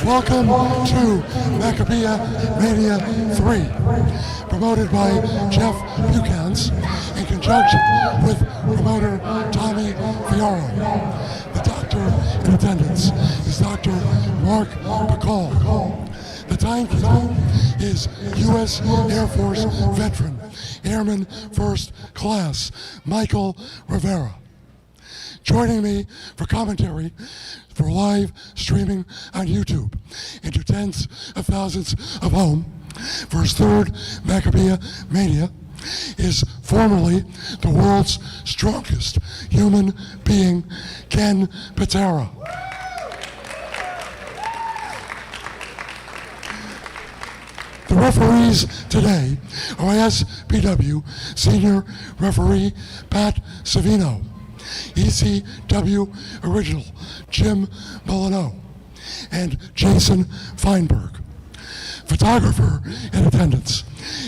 Welcome to Maccabea Mania 3, promoted by Jeff Bukans in conjunction with promoter Tommy Fiaro. The doctor in attendance is Dr. Mark Bacall. The timekeeper is U.S. Air Force veteran, Airman First Class, Michael Rivera. Joining me for commentary for live streaming on YouTube into tens of thousands of home for his third Maccabiah Mania is formerly the world's strongest human being, Ken Patera. The referees today are SPW Senior Referee Pat Savino, ECW Original Jim Molyneux, and Jason Feinberg. Photographer in attendance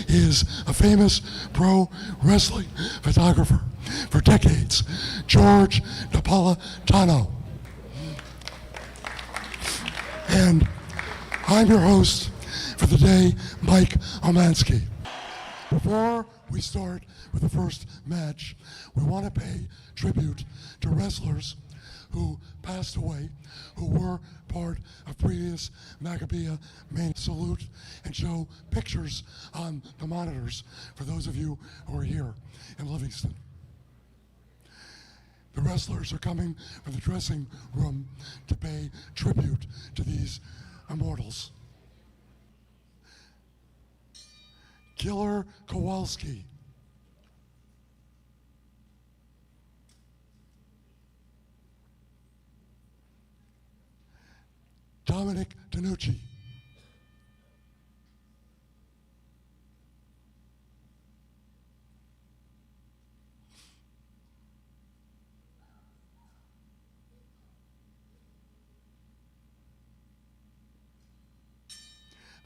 is a famous pro wrestling photographer for decades, George Napolitano. And I'm your host for the day, Mike Omansky. Before we start with the first match, we want to pay tribute to wrestlers who passed away, who were part of previous Maccabiah Mania. Salute and show pictures on the monitors for those of you who are here in Livingston. The wrestlers are coming from the dressing room to pay tribute to these immortals. Killer Kowalski. Dominic DeNucci.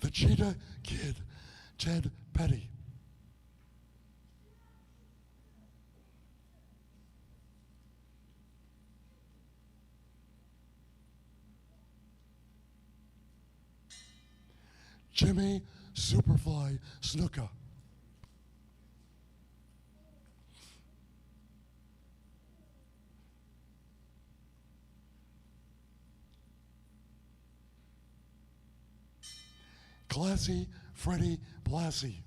The Cheetah Kid, Ted Petty. Jimmy Superfly Snuka. Classy Freddie Blassie.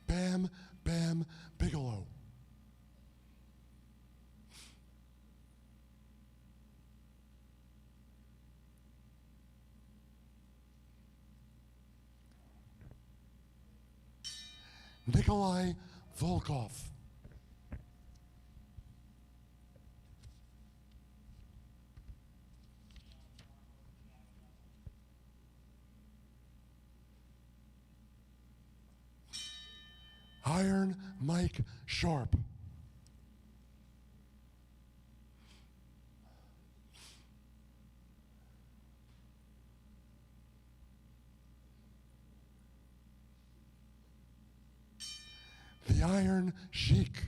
Bam Bam Bigelow. Nikolai Volkov. Iron Mike Sharp. The Iron Sheik.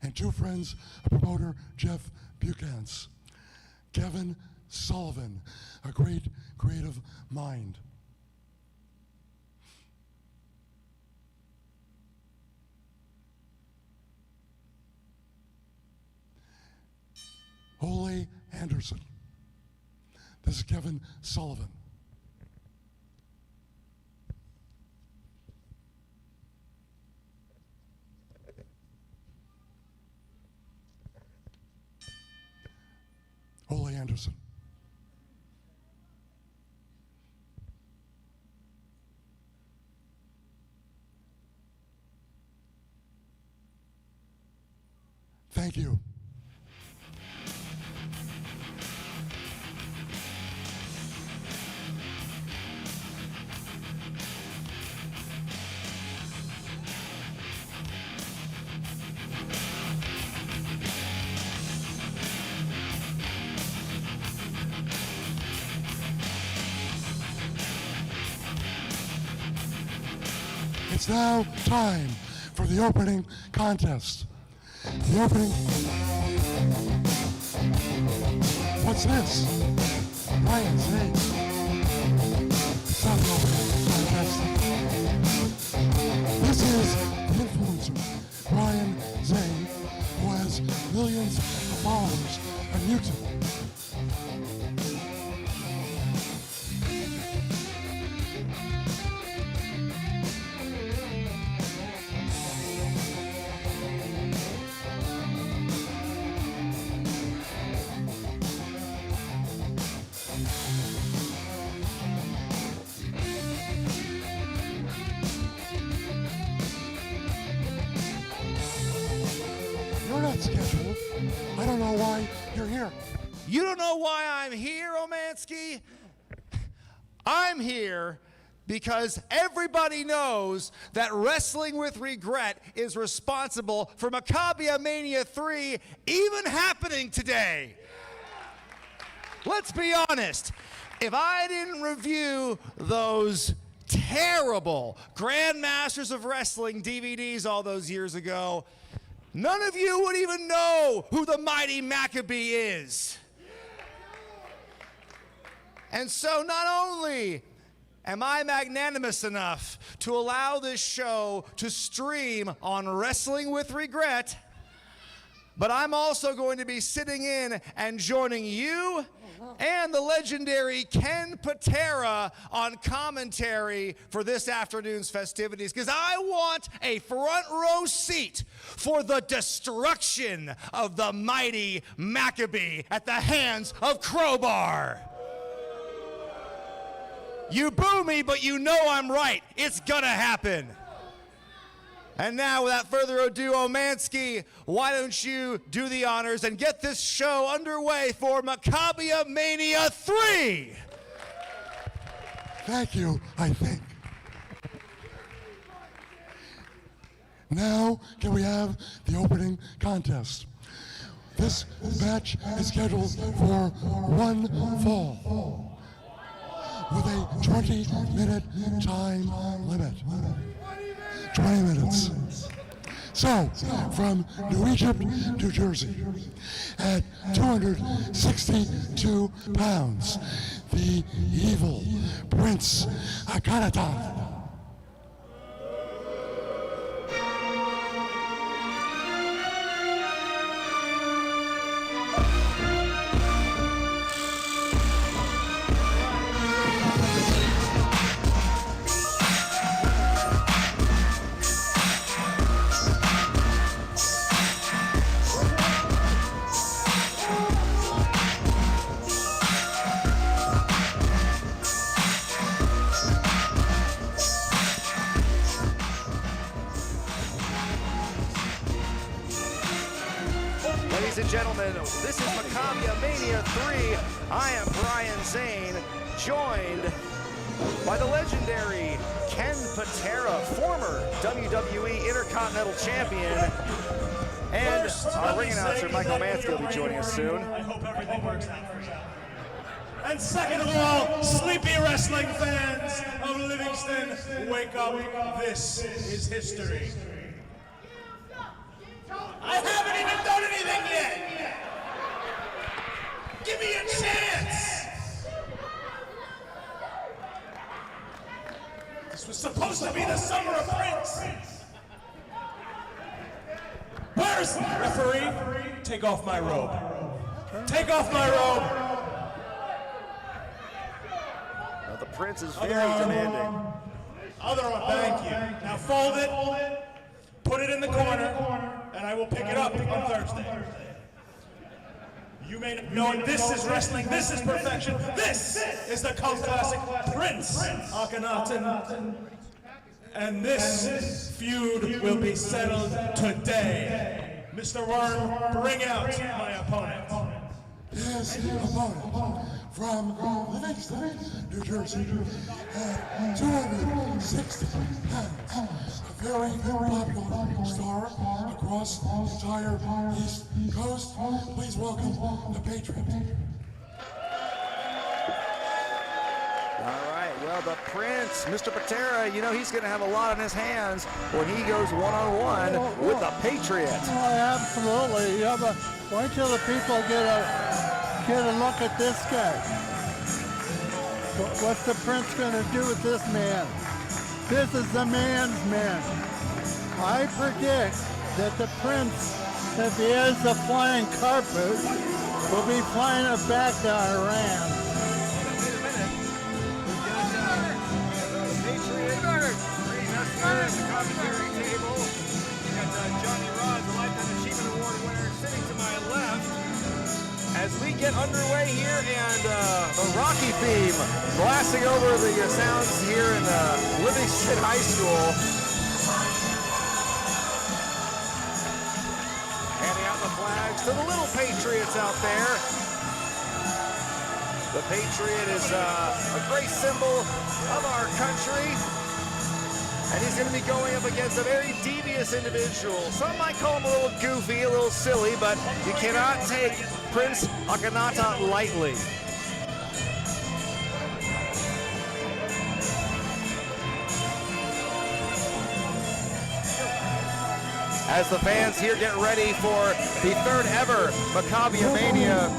And two friends of promoter Jeff Bukans. Kevin Sullivan, a great creative mind. Ole Anderson. This is Kevin Sullivan. Ole Anderson. Thank you. It's now time for the opening contest. The opening... What's this? Ryan, Zane. It's not the opening contest. This is the influencer, Ryan Zane, who has millions of followers on YouTube. You're not scheduled. I don't know why you're here. You don't know why I'm here, Omansky? I'm here because everybody knows that Wrestling with Regret is responsible for Maccabia Mania 3 even happening today. Let's be honest. If I didn't review those terrible Grandmasters of Wrestling DVDs all those years ago, none of you would even know who the mighty Maccabee is. And so not only am I magnanimous enough to allow this show to stream on Wrestling with Regret, but I'm also going to be sitting in and joining you and the legendary Ken Patera on commentary for this afternoon's festivities, because I want a front row seat for the destruction of the mighty Maccabee at the hands of Crowbar. You boo me, but you know I'm right. It's gonna happen. And now, without further ado, Omansky, why don't you do the honors and get this show underway for Maccabia Mania 3? Thank you, I think. Now, can we have the opening contest? This match is scheduled for one fall with a 20-minute time limit. 20 minutes. So, from New Egypt, New Jersey, at 262 pounds, the evil Prince Akkanatan. Ladies and gentlemen, this is Maccabia Mania 3. I am Brian Zane, joined by the legendary Ken Patera, former WWE Intercontinental Champion, and our ring announcer, Michael Mansky, will be joining us soon. I hope everything works out for you. And second of all, sleepy wrestling fans of Livingston, wake up. This is history. I haven't even done anything yet. Give me a chance. This was supposed to be the summer of Prince. Where's the referee? Take off my robe. Take off my robe. Well, the Prince is very demanding. Other arm, thank you. Now fold it, put it in the corner, and I will pick it up on Thursday. You may know this is wrestling, this is perfection, this is the cult classic Prince Akkanatan. And this feud will be settled today. Mr. Worm, bring out my opponent. His opponent from Livingston, New Jersey, at 260 pounds. A very popular star across the entire East Coast. Please welcome the Patriot. All right, well, the Prince, Mr. Patera, you know he's going to have a lot on his hands when he goes one-on-one with the Patriot. Oh, absolutely. Yeah, but wait till the people get a look at this guy. What's the Prince going to do with this man? This is the man's man. I predict that the Prince, if he has the flying carpet, will be flying it back to Iran. At the commentary table, we got Johnny Rodz, the Lifetime Achievement Award winner, sitting to my left. As we get underway here, and the Rocky theme blasting over the sounds here in Livingston High School. Handing out the flags to the little Patriots out there. The Patriot is a great symbol of our country. And he's going to be going up against a very devious individual. Some might call him a little goofy, a little silly, but you cannot take Prince Akkanatan lightly. As the fans here get ready for the third ever Maccabia Mania.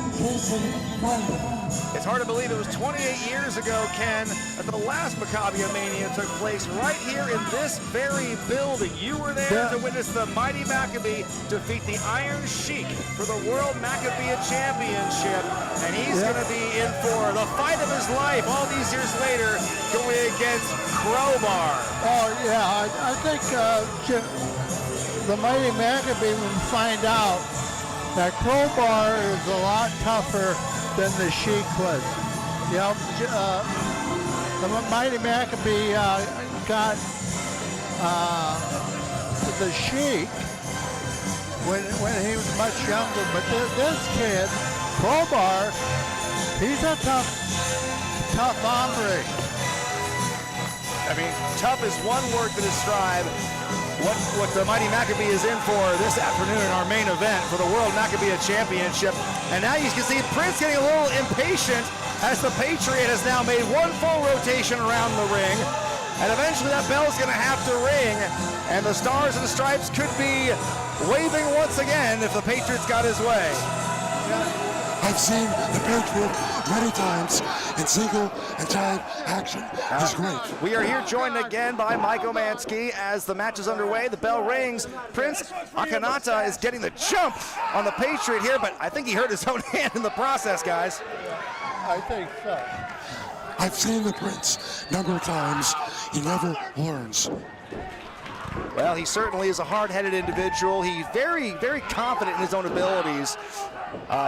It's hard to believe it was 28 years ago, Ken, that the last Maccabia Mania took place right here in this very building. You were there to witness the mighty Maccabee defeat the Iron Sheik for the World Maccabiah Championship. And he's going to be in for the fight of his life all these years later, going against Crowbar. Oh, yeah, I think the mighty Maccabee will find out that Crowbar is a lot tougher than the Sheik was. You know, the mighty Maccabee got the Sheik when he was much younger, but this kid, Crowbar, he's a tough hombre. I mean, tough is one word to describe what the mighty Maccabee is in for this afternoon in our main event for the World Maccabiah Championship. And now you can see Prince getting a little impatient as the Patriot has now made one full rotation around the ring. And eventually that bell's going to have to ring, and the Stars and Stripes could be waving once again if the Patriot's got his way. I've seen the Patriot many times in single and tag action. It's great. We are here joined again by Mike Omansky as the match is underway. The bell rings. Prince Akkanatan is getting the jump on the Patriot here, but I think he hurt his own hand in the process, guys. I think so. I've seen the Prince a number of times. He never learns. Well, he certainly is a hard-headed individual. He's very, very confident in his own abilities.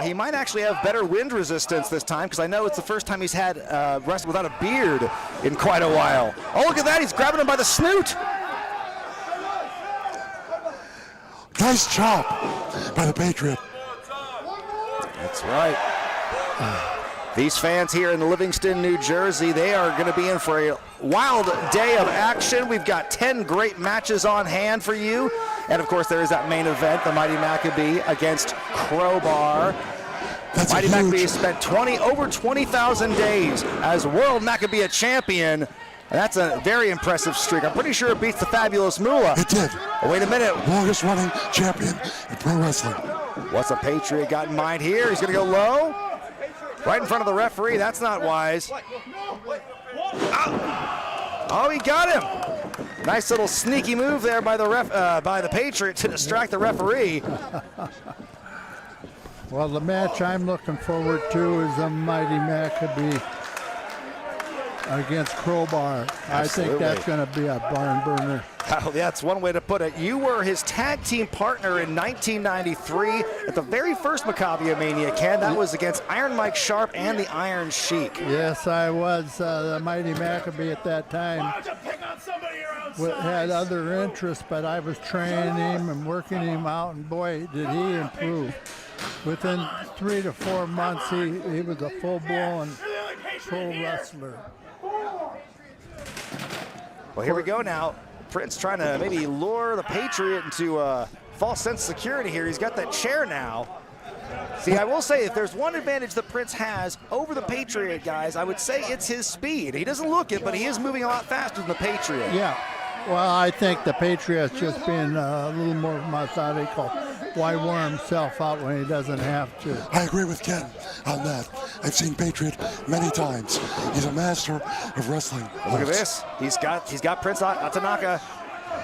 He might actually have better wind resistance this time, because I know it's the first time he's had wrestled without a beard in quite a while. Oh, look at that. He's grabbing him by the snoot. Nice chop by the Patriot. That's right. These fans here in Livingston, New Jersey, they are going to be in for a wild day of action. We've got 10 great matches on hand for you. And, of course, there is that main event, the Mighty Maccabee against Crowbar. Mighty Maccabee spent over 20,000 days as World Maccabiah Champion. And that's a very impressive streak. I'm pretty sure it beats the Fabulous Moolah. It did. Oh, wait a minute. Longest running champion in pro wrestling. What's a Patriot got in mind here? He's going to go low. Right in front of the referee. That's not wise. Oh, he got him. Nice little sneaky move there by the Patriot to distract the referee. Well, the match I'm looking forward to is the mighty Maccabee against Crowbar. Absolutely. I think that's going to be a barn burner. Oh, that's one way to put it. You were his tag team partner in 1993 at the very first Maccabia Mania, Ken. That was against Iron Mike Sharp and the Iron Sheik. Yes, I was the mighty Maccabee at that time. Had other interests, but I was training him and working him out, and boy, did he improve. Within 3 to 4 months, he was a full-blown pro wrestler. Well, here we go now. Prince trying to maybe lure the Patriot into a false sense of security here. He's got that chair now. See, I will say, if there's one advantage that Prince has over the Patriot guys, I would say it's his speed. He doesn't look it, but he is moving a lot faster than the Patriot. Yeah. Well, I think the Patriot's just being a little more methodical. Why wear himself out when he doesn't have to? I agree with Ken on that. I've seen Patriot many times. He's a master of wrestling. Look at this. He's got Prince Atanaka.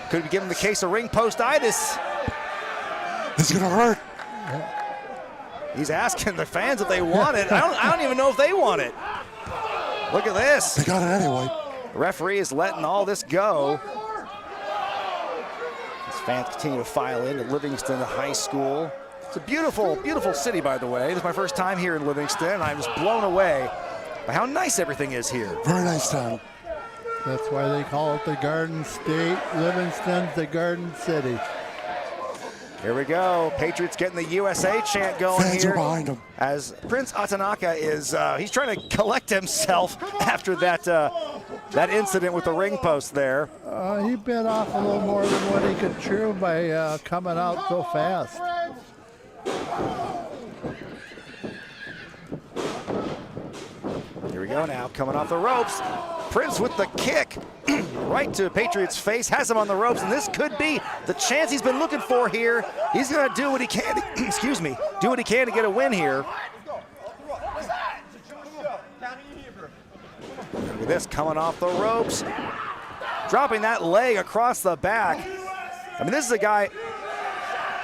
Could be given the case of ring post-itis. It's gonna hurt. He's asking the fans if they want it. I don't even know if they want it. Look at this. They got it anyway. The referee is letting all this go. As fans continue to file into Livingston High School. It's a beautiful, beautiful city, by the way. This is my first time here in Livingston, and I'm just blown away by how nice everything is here. Very nice town. That's why they call it the Garden State. Livingston's the Garden City. Here we go. Patriots getting the USA chant going Fans here. are behind him. As Prince Atanaka is, he's trying to collect himself after that incident with the ring post there. He bit off a little more than what he could chew by coming out so fast. Here we go now, coming off the ropes. Prince with the kick right to Patriot's face, has him on the ropes, and this could be the chance he's been looking for here. He's gonna do what he can, excuse me, do what he can to get a win here. Look at this, coming off the ropes, dropping that leg across the back. I mean, this is a guy,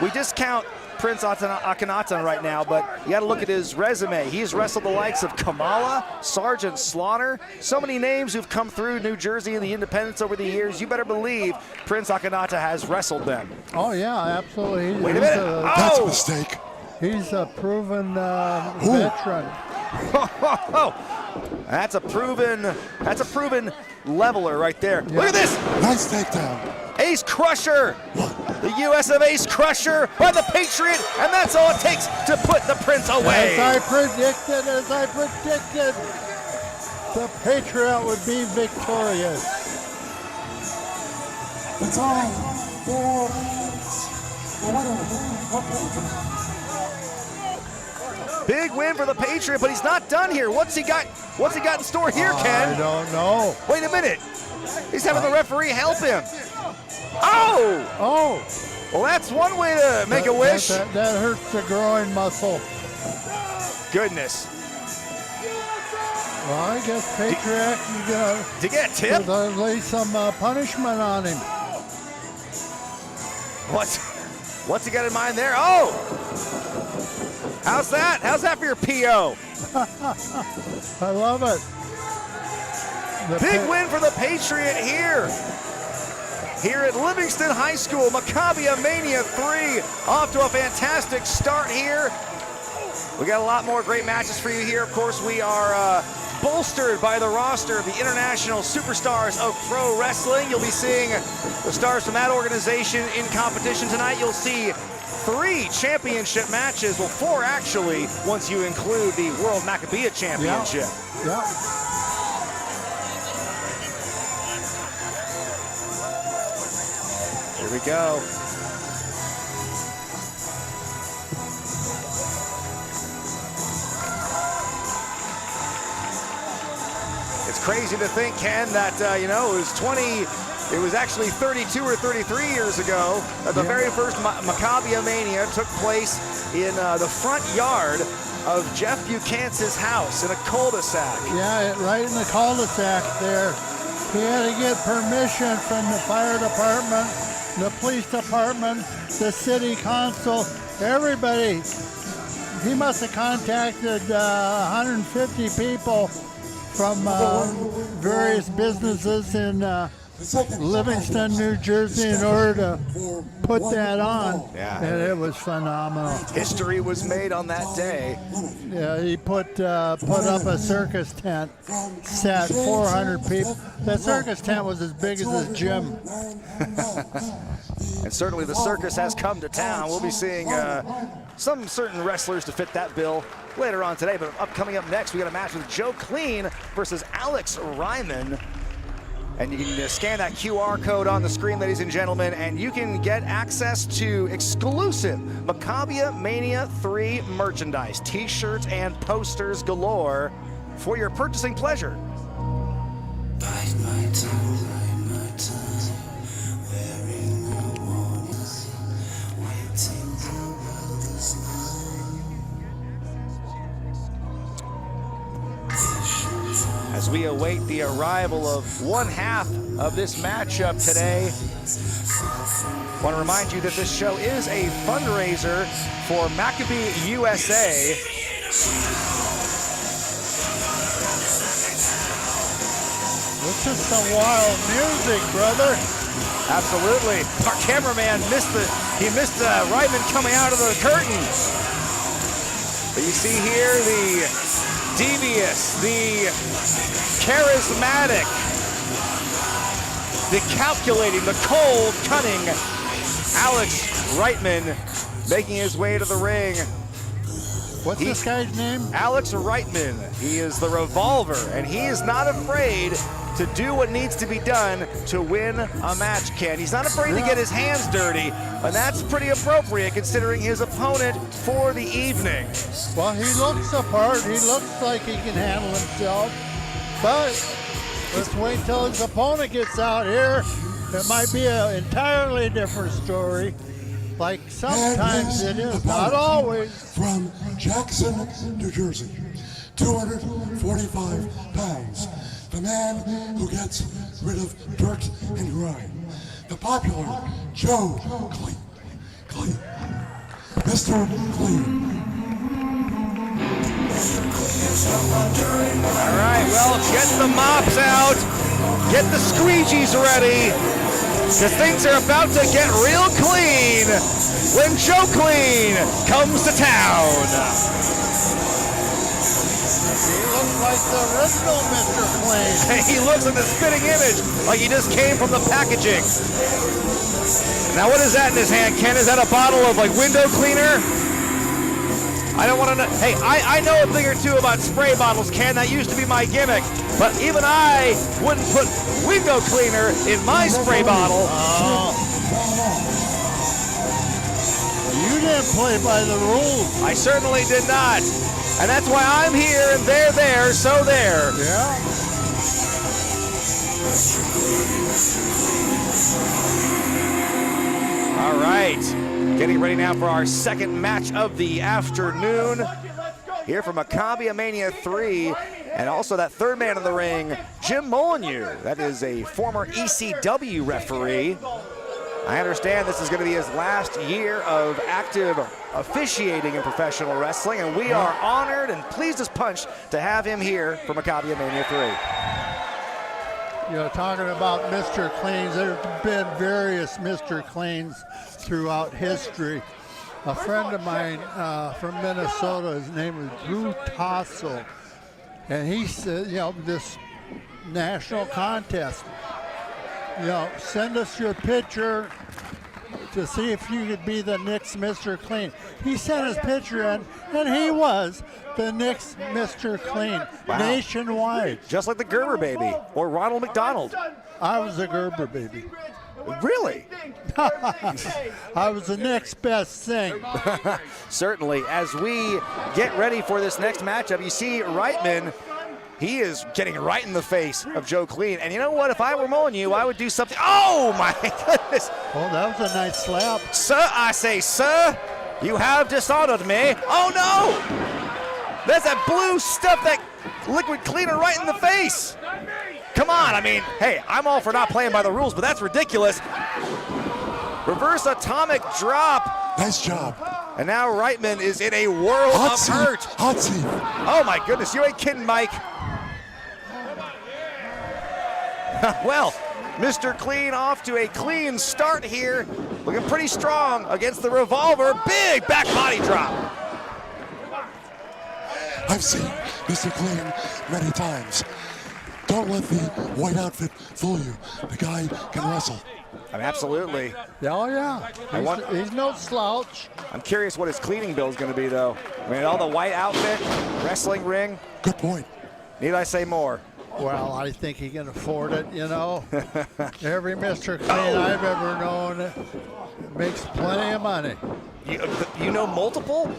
we discount Prince Akkanatan right now, but you got to look at his resume. He's wrestled the likes of Kamala, Sergeant Slaughter, so many names who've come through New Jersey and the independents over the years. You better believe Prince Akkanatan has wrestled them. Oh yeah, absolutely. Wait a minute. That's a mistake. He's a proven veteran. That's a proven leveler right there. Yeah. Look at this. Nice takedown. Ace Crusher. The US of Ace Crusher by the Patriot, and that's all it takes to put the Prince away. As I predicted, the Patriot would be victorious. The time for the winner. Big win for the Patriot, but he's not done here. What's he got in store here, Ken? I don't know. Wait a minute. He's having the referee help him. Oh! Oh! Well, that's one way to make a wish. That hurts the groin muscle. Goodness. Well, I guess Patriot can To get a tip? lay some punishment on him. What's he got in mind there? Oh! How's that? How's that for your PO? I love it. Big win for the Patriot here. Here at Livingston High School, Maccabiah Mania 3 off to a fantastic start here. We got a lot more great matches for you here. Of course, we are bolstered by the roster of the international superstars of pro wrestling. You'll be seeing the stars from that organization in competition tonight. You'll see 3 championship matches, well 4 actually, once you include the World Maccabiah Championship. Yeah. Here we go. It's crazy to think, Ken, that, it was actually 32 or 33 years ago that the very first Maccabee Mania took place in the front yard of Jeff Buchans's house in a cul-de-sac. Yeah, right in the cul-de-sac there. He had to get permission from the fire department, the police department, the city council, everybody. He must have contacted 150 people from various businesses in Livingston, New Jersey, in order to put that on. Yeah. And it was phenomenal. History was made on that day. Yeah, he put up a circus tent, sat 400 people. That circus tent was as big as this gym. And certainly the circus has come to town. We'll be seeing some certain wrestlers to fit that bill later on today. But coming up next, we got a match with Joe Clean versus Alex Reiman. And you can scan that QR code on the screen, ladies and gentlemen, and you can get access to exclusive Maccabiah Mania 3 merchandise, t-shirts and posters galore for your purchasing pleasure. Bite my tongue, bite my tongue, wearing no warnings, waiting the world is mine. As we await the arrival of one half of this matchup today, I want to remind you that this show is a fundraiser for Maccabee USA. This is some wild music, brother. Absolutely. Our cameraman missed Reiman coming out of the curtain. But you see here the devious, the charismatic, the calculating, the cold, cunning Alex Reiman making his way to the ring. What's this guy's name? Alex Reiman. He is the revolver, and he is not afraid to do what needs to be done to win a match, Ken. He's not afraid to get his hands dirty, and that's pretty appropriate considering his opponent for the evening. Well, he looks the part. He looks like he can handle himself. But let's wait till his opponent gets out here. It might be an entirely different story. Like sometimes it is, not always. From Jackson, New Jersey, 245 pounds. The man who gets rid of dirt and grime. The popular Joe Clean. Mr. Clean. All right, well, get the mops out. Get the squeegees ready. Because things are about to get real clean when Joe Clean comes to town. He looks like the original Mr. Clean. He looks like the spitting image, like he just came from the packaging. Now what is that in his hand, Ken? Is that a bottle of like window cleaner? I don't want to know. Hey, I know a thing or two about spray bottles, Ken. That used to be my gimmick. But even I wouldn't put window cleaner in my spray bottle. You didn't play by the rules. I certainly did not. And that's why I'm here and they're there, so there. Yeah. All right. Getting ready now for our second match of the afternoon. Here for Maccabee Mania 3. And also that third man in the ring, Jim Molyneux. That is a former ECW referee. I understand this is going to be his last year of active officiating in professional wrestling, and we are honored and pleased as punch to have him here for Maccabee Mania 3. You know, talking about Mr. Cleans, there's been various Mr. Cleans throughout history. A friend of mine from Minnesota, his name is Drew Tossel, and he said, you know, this national contest, you know, send us your picture to see if you could be the next Mr. Clean. He sent his picture in, and he was the next Mr. Clean, nationwide. Just like the Gerber baby or Ronald McDonald. I was a Gerber baby. Really? I was the next best thing. Certainly. As we get ready for this next matchup, you see Reiman. He is getting right in the face of Joe Clean. And you know what? If I were Molyneux, I would do something. Oh, my goodness. Oh, that was a nice slap. Sir, I say, sir, you have dishonored me. Oh, no. There's that blue stuff, that liquid cleaner right in the face. Come on. I mean, hey, I'm all for not playing by the rules, but that's ridiculous. Reverse atomic drop. Nice job. And now Reiman is in a world of hurt. Hot seat. Oh, my goodness. You ain't kidding, Mike. Well, Mr. Clean off to a clean start here. Looking pretty strong against the revolver. Big back body drop. I've seen Mr. Clean many times. Don't let the white outfit fool you. The guy can wrestle. I mean, absolutely. Oh, yeah. He's no slouch. I'm curious what his cleaning bill is going to be, though. I mean, all the white outfit, wrestling ring. Good point. Need I say more? Well, I think he can afford it, you know. Every Mr. Clean I've ever known makes plenty of money. You know multiple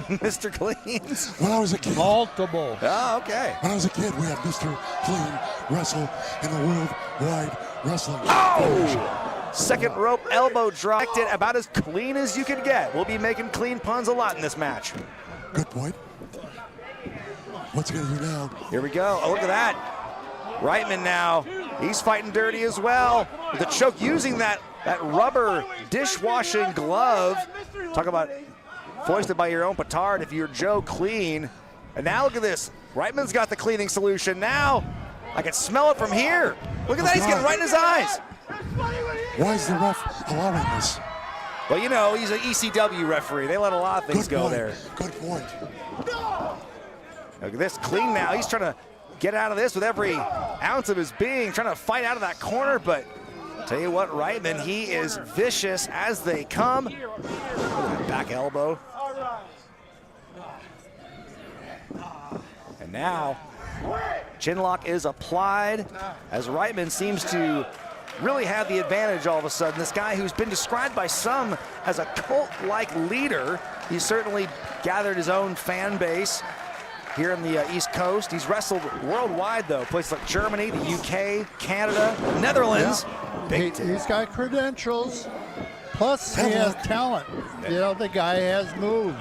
Mr. Cleans? When I was a kid. Multiple. Oh, okay. When I was a kid, we had Mr. Clean wrestle in the Worldwide Wrestling. Oh! Second rope elbow drop. It about as clean as you could get. We'll be making clean puns a lot in this match. Good point. What's he gonna do now? Here we go. Oh, look at that. Reiman now. He's fighting dirty as well. The choke using that rubber dishwashing glove. Talk about foisted by your own petard if you're Joe Clean. And now look at this. Reiman's got the cleaning solution. Now I can smell it from here. Look at that. He's getting right in his eyes. Why is the ref allowing this? Well, you know, he's an ECW referee. They let a lot of things Good go point. there. Good point. Look at this. Clean now. He's trying to get out of this with every ounce of his being, trying to fight out of that corner, but tell you what, Reiman, he is vicious as they come. Look at that back elbow. And now, chin lock is applied as Reiman seems to really have the advantage all of a sudden. This guy who's been described by some as a cult-like leader, he's certainly gathered his own fan base here in the East Coast. He's wrestled worldwide, though. Places like Germany, the UK, Canada, Netherlands. Yeah. He's got credentials. Plus, he has talent. You know, the guy has moves.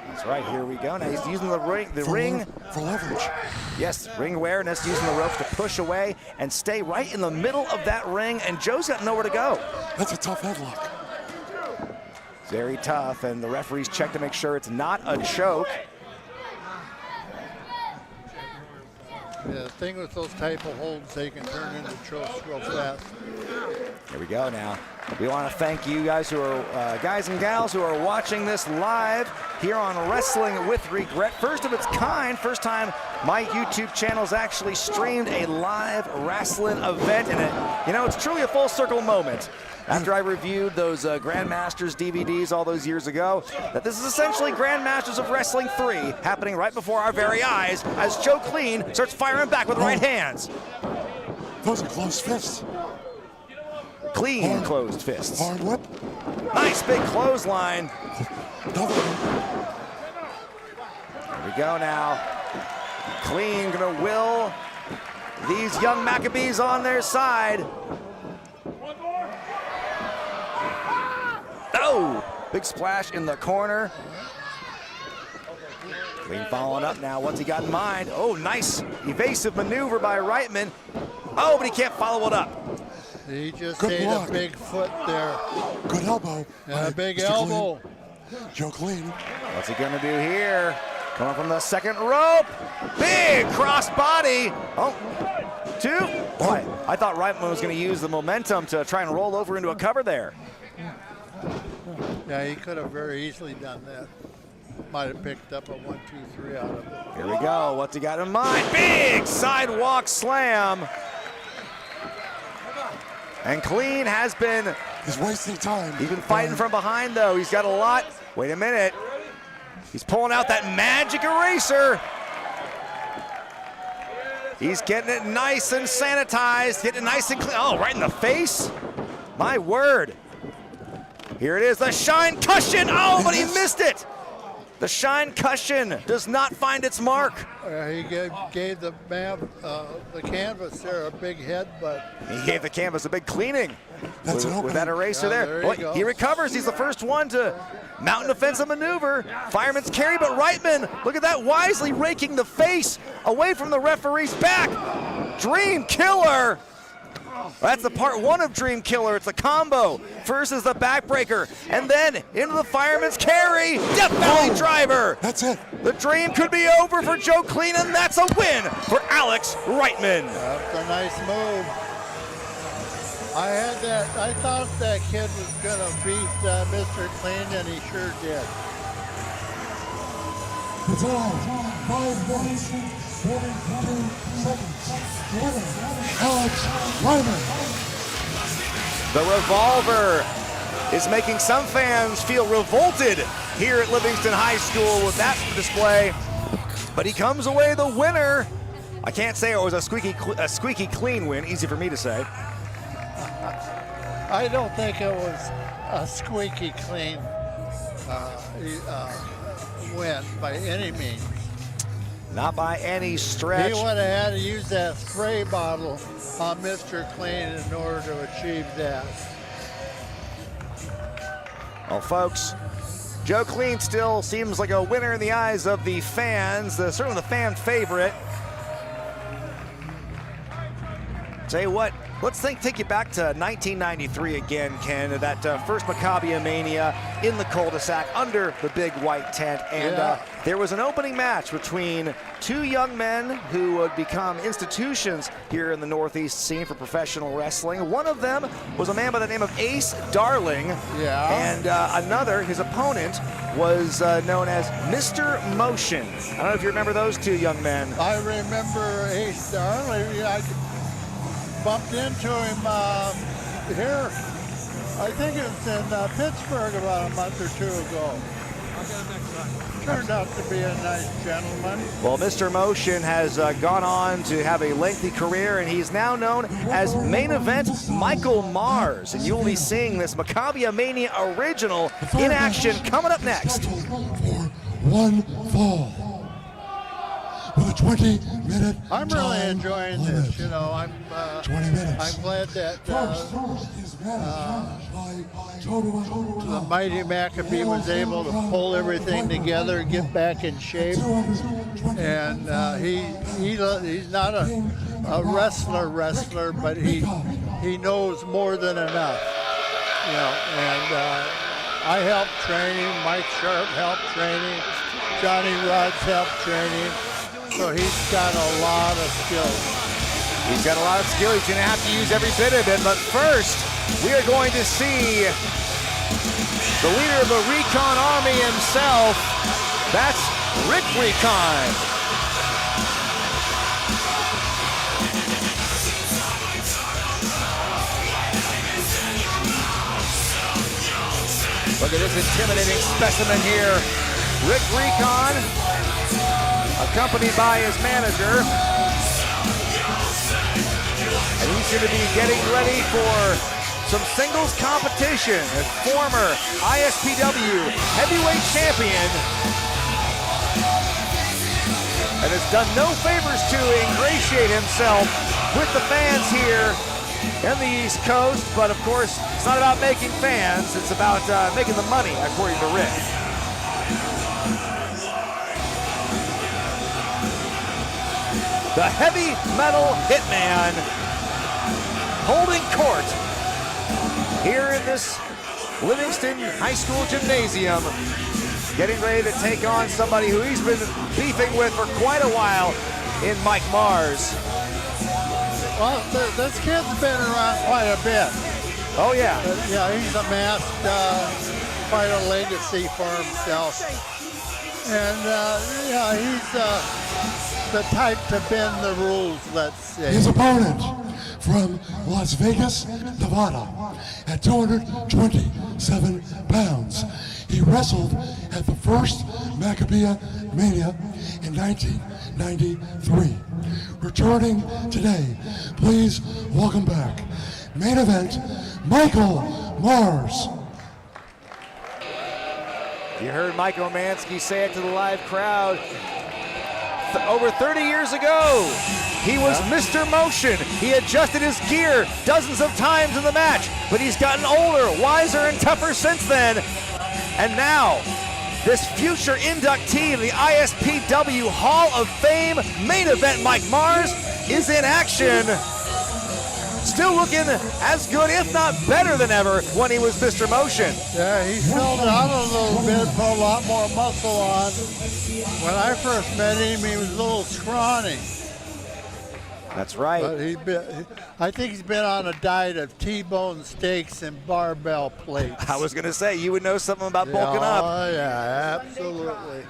That's right. Here we go. Now he's using the ring. For leverage. Yes, ring awareness, using the ropes to push away and stay right in the middle of that ring. And Joe's got nowhere to go. That's a tough headlock. Very tough. And the referees check to make sure it's not a choke. Yeah, the thing with those type of holds, they can turn into chokes real fast. Here we go now. We want to thank you guys who are, guys and gals who are watching this live here on Wrestling with Regret. First of its kind, first time my YouTube channel's actually streamed a live wrestling event. And you know, it's truly a full circle moment. After I reviewed those Grandmasters DVDs all those years ago, that this is essentially Grandmasters of Wrestling 3 happening right before our very eyes as Joe Clean starts firing back with right hands. Those are closed fists. Clean closed fists. Hard whip. Nice big clothesline. Double. Here we go now. Clean gonna will these young Maccabees on their side. Oh, big splash in the corner. Clean following up now. What's he got in mind? Oh, nice evasive maneuver by Reiman. Oh, but he can't follow it up. He just Good ate block. a big foot there. Good elbow. And a big Mr. elbow. Clean. Joe Clean. What's he gonna do here? Coming from the second rope. Big cross body. Oh, two. Boy, I thought Reiman was gonna use the momentum to try and roll over into a cover there. Yeah, he could have very easily done that. Might have picked up a 1, 2, 3 out of it. Here we go. What's he got in mind? Big sidewalk slam. And Clean has been, He's wasting time. he's been fighting from behind though. He's got a lot. Wait a minute. He's pulling out that magic eraser. He's getting it nice and sanitized, getting it nice and clean. Oh, right in the face. My word. Here it is, the shine cushion. Oh, but he missed it. The shine cushion does not find its mark. He gave the canvas there a big headbutt. He gave the canvas a big cleaning That's an with that opening. eraser Yeah, there. there you Boy, go. he recovers. He's the first one to mount an offensive maneuver. Fireman's carry, but Reiman, look at that, wisely raking the face away from the referee's back. Dream Killer. That's the part one of Dream Killer. It's a combo. First is the backbreaker, and then into the fireman's carry. Death Valley driver. That's it. The dream could be over for Joe Clean, and that's a win for Alex Reiman. That's a nice move. I thought that kid was gonna beat Mr. Clean, and he sure did. It's all 5 minutes, 42 seconds. Alex Reiman. The revolver is making some fans feel revolted here at Livingston High School with that display, but he comes away the winner I can't say it was a squeaky clean win. Easy for me to say. I don't think it was a squeaky clean win by any means. Not by any stretch. He would have had to use that spray bottle on Mr. Clean in order to achieve that. Well, folks, Joe Clean still seems like a winner in the eyes of the fans, certainly the fan favorite. Tell you what, let's take you back to 1993 again, Ken, that first Maccabia Mania in the cul-de-sac under the big white tent. And there was an opening match between two young men who would become institutions here in the Northeast scene for professional wrestling. One of them was a man by the name of Ace Darling. Yeah. And another, his opponent, was known as Mr. Motion. I don't know if you remember those two young men. I remember Ace Darling. I bumped into him here. I think it was in Pittsburgh about a month or two ago. Turned out to be a nice gentleman. Well, Mr. Motion has gone on to have a lengthy career, and he's now known as Main Event Michael Mars. And you'll be seeing this Maccabia Mania original in action coming up next. For one fall. With a 20-minute I'm really enjoying this. You know, I'm 20 minutes. I'm glad that First is managed by Toto. the mighty Maccabee was able to pull everything together, get back in shape, and he's not a wrestler, but he knows more than enough. You know, and I helped train him. Mike Sharp helped train him. Johnny Rodz helped train him. So he's got a lot of skills. He's got a lot of skill. He's going to have to use every bit of it. But first, we are going to see the leader of the Recon Army himself. That's Rick Recon. Look at this intimidating specimen here. Rick Recon, accompanied by his manager. And he's going to be getting ready for some singles competition as former ISPW heavyweight champion. And has done no favors to ingratiate himself with the fans here in the East Coast. But of course, it's not about making fans, it's about making the money, according to Rick. The heavy metal hitman holding court here in this Livingston High School gymnasium, getting ready to take on somebody who he's been beefing with for quite a while in Mike Mars. Well, this kid's been around quite a bit. Oh yeah. Yeah, he's amassed quite a legacy for himself. And yeah, he's the type to bend the rules, let's say. His opponent from Las Vegas, Nevada, at 227 pounds. He wrestled at the first Maccabiah Mania in 1993. Returning today, please welcome back, main event, Michael Mars. You heard Mike Omansky say it to the live crowd. Over 30 years ago, he was Mr. Motion. He adjusted his gear dozens of times in the match, but he's gotten older, wiser, and tougher since then. And now, this future inductee of the ISPW Hall of Fame main event, Mike Mars, is in action. Still looking as good, if not better than ever, when he was Mr. Motion. Yeah, he filled out a little bit, put a lot more muscle on. When I first met him, he was a little scrawny. That's right. But I think he's been on a diet of T-bone steaks and barbell plates. I was going to say, you would know something about bulking up. Oh, yeah, absolutely.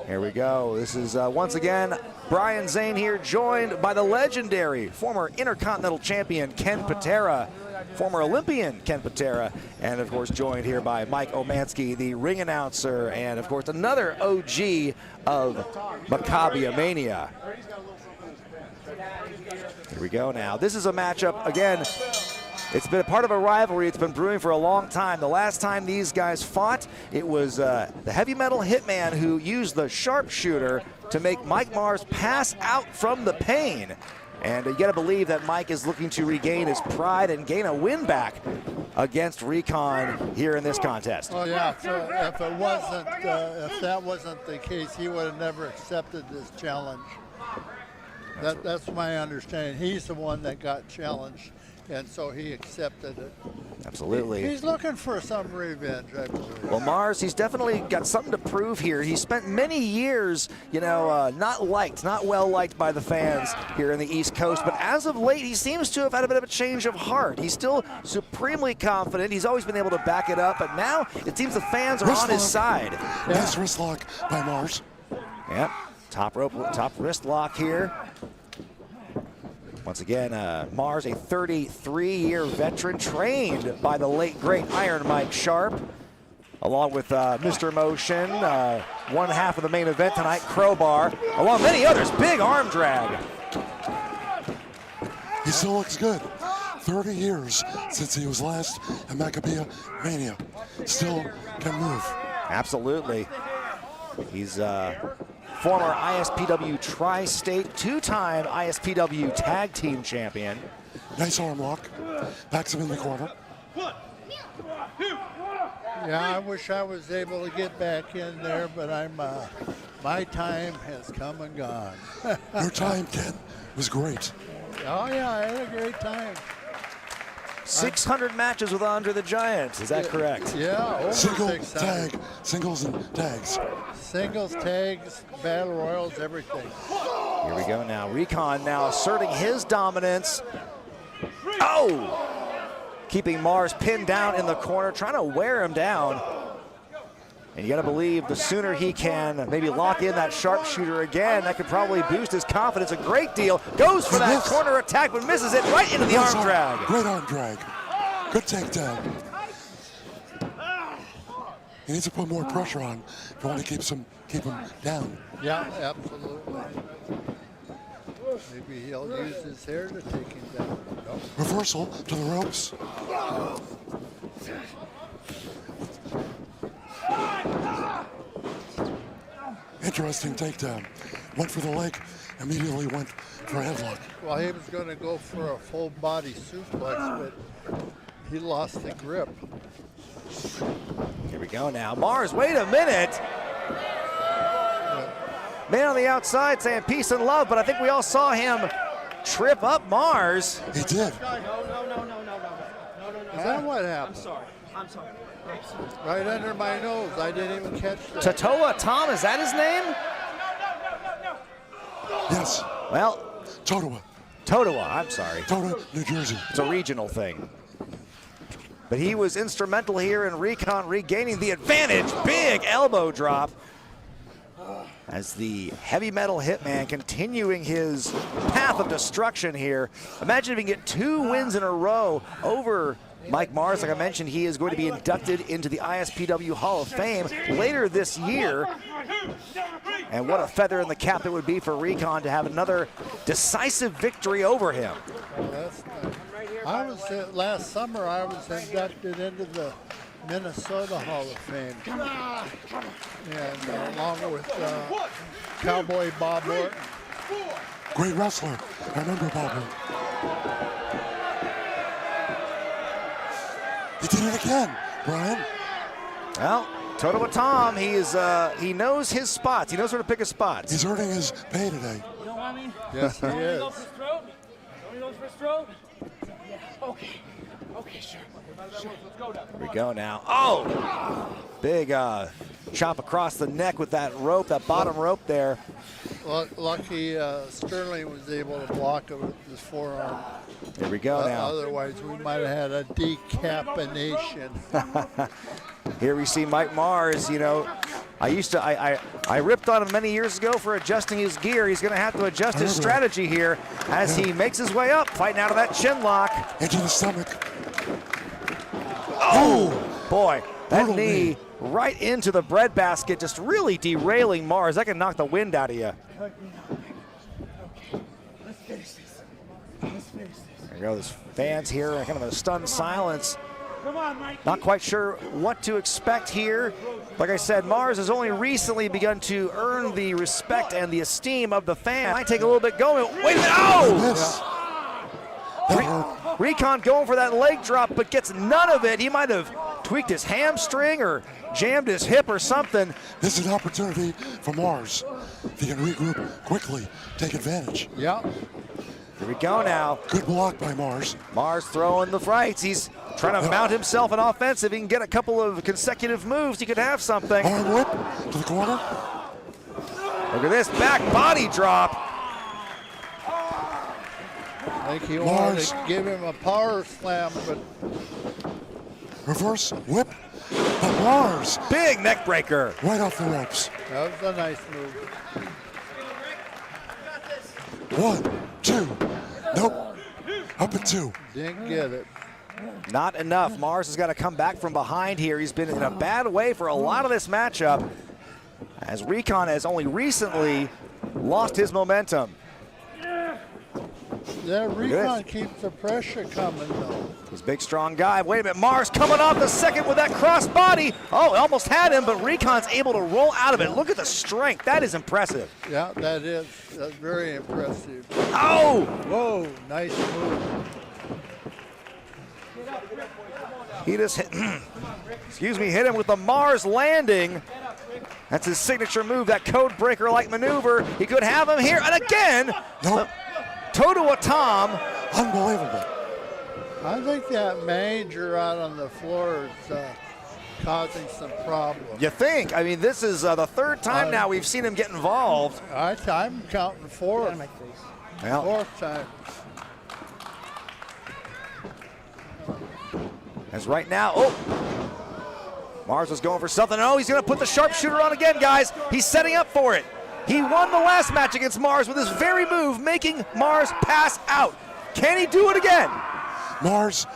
Here we go. This is once again Brian Zane here, joined by the legendary former Intercontinental Champion Ken Patera, former Olympian Ken Patera, and of course joined here by Mike Omansky, the ring announcer, and of course another OG of Maccabia Mania. Here we go now. This is a matchup, again, it's been a part of a rivalry. It's been brewing for a long time. The last time these guys fought, it was the heavy metal hitman who used the sharpshooter to make Mike Mars pass out from the pain. And you gotta believe that Mike is looking to regain his pride and gain a win back against Recon here in this contest. Oh yeah, so if that wasn't the case, he would have never accepted this challenge. That's my understanding. He's the one that got challenged, and so he accepted it. Absolutely. He's looking for some revenge, I believe. Well, Mars, he's definitely got something to prove here. He spent many years, not well liked by the fans here in the East Coast, but as of late, he seems to have had a bit of a change of heart. He's still supremely confident. He's always been able to back it up, but now it seems the fans are on his side. Nice wrist lock by Mars. Yep, top wrist lock here. Once again, Mars, a 33-year veteran trained by the late, great Iron Mike Sharp, along with Mr. Motion, one half of the main event tonight, Crowbar, along many others, big arm drag. He still looks good. 30 years since he was last at Maccabee Mania. Still can move. Absolutely. He's former ISPW Tri-State, two-time ISPW Tag Team Champion. Nice arm lock. Backs him in the corner. Yeah, I wish I was able to get back in there, but my time has come and gone. Your time, Ken, was great. Oh yeah, I had a great time. 600 matches with Andre the Giant, is that correct? Yeah, over Single, 600. tag, singles, and tags. Singles, tags, battle royals, everything. Here we go now. Recon now asserting his dominance. Oh! Keeping Mars pinned down in the corner, trying to wear him down. And you gotta believe the sooner he can maybe lock in that sharpshooter again, that could probably boost his confidence a great deal. Goes for that corner attack, but misses it right into the arm drag. Great arm drag. Good takedown. He needs to put more pressure on if you want to keep him down. Yeah, absolutely. Maybe he'll use his hair to take him down. Nope. Reversal to the ropes. Interesting takedown. Went for the leg, immediately went for a headlock. Well, he was going to go for a full body suplex, but he lost the grip. Here we go now. Mars, wait a minute. Man on the outside saying peace and love, but I think we all saw him trip up Mars. He did. Is that what happened? I'm sorry. Right under my nose. I didn't even catch that. Tatoa Tom, is that his name? Yes. Well, Totowa, I'm sorry. Totowa, New Jersey. It's a regional thing. But he was instrumental here in Recon regaining the advantage. Big elbow drop as the heavy metal hitman continuing his path of destruction here. Imagine if he can get 2 wins in a row over Mike Mars. Like I mentioned, he is going to be inducted into the ISPW Hall of Fame later this year. And what a feather in the cap it would be for Recon to have another decisive victory over him. Well, last summer I was inducted into the Minnesota Hall of Fame, and along with Cowboy Bob Orton. Great wrestler. I remember Bob Orton. He did it again, Brian. Well, Totowa Tom, he knows his spots. He knows where to pick his spots. He's earning his pay today. You know what I mean? Yes, he is. Go for his throat? Want me to go for his throat? Yeah. Okay. Okay, sure. Let's go now. Here we go now. Oh! Big chop across the neck with that rope, that bottom rope there. Lucky Sterling was able to block it with his forearm. Here we go now. Otherwise, we might have had a decapitation. Here we see Mike Mars. You know, I ripped on him many years ago for adjusting his gear. He's going to have to adjust his strategy here as he makes his way up, fighting out of that chin lock. Into the stomach. Oh, boy, that knee right into the breadbasket, just really derailing Mars. That can knock the wind out of you. Okay. Let's finish this. There you go, there's fans here, kind of a stunned silence. Come on, Mike. Not quite sure what to expect here. Like I said, Mars has only recently begun to earn the respect and the esteem of the fan. Might take a little bit going. Wait a minute, oh! Recon going for that leg drop, but gets none of it. He might have tweaked his hamstring or jammed his hip or something. This is an opportunity for Mars. If he can regroup quickly, take advantage. Yeah. Here we go now. Good block by Mars. Mars throwing the rights. He's trying to mount himself an offense. If he can get a couple of consecutive moves, he could have something. Arm whip to the corner. Look at this back body drop. I think he wanted to give him a power slam, but Reverse whip. But Mars Big neck breaker. right off the ropes. that was a nice move. 1, 2. Nope. Up at 2. Didn't get it. Not enough. Mars has got to come back from behind here. He's been in a bad way for a lot of this matchup, as Recon has only recently lost his momentum. That Recon keeps the pressure coming, though. He's a big, strong guy. Wait a minute, Mars coming off the second with that cross body. Oh, almost had him, but Recon's able to roll out of it. Look at the strength. That is impressive. Yeah, that is. That's very impressive. Oh! Whoa, nice move. He just hit, excuse me, hit him with the Mars landing. That's his signature move, that code breaker-like maneuver. He could have him here, and again, Nope. Toto Atom. Unbelievable. I think that manager out on the floor is causing some problems. You think? I mean, this is the third time now we've seen him get involved. I'm counting fourth. Well, Fourth time. as right now, oh, Mars was going for something. Oh, he's going to put the sharpshooter on again, guys. He's setting up for it. He won the last match against Mars with this very move, making Mars pass out. Can he do it again? Mars,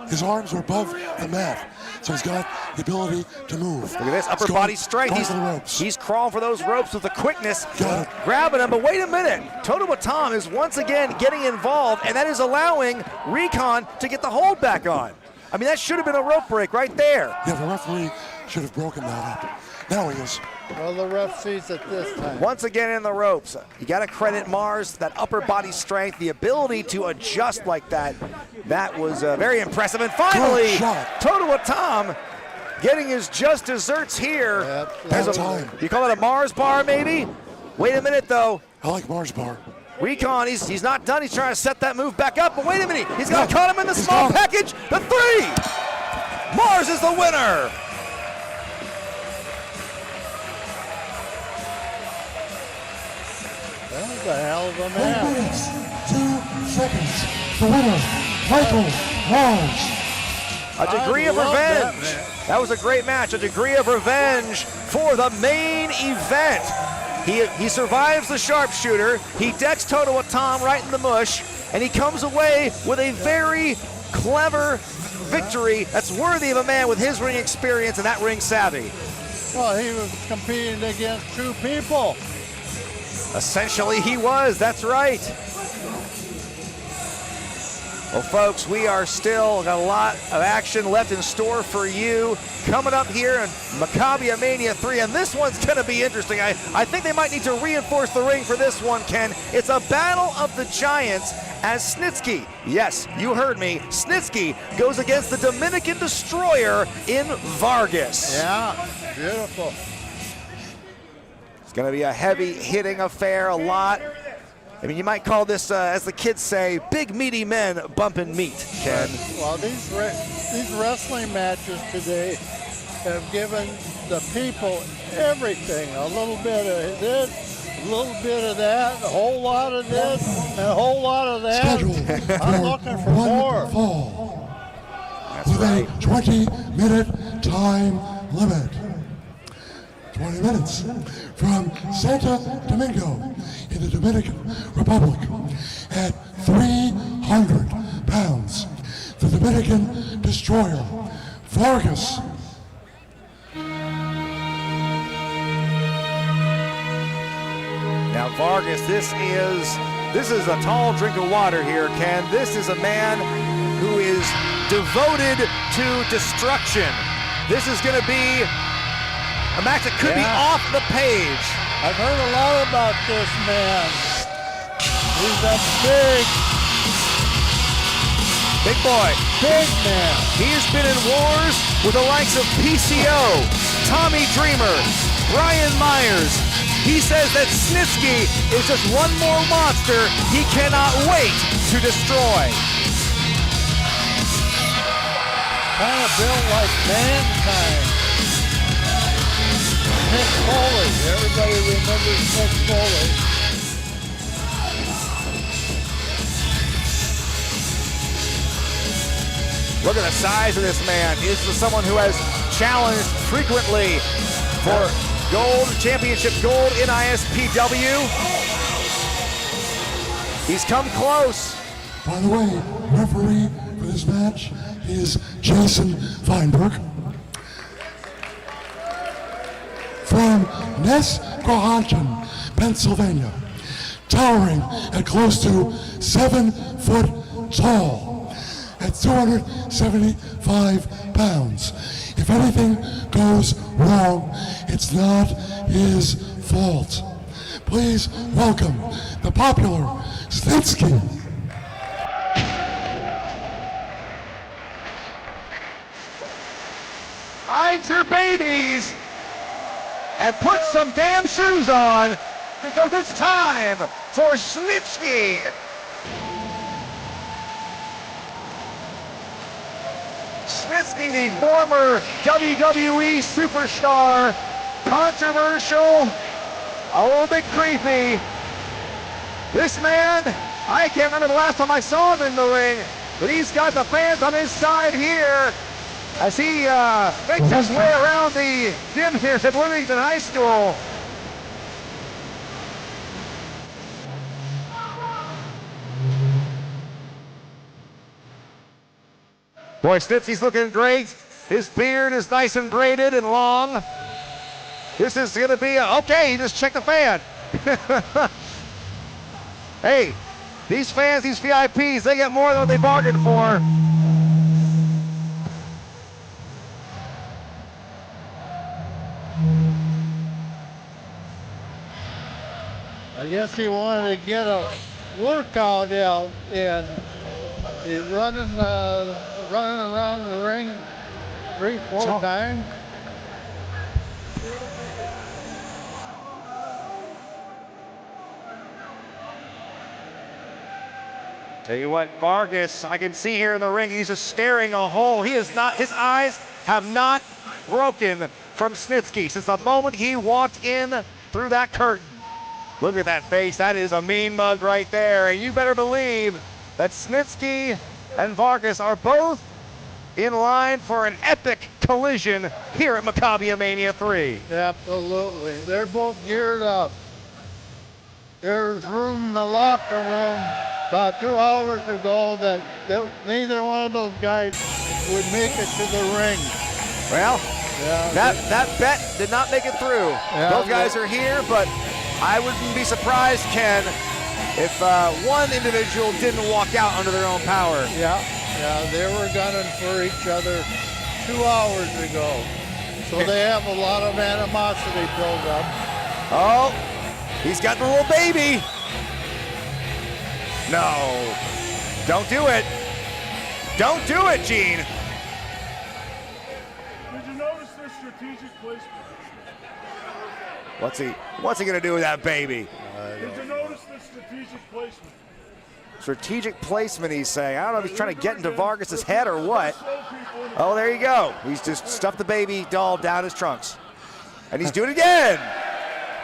his arms are above the mat, so he's got the ability to move. Look at this upper He's going- body strength. going for the ropes. He's crawling for those ropes with the quickness, Got it. grabbing him. But wait a minute, Toto Atom is once again getting involved, and that is allowing Recon to get the hold back on. I mean, that should have been a rope break right there. Yeah, the referee should have broken that up. Now he is. Well, the ref sees it this time. Once again in the ropes. You got to credit Mars, that upper body strength, the ability to adjust like that. That was very impressive. And finally, Good shot. Toto Atom getting his just desserts here. There's That time. you call it a Mars bar, maybe? Wait a minute, though. I like Mars bar. Recon, he's not done. He's trying to set that move back up. But wait a minute. He's got No, caught him in the he's small got package. it. The three. Mars is the winner. That was a hell of a 8 match. minutes, 2 seconds. The winner, Michael Mars. A degree of love that revenge. match. That was a great match. A degree of revenge for the main event. He survives the sharpshooter. He decks Toto Atom right in the mush, and he comes away with a very clever victory that's worthy of a man with his ring experience and that ring savvy. Well, he was competing against two people. Essentially, he was. That's right. Well, folks, we are still got a lot of action left in store for you coming up here in Maccabia Mania 3, and this one's going to be interesting. I think they might need to reinforce the ring for this one, Ken. It's a battle of the giants as Snitsky, yes, you heard me, Snitsky goes against the Dominican Destroyer in Vargas. Yeah, beautiful. It's going to be a heavy-hitting affair, a lot. I mean, you might call this, as the kids say, big meaty men bumping meat, Ken. Well, these wrestling matches today have given the people everything. A little bit of this, a little bit of that, a whole lot of this, and a whole lot of that. Scheduled I'm for looking for one more. fall. That's With right. a 20-minute time limit. 20 minutes from Santo Domingo in the Dominican Republic at 300 pounds. The Dominican Destroyer, Vargas. Now, Vargas, this is This is a tall drink of water here, Ken. This is a man who is devoted to destruction. This is going to be a match that could be off the page. I've heard a lot about this man. He's a big boy. Big man. He has been in wars with the likes of PCO, Tommy Dreamer, Brian Myers. He says that Snitsky is just one more monster he cannot wait to destroy. Kind of built like Mankind. Mick Foley. Everybody remembers Mick Foley. Look at the size of this man. This is someone who has challenged frequently for championship gold in ISPW. He's come close. By the way, referee for this match is Jason Feinberg. From Nesquehanton, Pennsylvania, towering at close to 7 foot tall, at 275 pounds. If anything goes wrong, it's not his fault. Please welcome the popular Snitsky. Hide your babies and put some damn shoes on because it's time for Snitsky. Snitsky, the former WWE superstar, controversial, a little bit creepy. This man, I can't remember the last time I saw him in the ring, but he's got the fans on his side here as he makes his way around the gym here at Livingston High School. Boy, Snitsky's looking great. His beard is nice and braided and long. This is gonna be okay, he just checked the fan. Hey, these fans, these VIPs, they get more than what they bargained for. I guess he wanted to get a workout out in. He's running around the ring 3-4 times. Tell you what, Vargas, I can see here in the ring, he's just staring a hole. He is not, his eyes have not broken from Snitsky since the moment he walked in through that curtain. Look at that face, that is a mean mug right there. And you better believe that Snitsky and Vargas are both in line for an epic collision here at Maccabia Mania 3. Absolutely, they're both geared up. There's room in the locker room about 2 hours ago that neither one of those guys would make it to the ring. Well, that bet did not make it through. Both guys are here, but I wouldn't be surprised, Ken, if one individual didn't walk out under their own power. Yeah, they were gunning for each other 2 hours ago. So they have a lot of animosity built up. Oh, he's got the little baby. No, don't do it. Don't do it, Gene. Did you notice their strategic placement? What's he gonna do with that baby? Did you notice the strategic placement? Strategic placement, he's saying. I don't know if he's trying to get into Vargas's head or what. Oh, there you go. He's just stuffed the baby doll down his trunks. And he's doing it again.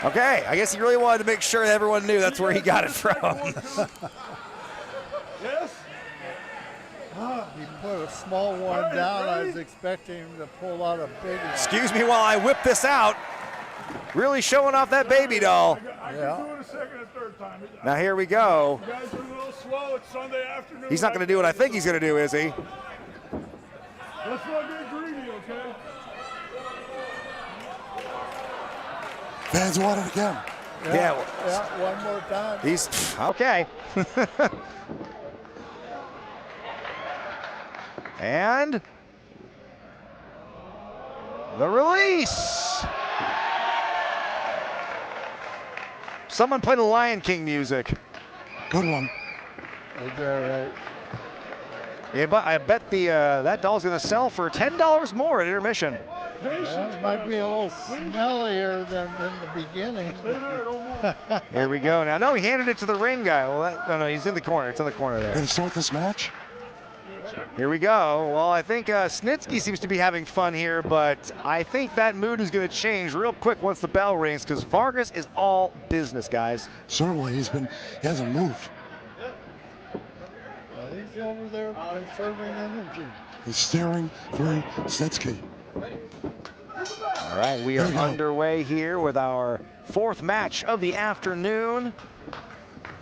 Okay, I guess he really wanted to make sure that everyone knew that's where he got it from. Yes? He put a small one down. I was expecting him to pull out a big one. Excuse me while I whip this out. Really showing off that baby doll. I can do it a second and third time. Now here we go. You guys are a little slow. It's Sunday afternoon. He's not going to do what I think he's going to do, is he? Let's not get greedy, okay? Fans want it again. Yeah. One more time. He's okay. And the release. Someone play the Lion King music. Good one. Is that right? Yeah, but I bet the that doll's gonna sell for $10 more at intermission. Well, it might be a little smellier than in the beginning. Here we go. Now, no, he handed it to the ring guy. Well, no, he's in the corner. It's in the corner there. Gonna start this match? Here we go. Well, I think Snitsky seems to be having fun here, but I think that mood is going to change real quick once the bell rings, because Vargas is all business, guys. Certainly, he hasn't moved. Well, he's over there conserving energy. He's steering through Snitsky. All right, we are underway here with our fourth match of the afternoon.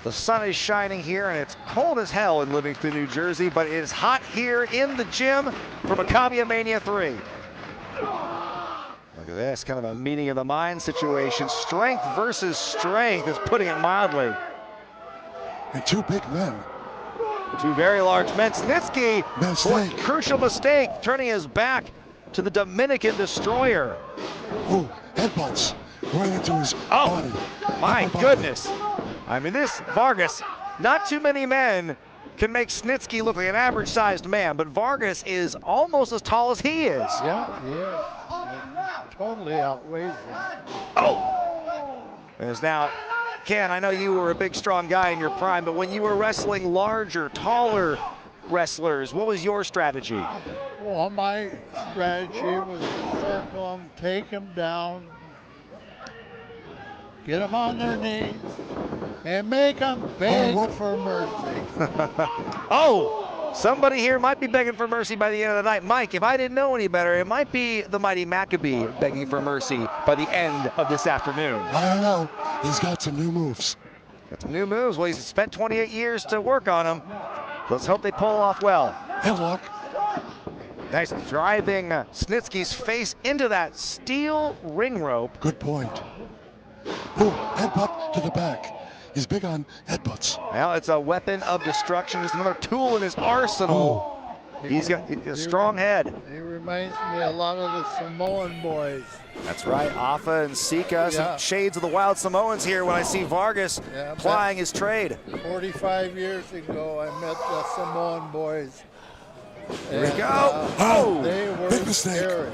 The sun is shining here, and it's cold as hell in Livingston, New Jersey, but it is hot here in the gym for Maccabia Mania 3. Look at this, kind of a meeting of the mind situation. Strength versus strength is putting it mildly. And two big men. Two very large men. Snitsky, Mistake. crucial mistake, turning his back to the Dominican Destroyer. Ooh, headbutts right into his body. My Upper body. goodness. I mean, this Vargas, not too many men can make Snitsky look like an average-sized man, but Vargas is almost as tall as he is. Yeah. It totally outweighs him. Oh! There's now, Ken, I know you were a big, strong guy in your prime, but when you were wrestling larger, taller wrestlers, what was your strategy? Well, my strategy was to circle them, take them down, get them on their knees, and make them beg for mercy. Oh, somebody here might be begging for mercy by the end of the night. Mike, if I didn't know any better, it might be the mighty Maccabee begging for mercy by the end of this afternoon. I don't know. He's got some new moves. Got some new moves. Well, he's spent 28 years to work on them. Let's hope they pull off well. Headlock. Nice driving Snitsky's face into that steel ring rope. Good point. Ooh, headbutt to the back. He's big on headbutts. Well, it's a weapon of destruction. Just another tool in his arsenal. He's got a strong head. He reminds me a lot of the Samoan boys. That's right, Afa and Sika, some shades of the Wild Samoans here when I see Vargas plying his trade. 45 years ago, I met the Samoan boys. Here we go. They were big mistake. scary.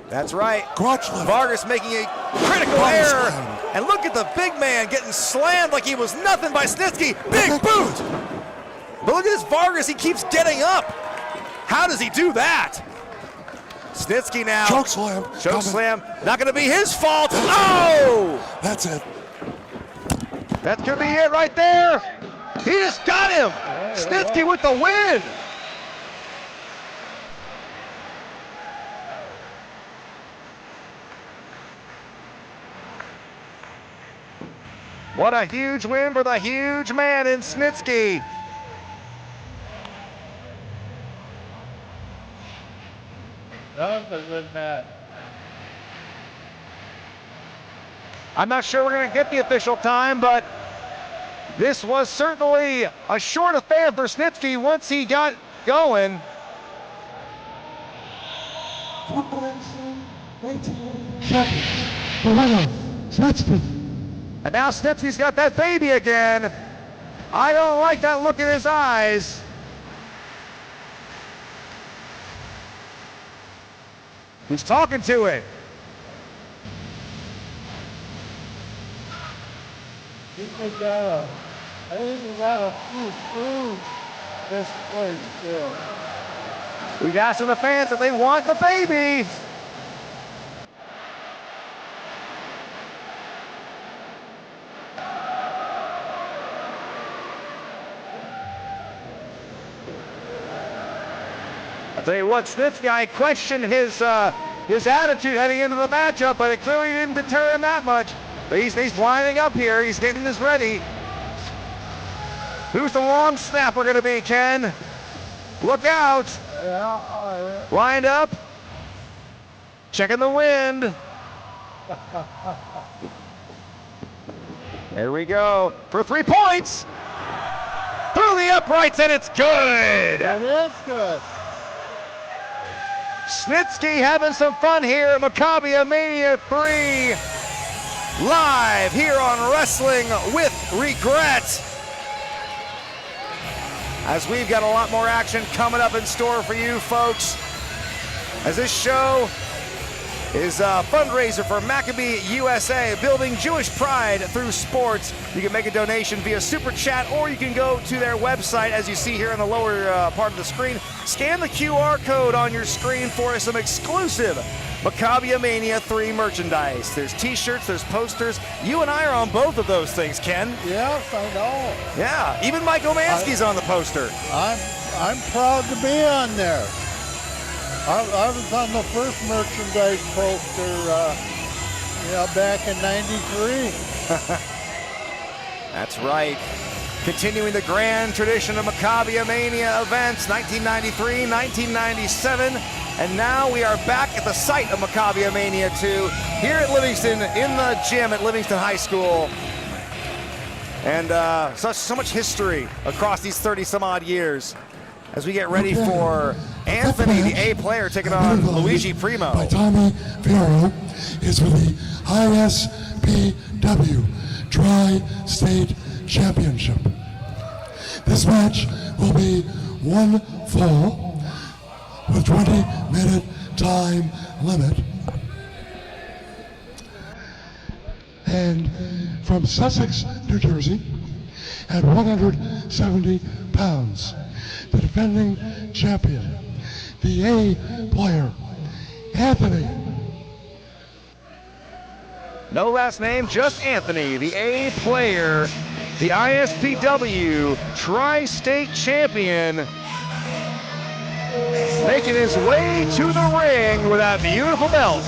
That's right. Crotch lift. Vargas making a critical error. And look at the big man getting slammed like he was nothing by Snitsky. Big boot. But look at this Vargas, he keeps getting up. How does he do that? Snitsky now. Choke slam. Choke slam. Not going to be his fault. Oh! That's it. That's going to be it right there. He just got him. Snitsky with the win. What a huge win for the huge man in Snitsky. That was a good match. I'm not sure we're going to get the official time, but this was certainly a short affair for Snitsky once he got going. 18 seconds. The winner, Snitsky. And now Snitsky's got that baby again. I don't like that look in his eyes. He's talking to it. I think we gotta prove this place still. We've asked the fans if they want the baby. I'll tell you what, Snitsky, I questioned his attitude heading into the matchup, but it clearly didn't deter him that much. But he's winding up here. He's getting this ready. Who's the long snapper going to be, Ken? Look out. Wind up. Checking the wind. There we go for 3 points. Through the uprights, and it's good. That is good. Snitsky having some fun here at Maccabia Mania 3. Live here on Wrestling with Wregret. As we've got a lot more action coming up in store for you folks. As this show is a fundraiser for Maccabee USA, building Jewish pride through sports. You can make a donation via Super Chat, or you can go to their website, as you see here in the lower part of the screen. Scan the QR code on your screen for some exclusive Maccabia Mania 3 merchandise. There's t-shirts, there's posters. You and I are on both of those things, Ken. Yes, I know. Yeah, even Mike Omansky's on the poster. I'm proud to be on there. I was on the first merchandise poster, back in '93. That's right. Continuing the grand tradition of Maccabia Mania events, 1993, 1997, and now we are back at the site of Maccabia Mania 2 here at Livingston, in the gym at Livingston High School. And so much history across these 30-some-odd years as we get ready for Anthony, the A player, taking on Luigi Primo. By Tommy Fioro is for the ISPW Tri-State Championship. This match will be one fall with 20-minute time limit. And from Sussex, New Jersey, at 170 pounds, the defending champion, the A player, Anthony. No last name, just Anthony, the A player, the ISPW Tri-State Champion, making his way to the ring with that beautiful belt.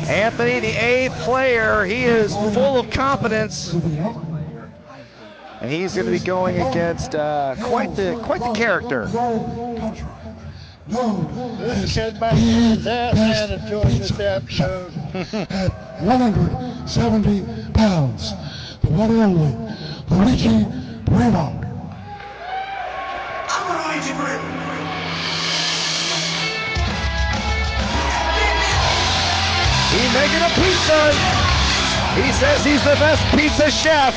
Anthony, the A player, he is full of confidence, and he's going to be going against quite the character. This kid might be that man enjoying this episode. At 170 pounds, the one and only Luigi Primo. I'm Luigi Primo. He's making a pizza. He says he's the best pizza chef,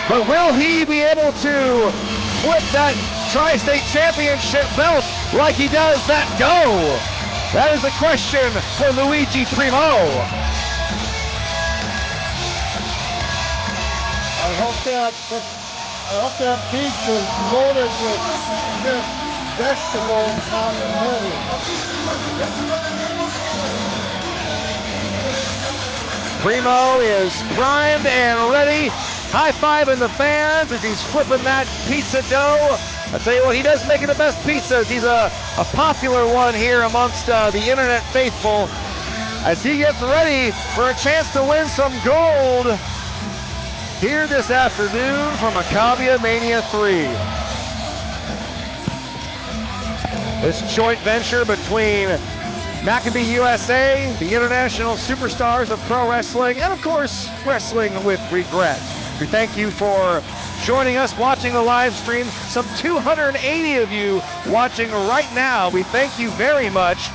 but will he be able to flip that Tri-State Championship belt like he does that dough? That is the question for Luigi Primo. I hope that pizza is loaded with just vegetables on the middle. Primo is primed and ready, high-fiving the fans as he's flipping that pizza dough. I tell you what, he does make the best pizzas. He's a popular one here amongst the internet faithful as he gets ready for a chance to win some gold here this afternoon from Maccabia Mania 3. This joint venture between Maccabee USA, the international superstars of pro wrestling, and of course, Wrestling with Wregret. We thank you for joining us, watching the live stream. Some 280 of you watching right now. We thank you very much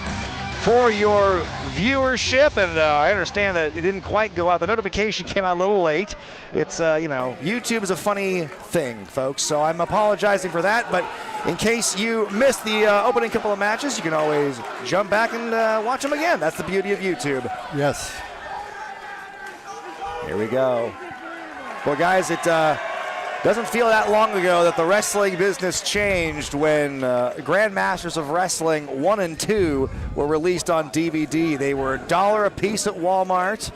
for your viewership, and I understand that it didn't quite go out. The notification came out a little late. It's, YouTube is a funny thing, folks, so I'm apologizing for that, but in case you missed the opening couple of matches, you can always jump back and watch them again. That's the beauty of YouTube. Yes. Here we go. Well, guys, it doesn't feel that long ago that the wrestling business changed when Grandmasters of Wrestling 1 and 2 were released on DVD. They were $1 a piece at Walmart,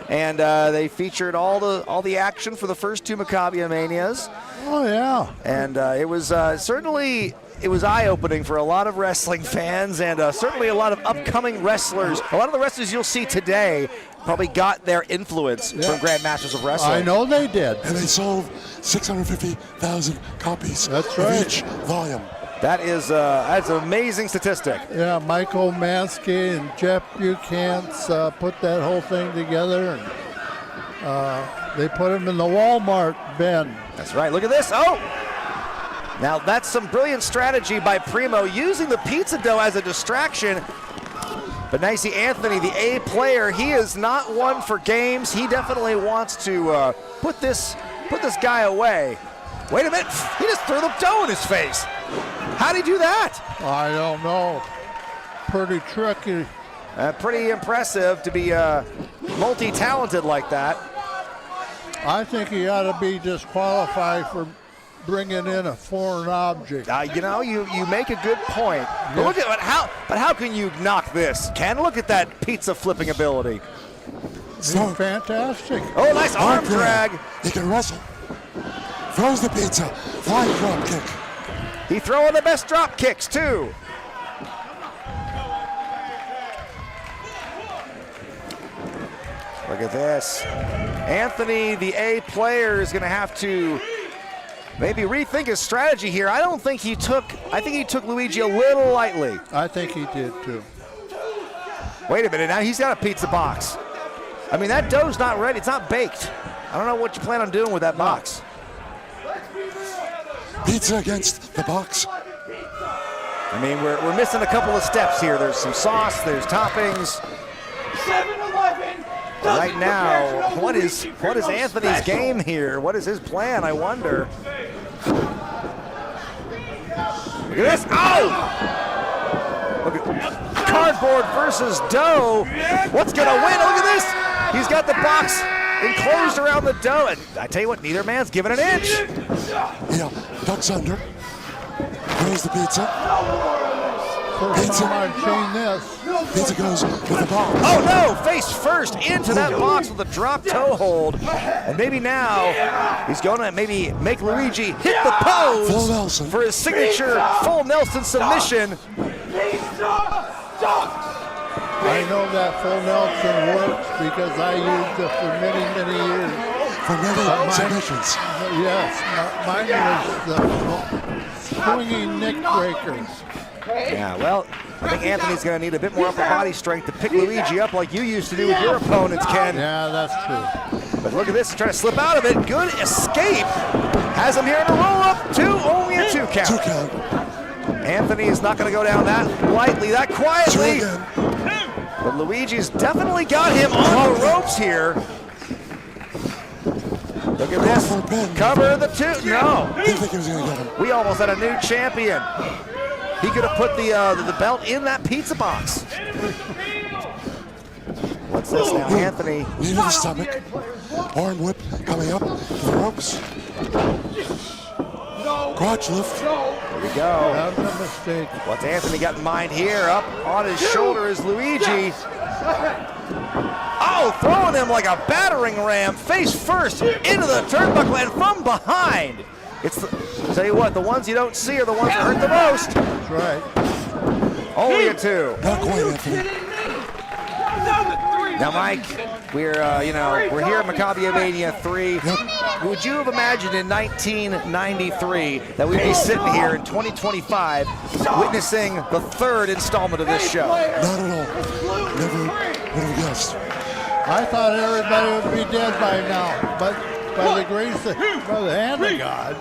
and they featured all the action for the first 2 Maccabia Manias. Oh, yeah. And it was certainly... It was eye-opening for a lot of wrestling fans, and certainly a lot of upcoming wrestlers. A lot of the wrestlers you'll see today probably got their influence from Grandmasters of Wrestling. I know they did. And they sold 650,000 copies That's of right. each volume. That is that's an amazing statistic. Yeah, Michael Mansky and Jeff Bukans put that whole thing together, and they put them in the Walmart bin. That's right. Look at this. Oh! Now that's some brilliant strategy by Primo, using the pizza dough as a distraction. But now you see Anthony, the A player, he is not one for games. He definitely wants to put this guy away. Wait a minute, he just threw the dough in his face. How'd he do that? I don't know. Pretty tricky. Pretty impressive to be multi-talented like that. I think he ought to be disqualified for bringing in a foreign object. You know, you make a good point. But look at how can you knock this? Ken, look at that pizza flipping ability. He's fantastic. Oh, nice arm drag. He can wrestle. Throws the pizza. Flying drop kick. He throwing the best drop kicks too. Look at this. Anthony, the A player, is going to have to maybe rethink his strategy here. I think he took Luigi a little lightly. I think he did too. Wait a minute, now he's got a pizza box. I mean, that dough's not ready, it's not baked. I don't know what you plan on doing with that box. Pizza against the box. I mean, we're missing a couple of steps here. There's some sauce, there's toppings. 7-Eleven. Right now, what is Anthony's game here? What is his plan, I wonder? Look at this. Oh! Look at cardboard versus dough. What's going to win? Look at this. He's got the box enclosed around the dough. And I tell you what, neither man's giving an inch. Yeah, ducks under. Throws the pizza. First time I've seen this. Pizza goes with the box. Oh no, face first into that box with a drop toe hold. And maybe now he's going to maybe make Luigi hit the Full pose Nelson. for his signature full Nelson submission. I know that full Nelson works because I used it for many, many years. For many submissions. Yes, mine was the swinging neck breakers. Yeah, well, I think Anthony's going to need a bit more upper body strength to pick Luigi up like you used to do with your opponents, Ken. Yeah, that's true. But look at this, trying to slip out of it. Good escape. Has him here in a roll-up. Only a 2 count. 2 count. Anthony is not going to go down that lightly, that quietly. 2 again. But Luigi's definitely got him on the ropes here. Look at this. Cover the 2. No. Didn't think he was going to get him. We almost had a new champion. He could have put the belt in that pizza box. What's this now, Anthony? Knee to the stomach. Arm whip coming up to the ropes. Crotch lift. There we go. That was a mistake. What's Anthony got in mind here? Up on his shoulder is Luigi. Oh, throwing him like a battering ram, face first into the turnbuckle and from behind. Tell you what, the ones you don't see are the ones that hurt the most. That's right. Only a 2. Not quite, Anthony. Now, Mike, we're here at Maccabia Mania 3. Would you have imagined in 1993 that we'd be sitting here in 2025 witnessing the 3rd installment of this show? Not at all. Never would have guessed. I thought everybody would be dead by now, but by the grace of the hand of God,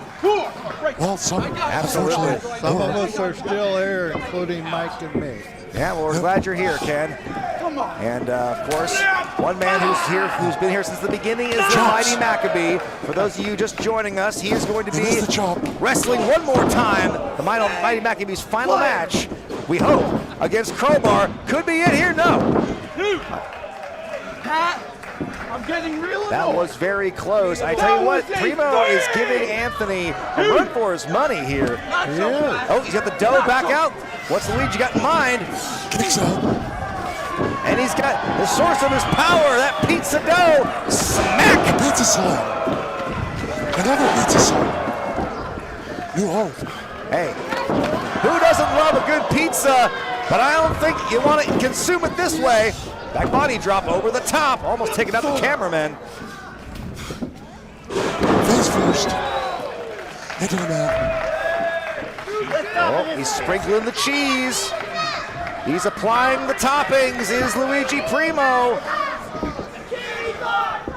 Well, some, Absolutely. unfortunately, some of us are still here, including Mike and me. Yeah, well, we're glad you're here, Ken. And of course, one man who's been here since the beginning is the mighty Maccabee. For those of you just joining us, he is going to He be missed the chop. wrestling one more time. The mighty Maccabee's final match, we hope, against Crowbar. Could be it here. No. Pat, I'm getting real That was very close. I tell you what, Primo is giving Anthony a run for his money here. Oh, he's got the dough back out. What's Luigi got in mind? Kicks out. And he's got the source of his power, that pizza dough. Smack! Pizza slam. Another pizza slam. New hold. Hey, who doesn't love a good pizza? But I don't think you want to consume it this way. That body drop over the top, almost taking out the cameraman. Face first. Into the man. Oh, he's sprinkling the cheese. He's applying the toppings, is Luigi Primo.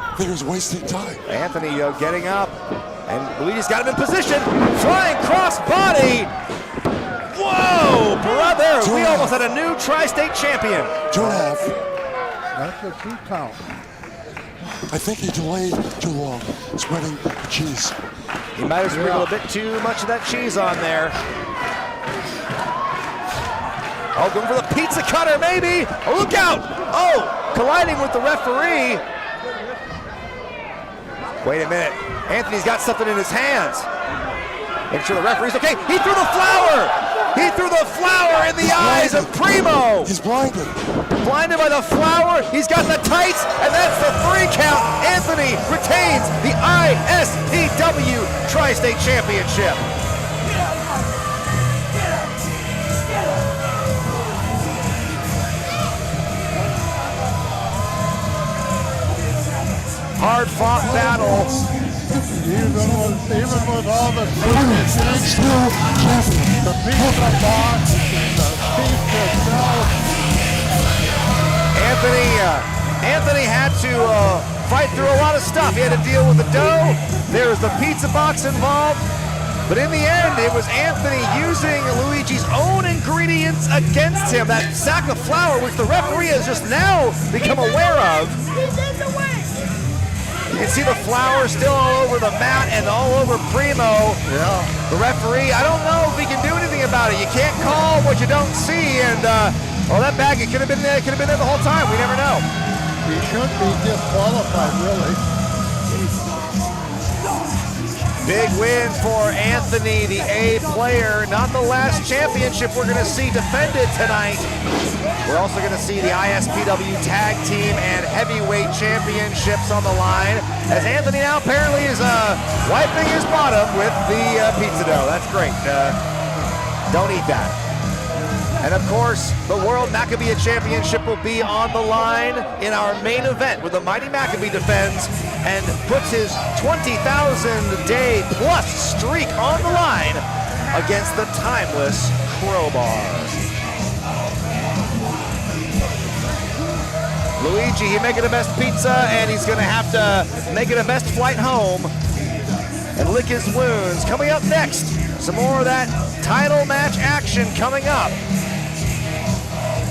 I think he was wasting time. Anthony getting up, and Luigi's got him in position. Flying cross body. Whoa, brother, we almost had a new tri-state champion. 2.5. That's a 2 count. I think he delayed too long, spreading the cheese. He might have sprinkled a bit too much of that cheese on there. Oh, going for the pizza cutter, maybe. Oh, look out. Oh, colliding with the referee. Wait a minute. Anthony's got something in his hands. Make sure the referee's okay. He threw the flour. He threw the flour in the eyes of Primo. He's blinded. Blinded by the flour. He's got the tights, and that's the 3 count. Anthony retains the ISPW Tri-State Championship. Hard-fought battle. Even with all the things, the pizza box, the pizza itself. Anthony had to fight through a lot of stuff. He had to deal with the dough. There was the pizza box involved. But in the end, it was Anthony using Luigi's own ingredients against him. That sack of flour, which the referee has just now become aware of. You can see the flour still all over the mat and all over Primo. Yeah. The referee, I don't know if he can do anything about it. You can't call what you don't see, and well, that bag, it could have been there the whole time. We never know. He should be disqualified, really. Big win for Anthony, the A player. Not the last championship we're going to see defended tonight. We're also going to see the ISPW Tag Team and Heavyweight Championships on the line, as Anthony now apparently is wiping his bottom with the pizza dough. That's great. Don't eat that. And of course, the World Maccabiah Championship will be on the line in our main event, where the mighty Maccabee defends and puts his 20,000-day plus streak on the line against the timeless Crowbar. Luigi, he making the best pizza, and he's gonna have to make it a best flight home and lick his wounds. Coming up next, some more of that title match action coming up,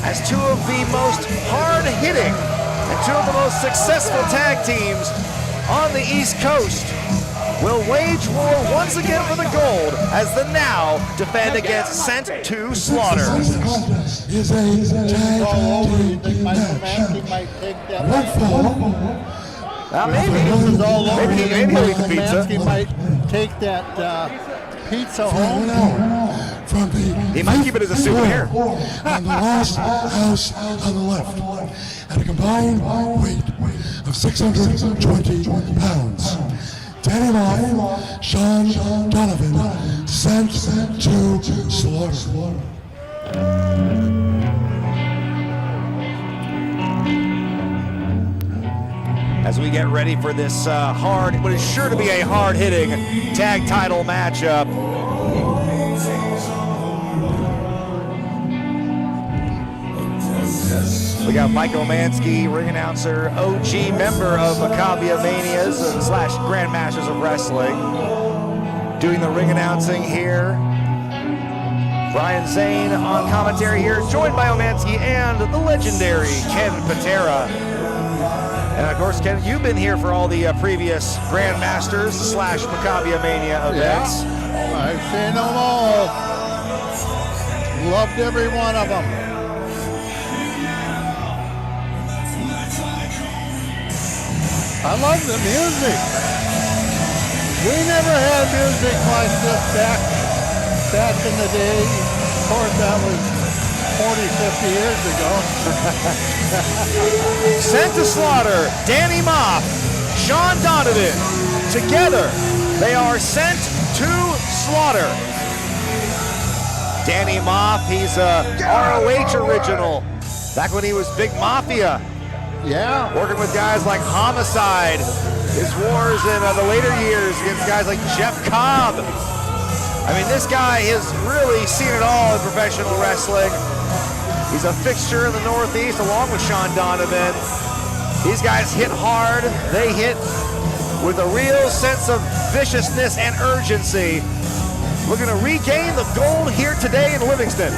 as 2 of the most hard-hitting and 2 of the most successful tag teams on the East Coast will wage war once again for the gold, as the Now defend against Sent to Slaughter. Is a tag team match. One fall. Maybe he'll eat the pizza. He might take that pizza home. From the He might keep it as a souvenir. On the last house on the left, at a combined weight of 620 pounds. Danny Moth, Sean Donovan, Sent to Slaughter. As we get ready for this what is sure to be a hard-hitting tag title matchup. We got Mike Omansky, ring announcer, OG member of Maccabia Manias / Grandmasters of Wrestling, doing the ring announcing here. Brian Zane on commentary here, joined by Omansky and the legendary Ken Patera. And of course, Ken, you've been here for all the previous Grandmasters / Maccabia Mania events. Yeah, I've seen them all. Loved every one of them. I love the music. We never had music like this back in the day. Of course, that was 40, 50 years ago. Sent to slaughter, Danny Moff, Sean Donovan. Together, they are sent to slaughter. Danny Moff, he's a ROH original. Back when he was Big Mafia. Yeah. Working with guys like Homicide. His wars in the later years against guys like Jeff Cobb. I mean, this guy has really seen it all in professional wrestling. He's a fixture in the Northeast along with Sean Donovan. These guys hit hard. They hit with a real sense of viciousness and urgency. We're going to regain the gold here today in Livingston.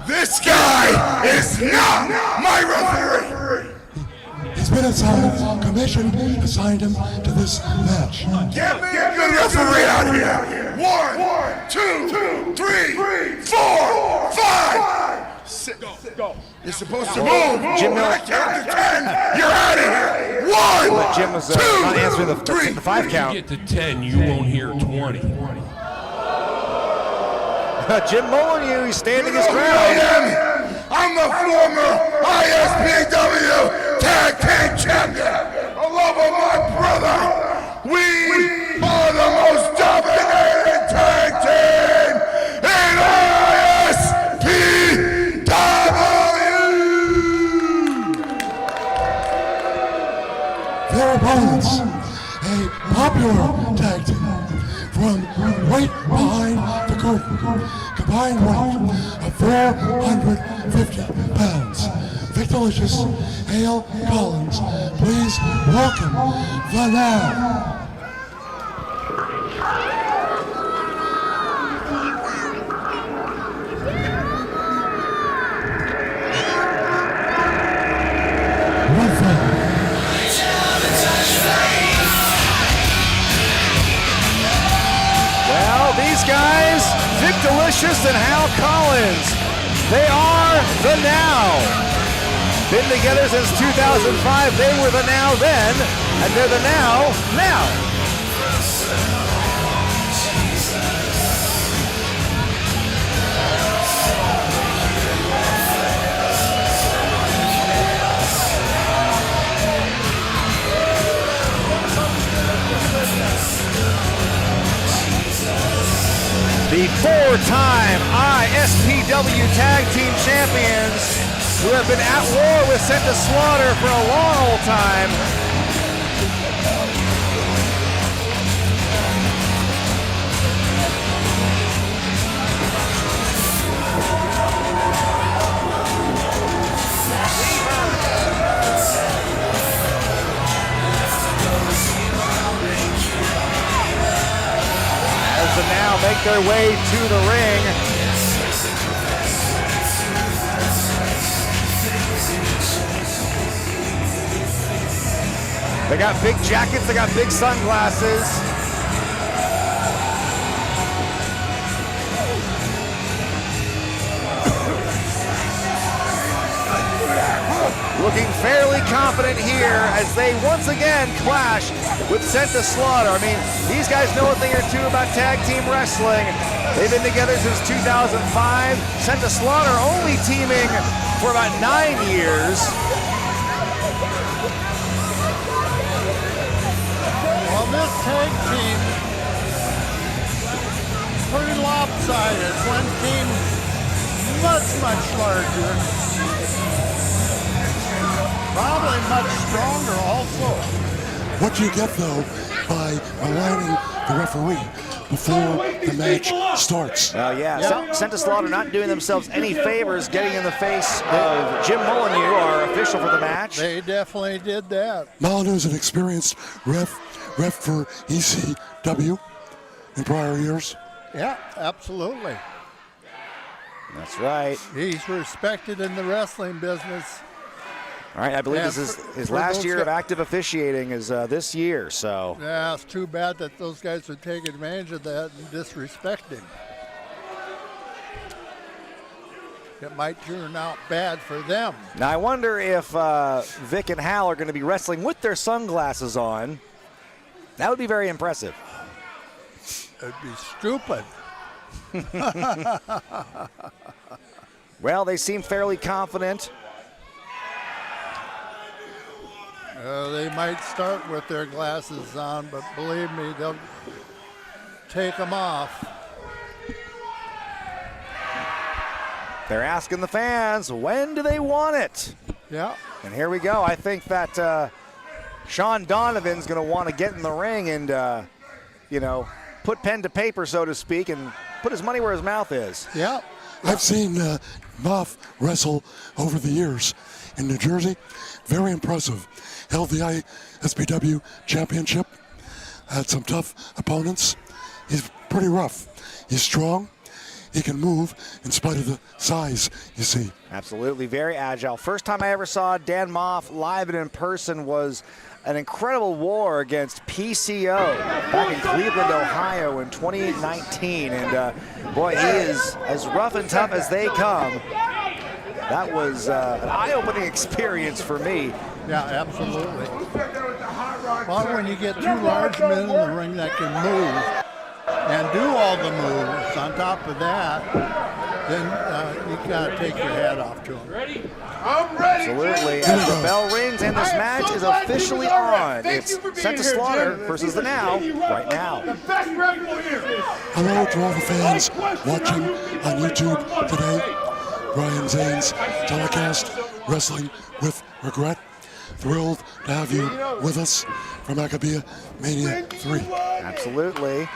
This guy is not my referee! He's been assigned, commissioned, assigned him to this match. Get me a good referee out here! 1, 2, 3, 4, 5! 6, go. You're supposed to move! Jim Miller. I count to 10! You're out of here! 1, Jim was 2, not answering the 5 count. Get to 10, you won't hear 20. Jim Molyneux, he's standing his I ground. am! I'm the former ISPW Tag Team Champion! The love of my brother! We are the most dominating tag team in ISPW! Their opponents, a popular tag team from right behind the curtain, combined weight of 450 pounds. Victorlicious Hale Collins, please welcome the Now. These guys, Victorlicious and Hal Collins, they are the Now. Been together since 2005. They were the Now then, and they're the Now now. The four-time ISPW Tag Team Champions who have been at war with Sent to Slaughter for a long old time. To now make their way to the ring. They got big jackets, they got big sunglasses. Looking fairly confident here as they once again clash with Sent to Slaughter. I mean, these guys know a thing or two about tag team wrestling. They've been together since 2005. Sent to Slaughter only teaming for about 9 years. Well, this tag team pretty lopsided. One team much larger. Probably much stronger also. What do you get, though, by aligning the referee before the match starts? Yeah. Sent to Slaughter not doing themselves any favors getting in the face of Jim Molyneux, our official for the match. They definitely did that. Molyneux's an experienced ref for ECW in prior years. Yeah, absolutely. That's right. He's respected in the wrestling business. All right, I believe Yeah, this is his for last those year of guys- active officiating is this year, so. Yeah, it's too bad that those guys would take advantage of that and disrespect him. It might turn out bad for them. Now I wonder if Vic and Hal are going to be wrestling with their sunglasses on. That would be very impressive. It'd be stupid. Well, they seem fairly confident. They might start with their glasses on, but believe me, they'll take them off. They're asking the fans, when do they want it? Yeah. And here we go. I think that Sean Donovan's going to want to get in the ring and, you know, put pen to paper, so to speak, and put his money where his mouth is. Yeah. I've seen Moff wrestle over the years in New Jersey. Very impressive. Held the ISPW championship. Had some tough opponents. He's pretty rough. He's strong. He can move in spite of the size, you see. Absolutely, very agile. First time I ever saw Dan Moff live and in person was an incredible war against PCO back in Cleveland, Ohio in 2019. And boy, he is as rough and tough as they come. That was an eye-opening experience for me. Yeah, absolutely. Well, when you get two large men in the ring that can move and do all the moves on top of that, then you got to take your hat off to them. Ready? Absolutely. As the bell rings and this match is officially on. It's Sent to Slaughter versus the Now right now. Hello to all the fans watching on YouTube today. Brian Zane's telecast, Wrestling with Regret. Thrilled to have you with us for Maccabee Mania 3. Absolutely.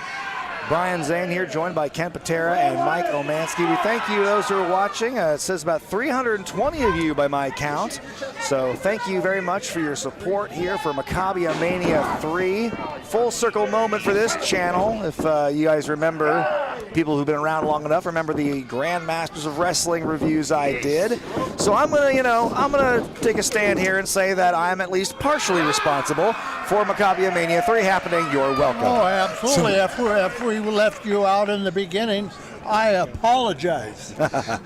Brian Zane here, joined by Ken Patera and Mike Omansky. We thank you, those who are watching. It says about 320 of you by my count. So thank you very much for your support here for Maccabiah Mania 3. Full circle moment for this channel. If you guys remember, people who've been around long enough remember the Grand Masters of Wrestling reviews I did. So I'm gonna take a stand here and say that I'm at least partially responsible for Maccabiah Mania 3 happening. You're welcome. Oh, absolutely. If we left you out in the beginning, I apologize.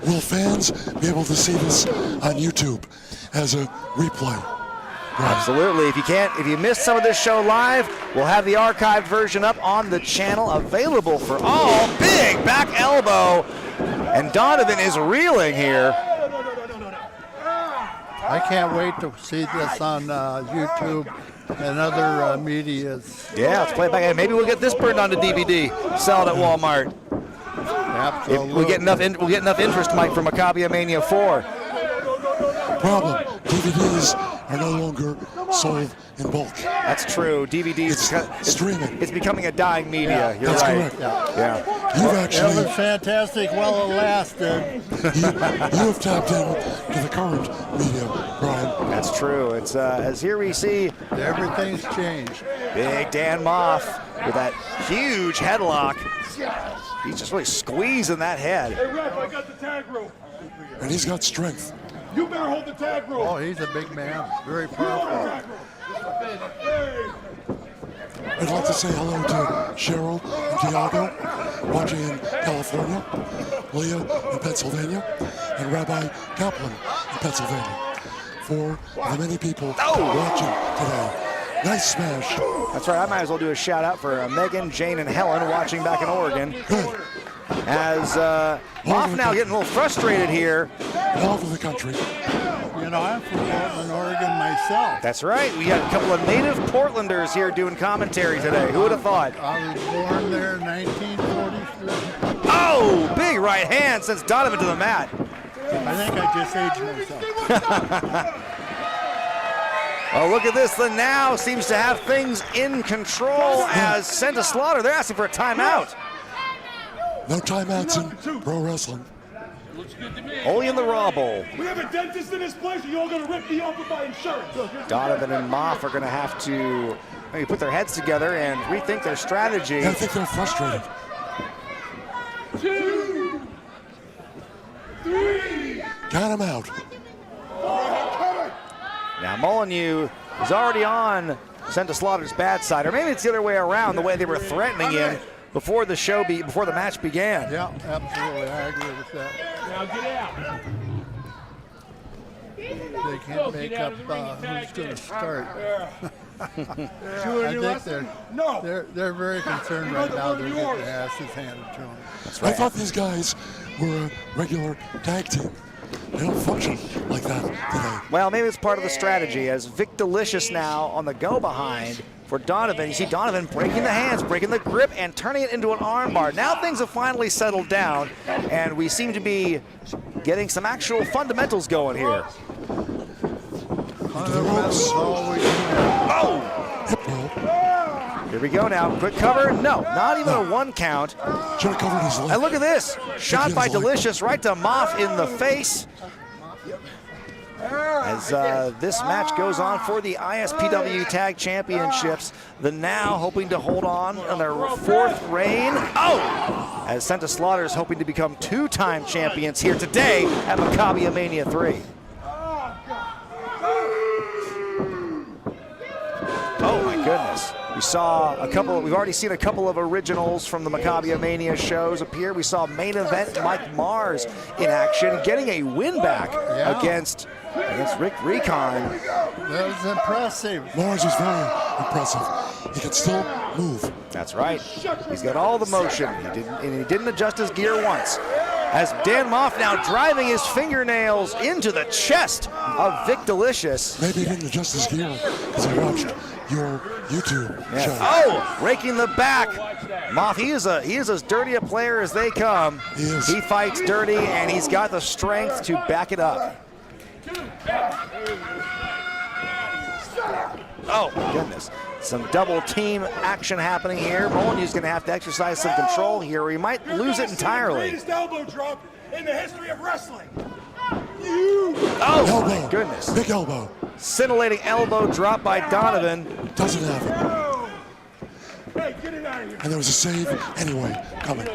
Will fans be able to see this on YouTube as a replay? Absolutely. If you missed some of this show live, we'll have the archived version up on the channel, available for all. Big back elbow, and Donovan is reeling here. I can't wait to see this on YouTube and other medias. Yeah, let's play it back. Hey, maybe we'll get this burned onto DVD, sell it at Walmart. Absolutely. We'll get enough interest, Mike, for Maccabiah Mania 4. Problem, DVDs are no longer sold in bulk. That's true. DVDs, It's streaming. it's becoming a dying media. You're That's right. correct. Yeah. You've It actually, was fantastic while it lasted. you have tapped in to the current media, Brian. That's true. It's as here we see Everything's changed. Big Dan Moff with that huge headlock. He's just really squeezing that head. Hey, ref, I got the tag rope. And he's got strength. You better hold the tag rope. Oh, he's a big man. Very powerful. I'd like to say hello to Cheryl and Tiago, watching in California, Leah in Pennsylvania, and Rabbi Kaplan in Pennsylvania. For the many people watching today. Nice smash. That's right. I might as well do a shout out for Megan, Jane, and Helen watching back in Oregon. Good. As Moff now getting a little frustrated here. All over the country. You know, I'm from Portland, Oregon myself. That's right. We got a couple of native Portlanders here doing commentary today. Who would have thought? I was born there in 1943. Oh, big right hand sends Donovan to the mat. I think I just aged myself. Oh, look at this. The Now seems to have things in control as Sent to Slaughter. They're asking for a timeout. No timeouts in pro wrestling. Only in the Raw Bowl. We have a dentist in this place, and you're all gonna rip me off with my insurance. Donovan and Moff are going to have to maybe put their heads together and rethink their strategy. I think they're frustrated. Count him out. Now Molyneux is already on Sent to Slaughter's bad side, or maybe it's the other way around, the way they were threatening him before the match began. Yeah, absolutely. I agree with that. Now get out. They can't make up who's going to start. I think they're very concerned right now. They're getting their asses handed to them. That's right. I thought these guys were a regular tag team. They don't function like that today. Well, maybe it's part of the strategy, as Vic Delicious now on the go-behind for Donovan. You see Donovan breaking the hands, breaking the grip, and turning it into an armbar. Now things have finally settled down, and we seem to be getting some actual fundamentals going here. Oh! Hip roll. Here we go now. Quick cover. No, not even a 1 count. Should have covered his leg. And look at this. Shot by Delicious right to Moff in the face. As this match goes on for the ISPW Tag Championships, the Now hoping to hold on their 4th reign. Oh! As Sent to Slaughter is hoping to become 2-time champions here today at Maccabia Mania 3. Oh my goodness. We've already seen a couple of originals from the Maccabia Mania shows appear. We saw main event Mike Mars in action, getting a win back against Recon. That was impressive. Mars is very impressive. He can still move. That's right. He's got all the motion. He didn't adjust his gear once. As Dan Moff now driving his fingernails into the chest of Vic Delicious. Maybe he didn't adjust his gear because I watched your YouTube show. Oh, raking the back. Moff, he is as dirty a player as they come. He is. He fights dirty, and he's got the strength to back it up. Oh, my goodness. Some double team action happening here. Molyneux's going to have to exercise some control here, or he might lose it entirely. Greatest elbow drop in the history of wrestling. Oh, Elbow. my goodness. Big elbow. Scintillating elbow drop by Donovan. Doesn't happen. Hey, get it out of here. And there was a save anyway coming.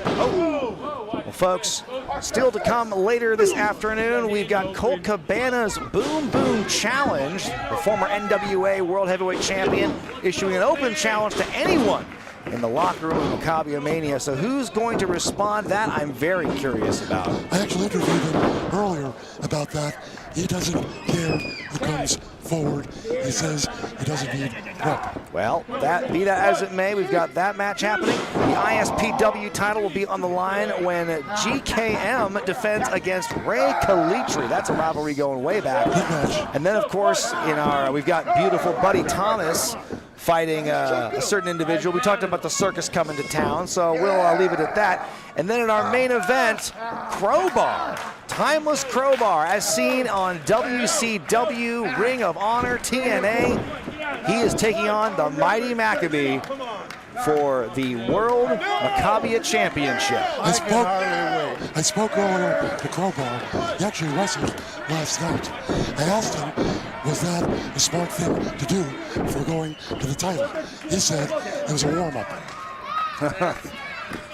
Well, folks, still to come later this afternoon, we've got Colt Cabana's Boom Boom Challenge, the former NWA World Heavyweight Champion, issuing an open challenge to anyone in the locker room of Maccabia Mania. So who's going to respond? That I'm very curious about. I actually interviewed him earlier about that. He doesn't care who comes forward. He says he doesn't need prep. Well, be that as it may, we've got that match happening. The ISPW title will be on the line when GKM defends against Rey Calitri. That's a rivalry going way back. Good match. And then, of course, we've got beautiful Buddy Thomas fighting a certain individual. We talked about the circus coming to town, so we'll leave it at that. And then in our main event, Crowbar. Timeless Crowbar, as seen on WCW, Ring of Honor, TNA. He is taking on the mighty Maccabee for the World Maccabiah Championship. I spoke earlier to Crowbar. He actually wrestled last night. I asked him, was that a smart thing to do before going to the title? He said it was a warm-up. What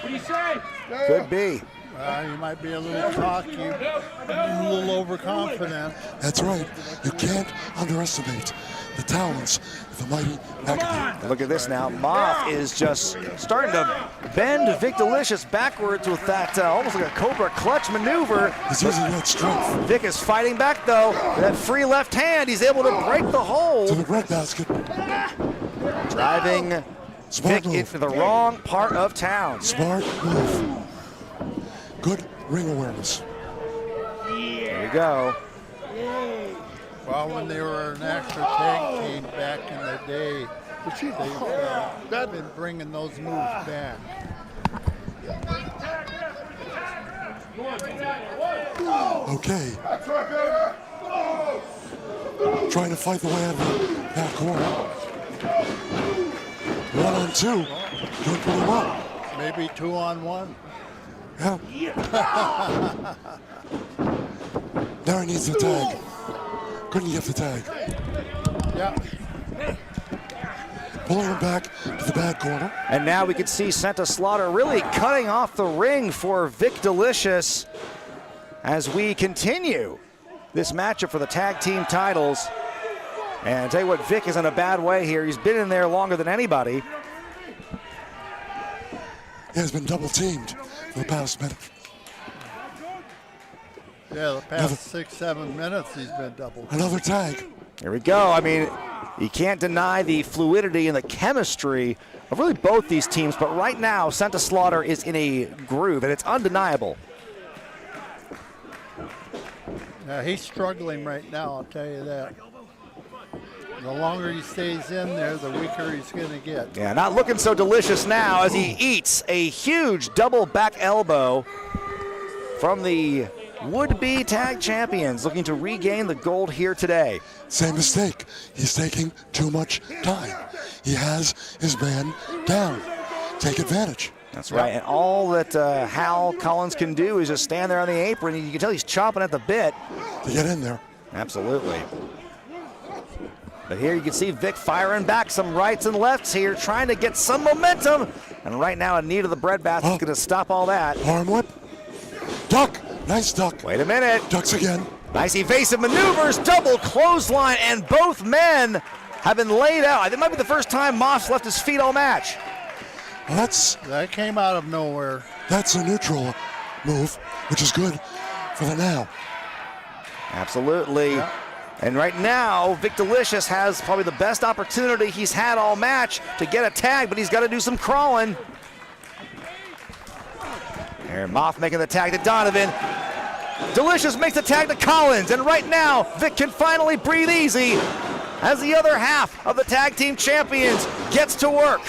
do you say? Could be. You might be a little cocky, a little overconfident. That's right. You can't underestimate the talents of the mighty Maccabee. Look at this now. Moff is just starting to bend Vic Delicious backwards with that almost like a Cobra clutch maneuver. He's using that strength. Vic is fighting back though. That free left hand, he's able to break the hold. To the breadbasket. Driving Vic into the wrong part of town. Smart move. Good ring awareness. There we go. Well, when they were an extra tag team back in the day, they've been bringing those moves back. Okay. Trying to fight the way out of that corner. 1-on-2. Doing pretty well. Maybe 2-on-1. Yeah. Now he needs the tag. Couldn't get the tag. Yeah. pulling him back to the bad corner. And now we can see Santa Slaughter really cutting off the ring for Vic Delicious as we continue this matchup for the tag team titles. And I'll tell you what, Vic is in a bad way here. He's been in there longer than anybody. He has been double teamed for the past minute. Yeah, the past 6-7 minutes he's been double. Another tag. Here we go. I mean, you can't deny the fluidity and the chemistry of really both these teams, but right now, Santa Slaughter is in a groove, and it's undeniable. Yeah, he's struggling right now, I'll tell you that. The longer he stays in there, the weaker he's going to get. Yeah, not looking so delicious now as he eats a huge double back elbow from the would-be tag champions looking to regain the gold here today. Same mistake. He's taking too much time. He has his man down. Take advantage. That's right, and all that Hal Collins can do is just stand there on the apron. You can tell he's chomping at the bit. To get in there. Absolutely. But here you can see Vic firing back some rights and lefts here, trying to get some momentum. And right now, in need of the breadbasket is going to stop all that. Arm whip. Duck. Nice duck. Wait a minute. Ducks again. Nice evasive maneuvers, double clothesline, and both men have been laid out. It might be the first time Moss left his feet all match. Well, that came out of nowhere. That's a neutral move, which is good for the now. Absolutely. Yeah. And right now, Vic Delicious has probably the best opportunity he's had all match to get a tag, but he's got to do some crawling. There, Moth making the tag to Donovan. Delicious makes the tag to Collins, and right now, Vic can finally breathe easy as the other half of the tag team champions gets to work.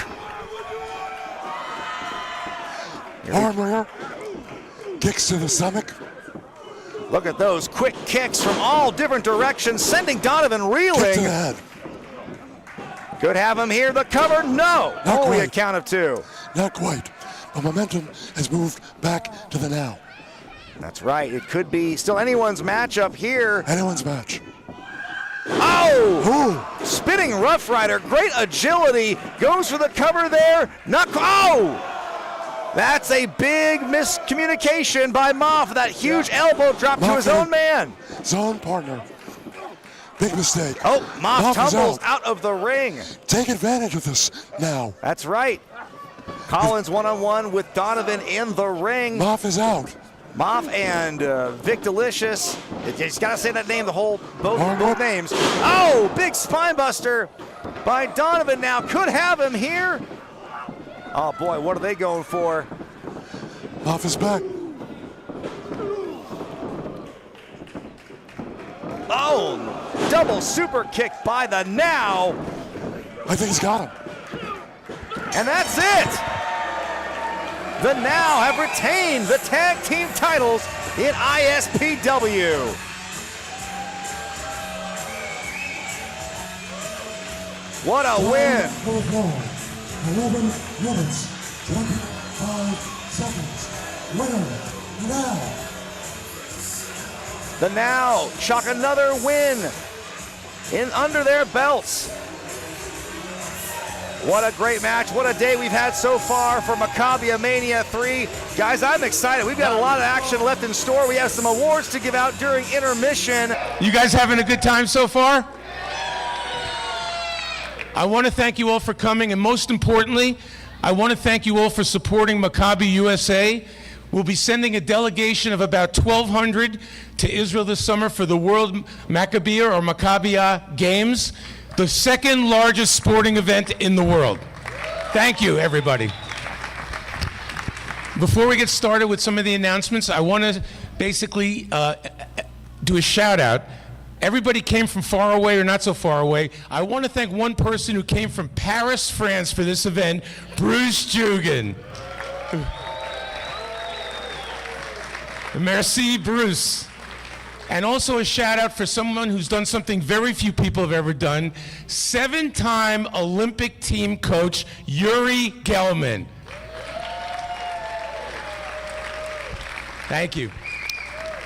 Arm rear. Kicks to the stomach. Look at those quick kicks from all different directions, sending Donovan Kick to reeling. the head. Could have him here, the cover, no. Not Only quite. a count of two. Not quite. But momentum has moved back to the now. That's right, it could be still anyone's matchup here. Anyone's match. Oh! Spinning Rough Rider, great agility, goes for the cover there. Not, oh! That's a big miscommunication by Moff. That huge elbow drop to his own man. His own partner. Big mistake. Oh, Moff Moff is tumbles out of the ring. Take advantage of this now. That's right. Collins one-on-one with Donovan in the ring. Moff is out. Moff and Vic Delicious. You just gotta say that name, both names. Oh, big spine buster by Donovan now. Could have him here. Oh boy, what are they going for? Moff is back. Oh, double super kick by the Now. I think he's got him. And that's it. The Now have retained the tag team titles in ISPW. What a win. 11 minutes, 25 seconds. Winner, Now. The Now chalk another win in under their belts. What a great match. What a day we've had so far for Maccabia Mania 3. Guys, I'm excited. We've got a lot of action left in store. We have some awards to give out during intermission. You guys having a good time so far? I want to thank you all for coming, and most importantly, I want to thank you all for supporting Maccabee USA. We'll be sending a delegation of about 1,200 to Israel this summer for the World Maccabiah or Maccabiah Games, the second largest sporting event in the world. Thank you, everybody. Before we get started with some of the announcements, I want to basically do a shout out. Everybody came from far away or not so far away. I want to thank one person who came from Paris, France for this event, Bruce Jugan. Merci, Bruce. And also a shout out for someone who's done something very few people have ever done, 7-time Olympic team coach, Yuri Gelman. Thank you.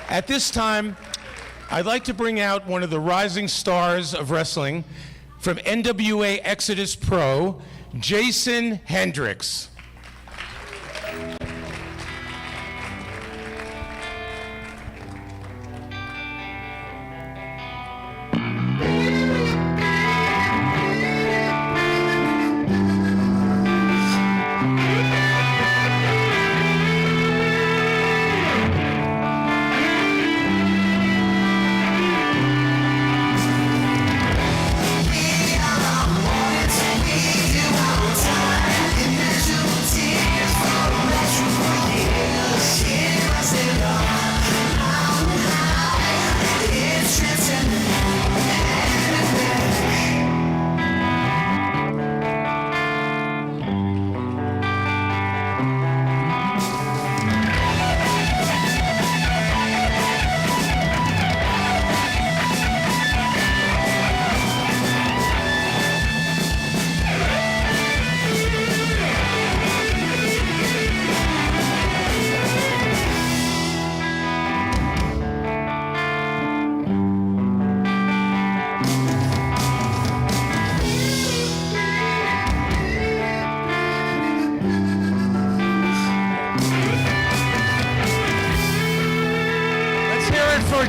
At this time, I'd like to bring out one of the rising stars of wrestling, from NWA Exodus Pro, Jason Hendricks.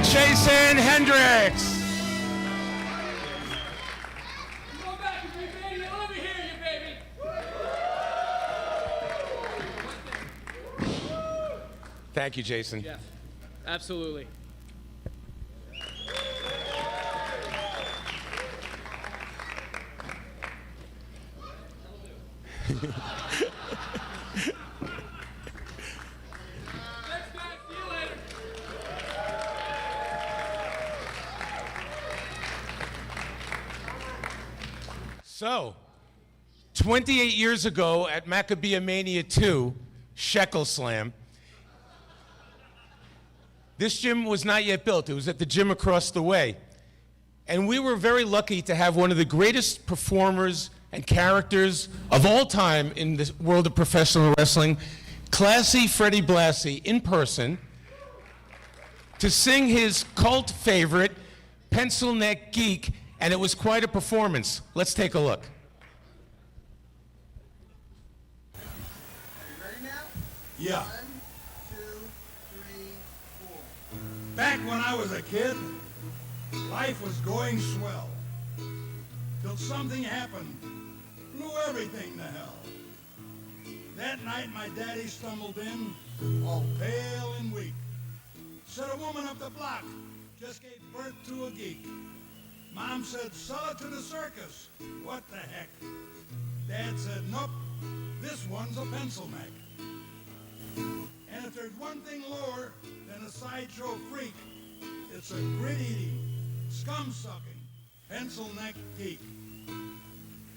Jason Hendricks. Go back, baby. Let me hear you, baby. Thank you, Jason. Yeah, absolutely. So, 28 years ago at Maccabiah Mania 2, Shekel Slam, this gym was not yet built. It was at the gym across the way. And we were very lucky to have one of the greatest performers and characters of all time in the world of professional wrestling, Classy Freddie Blassie, in person, to sing his cult favorite, Pencil Neck Geek, and it was quite a performance. Let's take a look. Are you ready now? Yeah. 1, 2, 3, 4. Back when I was a kid, life was going swell. Till something happened, blew everything to hell. That night my daddy stumbled in, all pale and weak. Said a woman up the block just gave birth to a geek. Mom said, sell it to the circus. What the heck? Dad said, nope, this one's a pencil neck. And if there's one thing lower than a sideshow freak, it's a grit-eating, scum-sucking, pencil neck geek.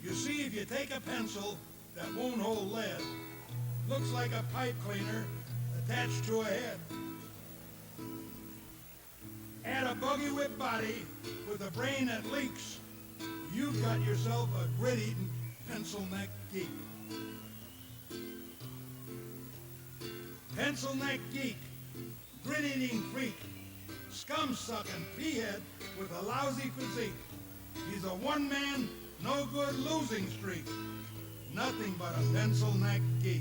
You see, if you take a pencil that won't hold lead, looks like a pipe cleaner attached to a head. Add a buggy whip body with a brain that leaks, you've got yourself a grit-eating pencil neck geek. Pencil neck geek, grit-eating freak, scum-sucking pea-head with a lousy physique. He's a one-man, no-good losing streak. Nothing but a pencil neck geek.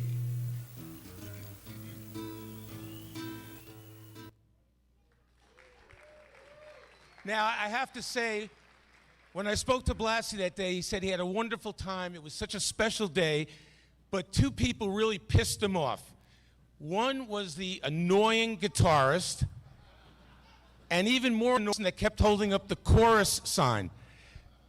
Now, I have to say, when I spoke to Blassie that day, he said he had a wonderful time. It was such a special day, but two people really pissed him off. One was the annoying guitarist, and even more annoying that kept holding up the chorus sign.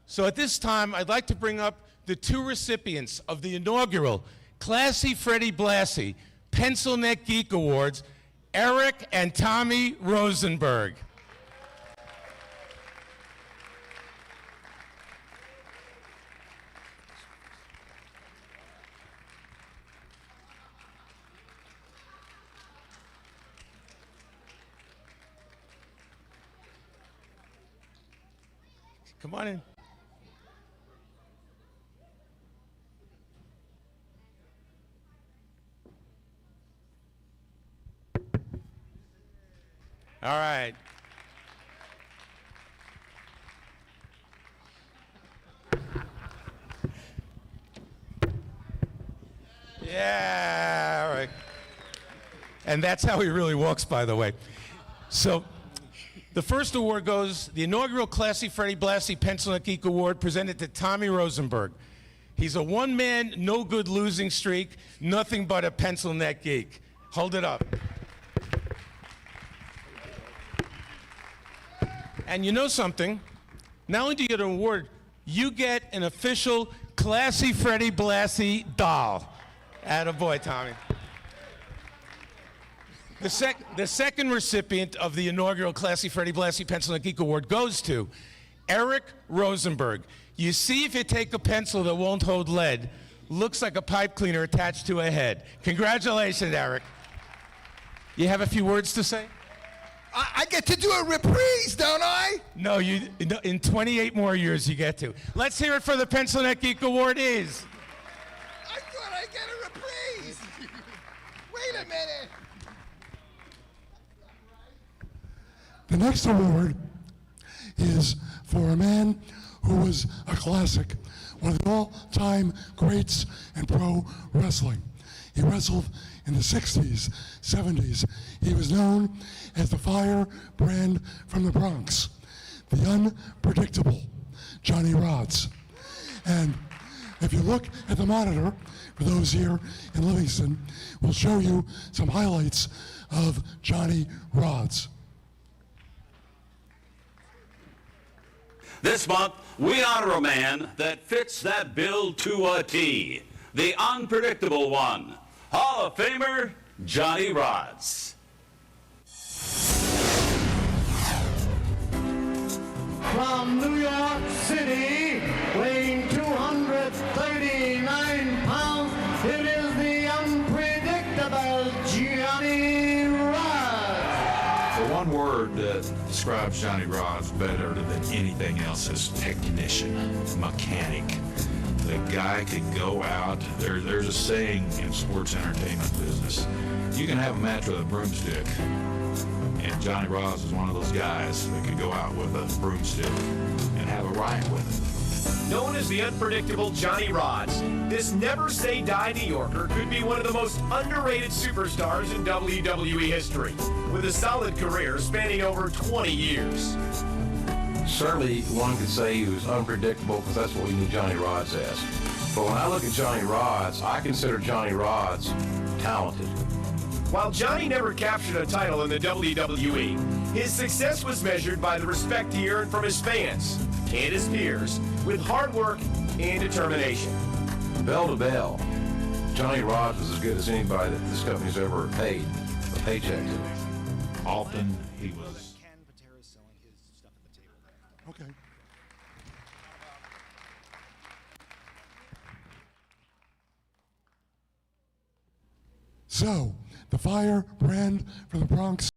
So at this time, I'd like to bring up the two recipients of the inaugural Classy Freddie Blassie Pencil Neck Geek Awards, Eric and Tommy Rosenberg. Come on in. All right. Yeah, all right. And that's how he really walks, by the way. So the first award goes, the inaugural Classy Freddie Blassie Pencil Neck Geek Award presented to Tommy Rosenberg. He's a one-man, no-good losing streak, nothing but a pencil neck geek. Hold it up. And you know something? Not only do you get an award, you get an official Classy Freddie Blassie doll. Attaboy, Tommy. The second recipient of the inaugural Classy Freddie Blassie Pencil Neck Geek Award goes to Eric Rosenberg. You see, if you take a pencil that won't hold lead, looks like a pipe cleaner attached to a head. Congratulations, Eric. You have a few words to say? I get to do a reprise, don't I? No, in 28 more years you get to. Let's hear it for the Pencil Neck Geek Award is. I thought I'd get a reprise. Wait a minute. The next award is for a man who was a classic, one of the all-time greats in pro wrestling. He wrestled in the 60s, 70s. He was known as the firebrand from the Bronx, the unpredictable Johnny Rodz. And if you look at the monitor, for those here in Livingston, we'll show you some highlights of Johnny Rodz. This month, we honor a man that fits that bill to a T. The unpredictable one. Hall of Famer, Johnny Rodz. From New York City, weighing 239 pounds, it is the unpredictable Johnny Rodz. The one word that describes Johnny Rodz better than anything else is technician, mechanic. The guy could go out, there's a saying in sports entertainment business, you can have a match with a broomstick. And Johnny Rodz is one of those guys that could go out with a broomstick and have a riot with it. Known as the unpredictable Johnny Rodz, this never-say-die New Yorker could be one of the most underrated superstars in WWE history, with a solid career spanning over 20 years. Certainly, one could say he was unpredictable because that's what we knew Johnny Rodz as. But when I look at Johnny Rodz, I consider Johnny Rodz talented. While Johnny never captured a title in the WWE, his success was measured by the respect he earned from his fans and his peers with hard work and determination. Bell to bell, Johnny Rodz was as good as anybody that this company's ever paid a paycheck to. Often he was. Ken Patera's selling his stuff at the table there. Okay. So, the firebrand from the Bronx.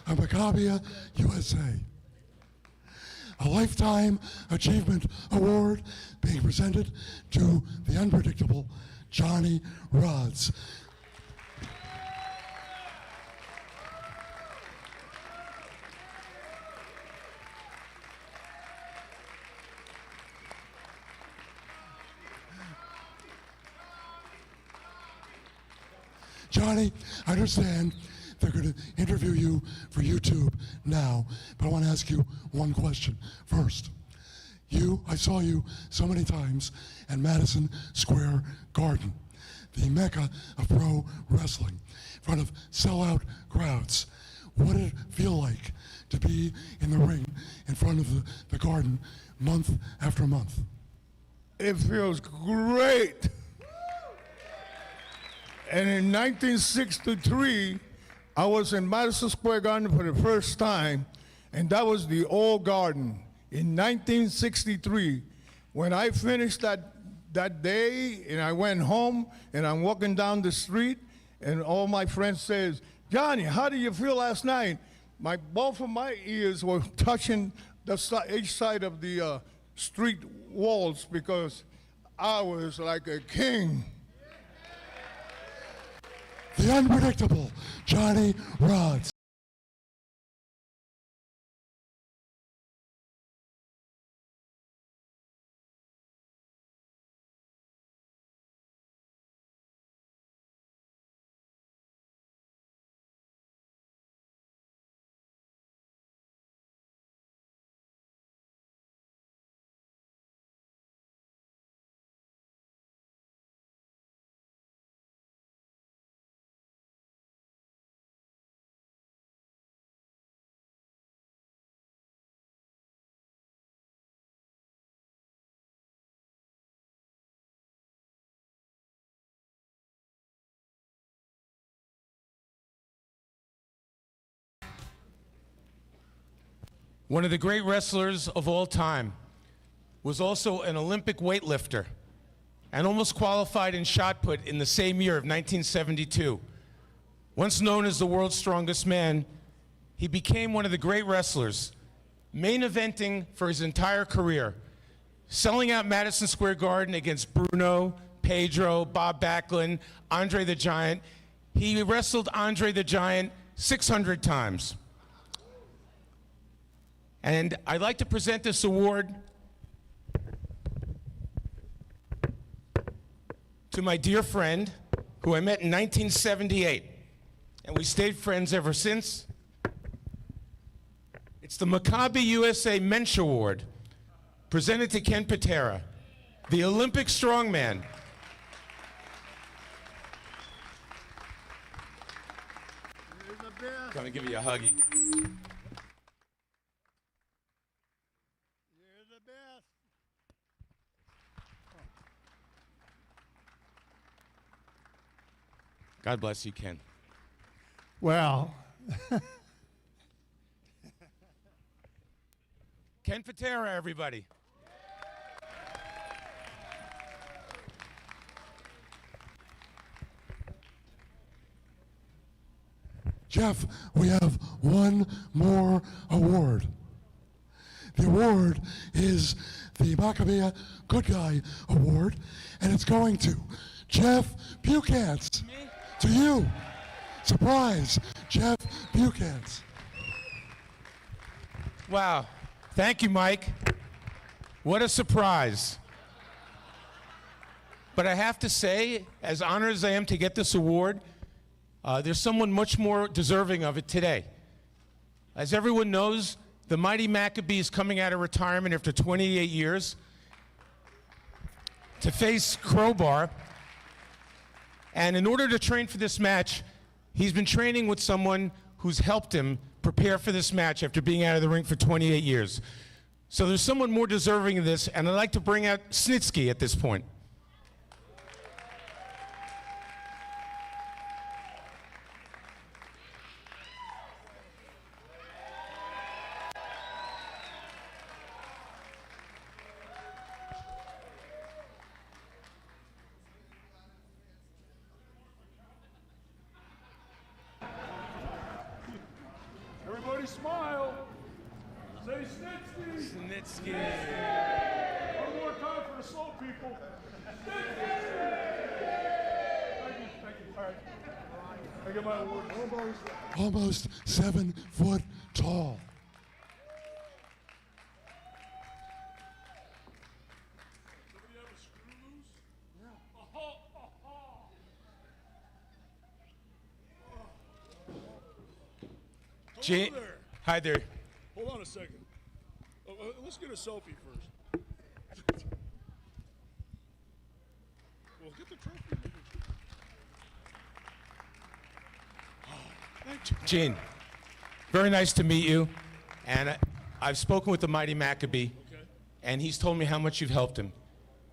Of Maccabia, USA. A Lifetime Achievement Award being presented to the unpredictable Johnny Rodz. Johnny, I understand they're going to interview you for YouTube now, but I want to ask you one question first. I saw you so many times at Madison Square Garden, the mecca of pro wrestling, in front of sellout crowds. What did it feel like to be in the ring in front of the Garden month after month? It feels great. And in 1963, I was in Madison Square Garden for the first time, and that was the old Garden. In 1963, when I finished that day, and I went home, and I'm walking down the street, and all my friends says, "Johnny, how did you feel last night?" Both of my ears were touching each side of the street walls because I was like a king. The unpredictable Johnny Rodz. One of the great wrestlers of all time, was also an Olympic weightlifter and almost qualified in shot put in the same year of 1972. Once known as the world's strongest man, he became one of the great wrestlers, main eventing for his entire career, selling out Madison Square Garden against Bruno, Pedro, Bob Backlund, Andre the Giant. He wrestled Andre the Giant 600 times. And I'd like to present this award to my dear friend, who I met in 1978, and we stayed friends ever since. It's the Maccabee USA Mensch Award, presented to Ken Patera, the Olympic strongman. I'm gonna give you a huggy. God bless you, Ken. Well, Ken Patera, everybody. Jeff, we have one more award. The award is the Maccabiah Good Guy Award, and it's going to Jeff Bukans. To you. Surprise, Jeff Bukans. Wow. Thank you, Mike. What a surprise. But I have to say, as honored as I am to get this award, there's someone much more deserving of it today. As everyone knows, the mighty Maccabee is coming out of retirement after 28 years to face Crowbar. And in order to train for this match, he's been training with someone who's helped him prepare for this match after being out of the ring for 28 years. So there's someone more deserving of this, and I'd like to bring out Snitsky at this point. Everybody smile. Say Snitsky. Snitsky. One more time for the slow people. Snitsky. Almost 7 foot tall. Jane, hi there. Hold on a second. Let's get a selfie first. Well, get the trophy. Gene, very nice to meet you. And I've spoken with the mighty Maccabee, and he's told me how much you've helped him.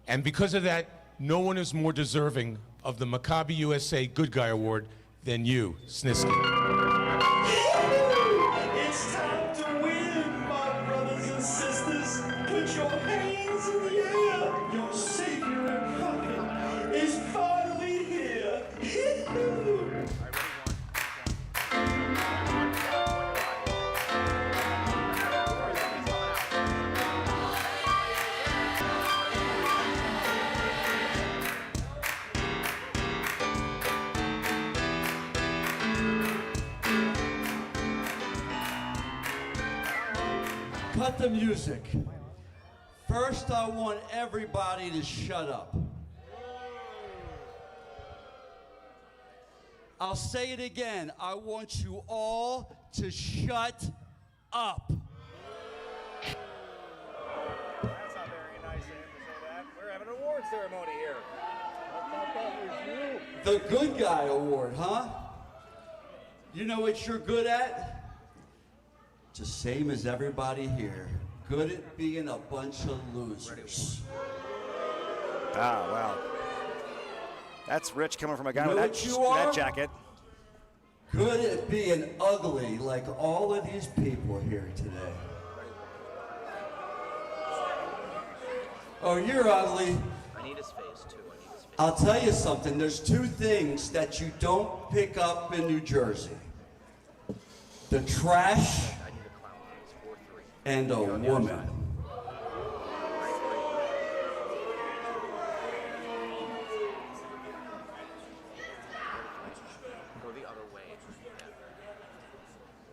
And because of that, no one is more deserving of the Maccabee USA Good Guy Award than you, Snitsky. It's time to win, my brothers and sisters. Put your hands in the air. Your savior and prophet is finally here. Cut the music. First, I want everybody to shut up. I'll say it again. I want you all to shut up. That's not very nice of him to say that. We're having an award ceremony here. I thought that was you. The Good Guy Award, huh? You know what you're good at? It's the same as everybody here. Good at being a bunch of losers. Ah, well. That's rich coming from a guy You know with what you are? that jacket. Good at being ugly like all of these people here today. Oh, you're ugly. I need his face, too. I need his face. I'll tell you something. There's two things that you don't pick up in New Jersey. The trash and a woman. Go the other way. Yeah.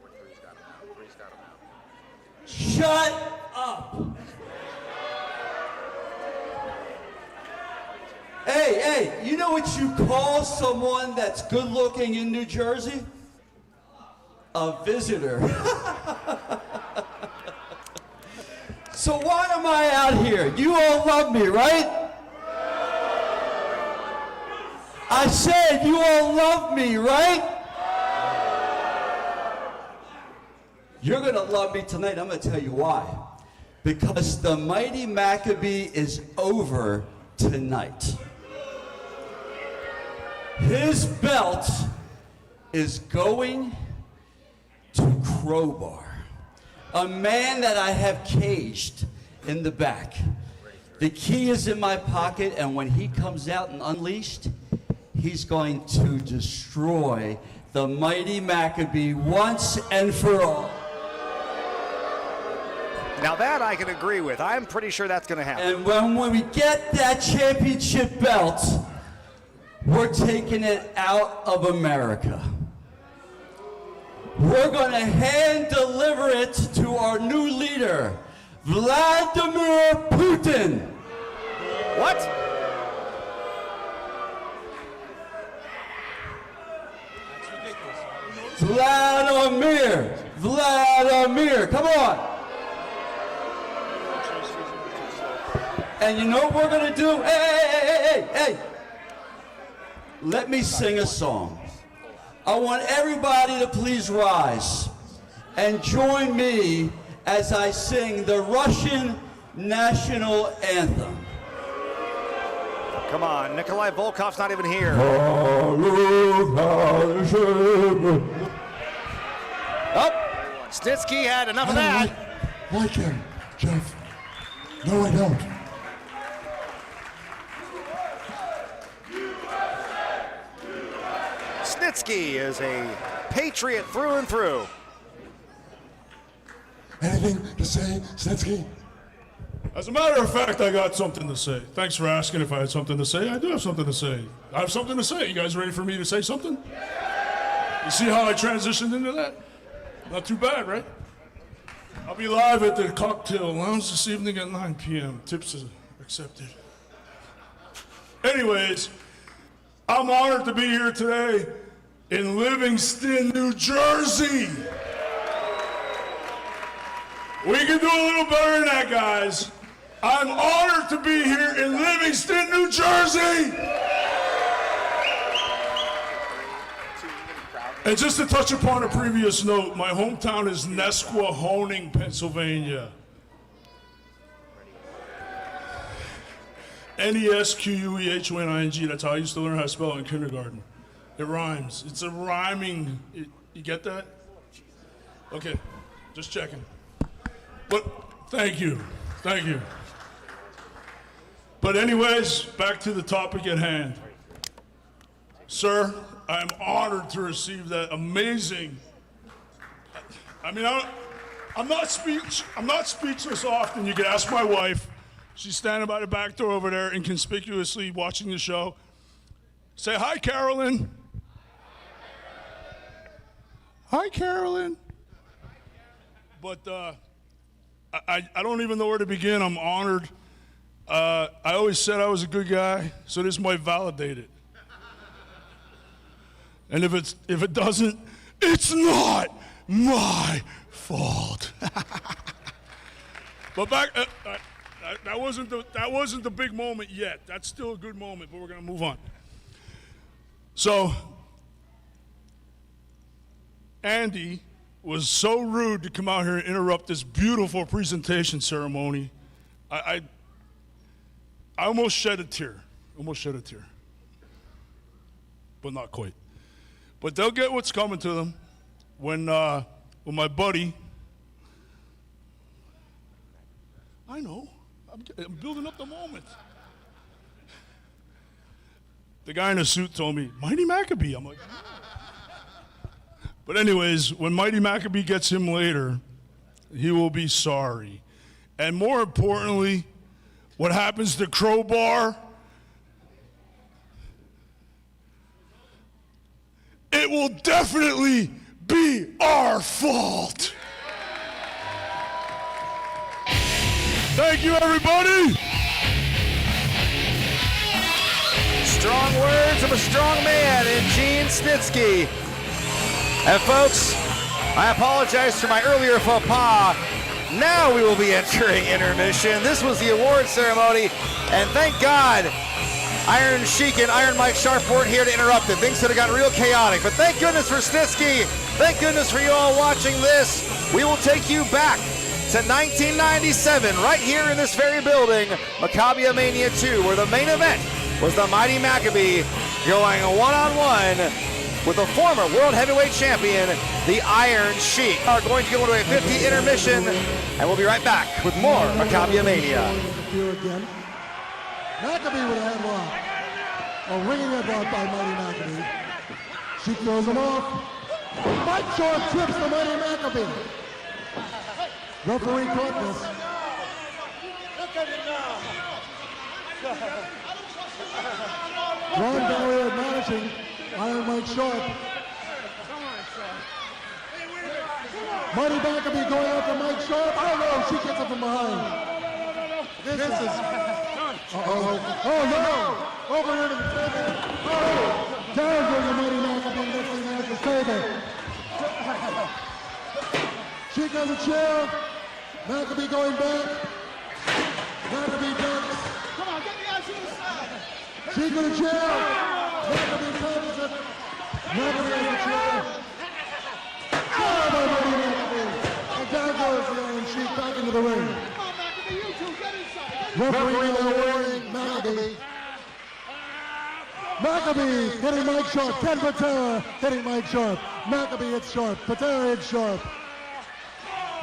4-3's got him out. 3's got him out. Shut up! Hey, you know what you call someone that's good looking in New Jersey? A visitor. So why am I out here? You all love me, right? I said you all love me, right? You're gonna love me tonight. I'm gonna tell you why. Because the mighty Maccabee is over tonight. His belt is going to Crowbar, a man that I have caged in the back. The key is in my pocket, and when he comes out and unleashed, he's going to destroy the mighty Maccabee once and for all. Now that I can agree with. I'm pretty sure that's going to happen. And when we get that championship belt, we're taking it out of America. We're going to hand deliver it to our new leader, Vladimir Putin. What? Vladimir, come on. And you know what we're going to do? Hey. Let me sing a song. I want everybody to please rise and join me as I sing the Russian national anthem. Come on, Nikolai Volkov's not even here. Oh, Snitsky had enough of that. Like him, Jeff. No, I don't. Snitsky is a Patriot through and through. Anything to say, Snitsky? As a matter of fact, I got something to say. Thanks for asking if I had something to say. I do have something to say. I have something to say. You guys ready for me to say something? You see how I transitioned into that? Not too bad, right? I'll be live at the cocktail lounge this evening at 9 p.m. Tips are accepted. Anyways, I'm honored to be here today in Livingston, New Jersey. We can do a little better than that, guys. I'm honored to be here in Livingston, New Jersey. And just to touch upon a previous note, my hometown is Nesquehoning, Pennsylvania. Nesquehoning, that's how I used to learn how to spell it in kindergarten. It rhymes. It's a rhyming, you get that? Okay, just checking. But thank you. But anyways, back to the topic at hand. Sir, I am honored to receive that amazing, I'm not speechless often. You can ask my wife. She's standing by the back door over there inconspicuously watching the show. Say hi, Carolyn. Hi, Carolyn. But I don't even know where to begin. I'm honored. I always said I was a good guy, so this might validate it. And if it doesn't, it's not my fault. But back, that wasn't the big moment yet. That's still a good moment, but we're gonna move on. So, Andy was so rude to come out here and interrupt this beautiful presentation ceremony. I almost shed a tear. But not quite. But they'll get what's coming to them when my buddy, I know, I'm building up the moment. The guy in a suit told me, Mighty Maccabee. I'm like, but anyways, when Mighty Maccabee gets him later, he will be sorry. And more importantly, what happens to Crowbar, it will definitely be our fault. Thank you, everybody. Strong words of a strong man in Gene Snitsky. And folks, I apologize for my earlier faux pas. Now we will be entering intermission. This was the award ceremony, and thank God Iron Sheik and Iron Mike Sharp weren't here to interrupt it. Things could have gotten real chaotic, but thank goodness for Snitsky. Thank goodness for you all watching this. We will take you back to 1997, right here in this very building, Maccabiah Mania 2, where the main event was the Mighty Maccabee going one-on-one with the former World Heavyweight Champion, the Iron Sheik. Are going to go into a 50 intermission, and we'll be right back with more Maccabiah Mania. Maccabee with a headlock. A ringing headlock by Mighty Maccabee. She throws him off. Mike Short trips the Mighty Maccabee. Referee caught this. Look at it now. Ron Barrier admonishing Iron Mike Sharp. Mighty Maccabee going after Mike Sharp. Oh no, she gets him from behind. This is... Uh-oh. Oh no! Over here to the table. Oh! Down goes the Mighty Maccabee lifting at the table. She goes a chair. Maccabee going back. Maccabee ducks. Come on, get the guys to the side. She goes a chair. Maccabee touches it. Maccabee has a chair. Oh, by Mighty Maccabee. And down goes the Iron Sheik back into the ring. Referee now warning Maccabee. Maccabee hitting Mike Sharp. Ken Patera hitting Mike Sharp. Maccabee hits Sharp. Patera hits Sharp.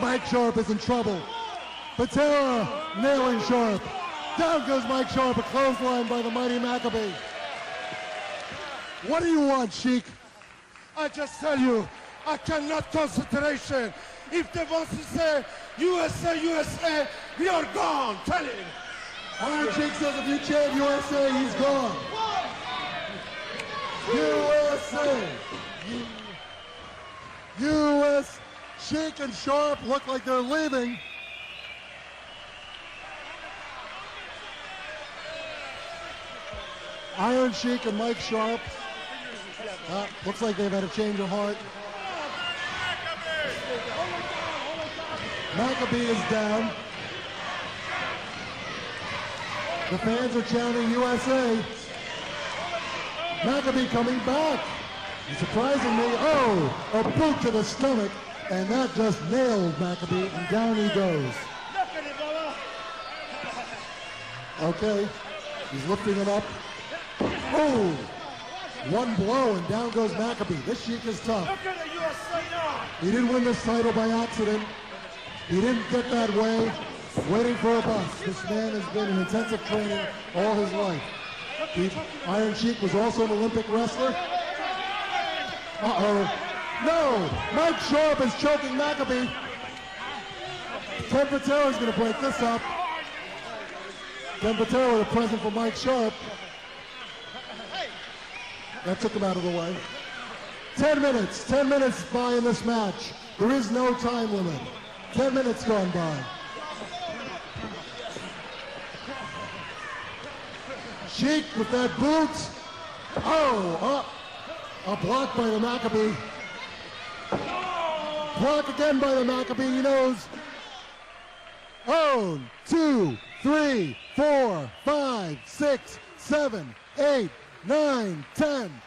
Mike Sharp is in trouble. Patera nailing Sharp. Down goes Mike Sharp. A clothesline by the Mighty Maccabee. What do you want, Sheik? I just tell you, I cannot concentration. If they want to say USA, USA, we are gone. Tell him. Iron Sheik says if you chant USA, he's gone. USA. U.S. Sheik and Sharp look like they're leaving. Iron Sheik and Mike Sharp. Looks like they've had a change of heart. Maccabee is down. The fans are chanting USA. Maccabee coming back. Surprisingly, a boot to the stomach, and that just nailed Maccabee, and down he goes. Okay, he's lifting him up. Oh, one blow, and down goes Maccabee. This Sheik is tough. He didn't win this title by accident. He didn't get that way, waiting for a bus. This man has been in intensive training all his life. Iron Sheik was also an Olympic wrestler. Uh-oh. No! Mike Sharp is choking Maccabee. Ken Patera is going to break this up. Ken Patera with a present for Mike Sharp. That took him out of the way. 10 minutes by in this match. There is no time limit. 10 minutes gone by. Sheik with that boot. A block by the Maccabee. Block again by the Maccabee. He knows. 1, 2, 3, 4, 5, 6, 7, 8, 9, 10.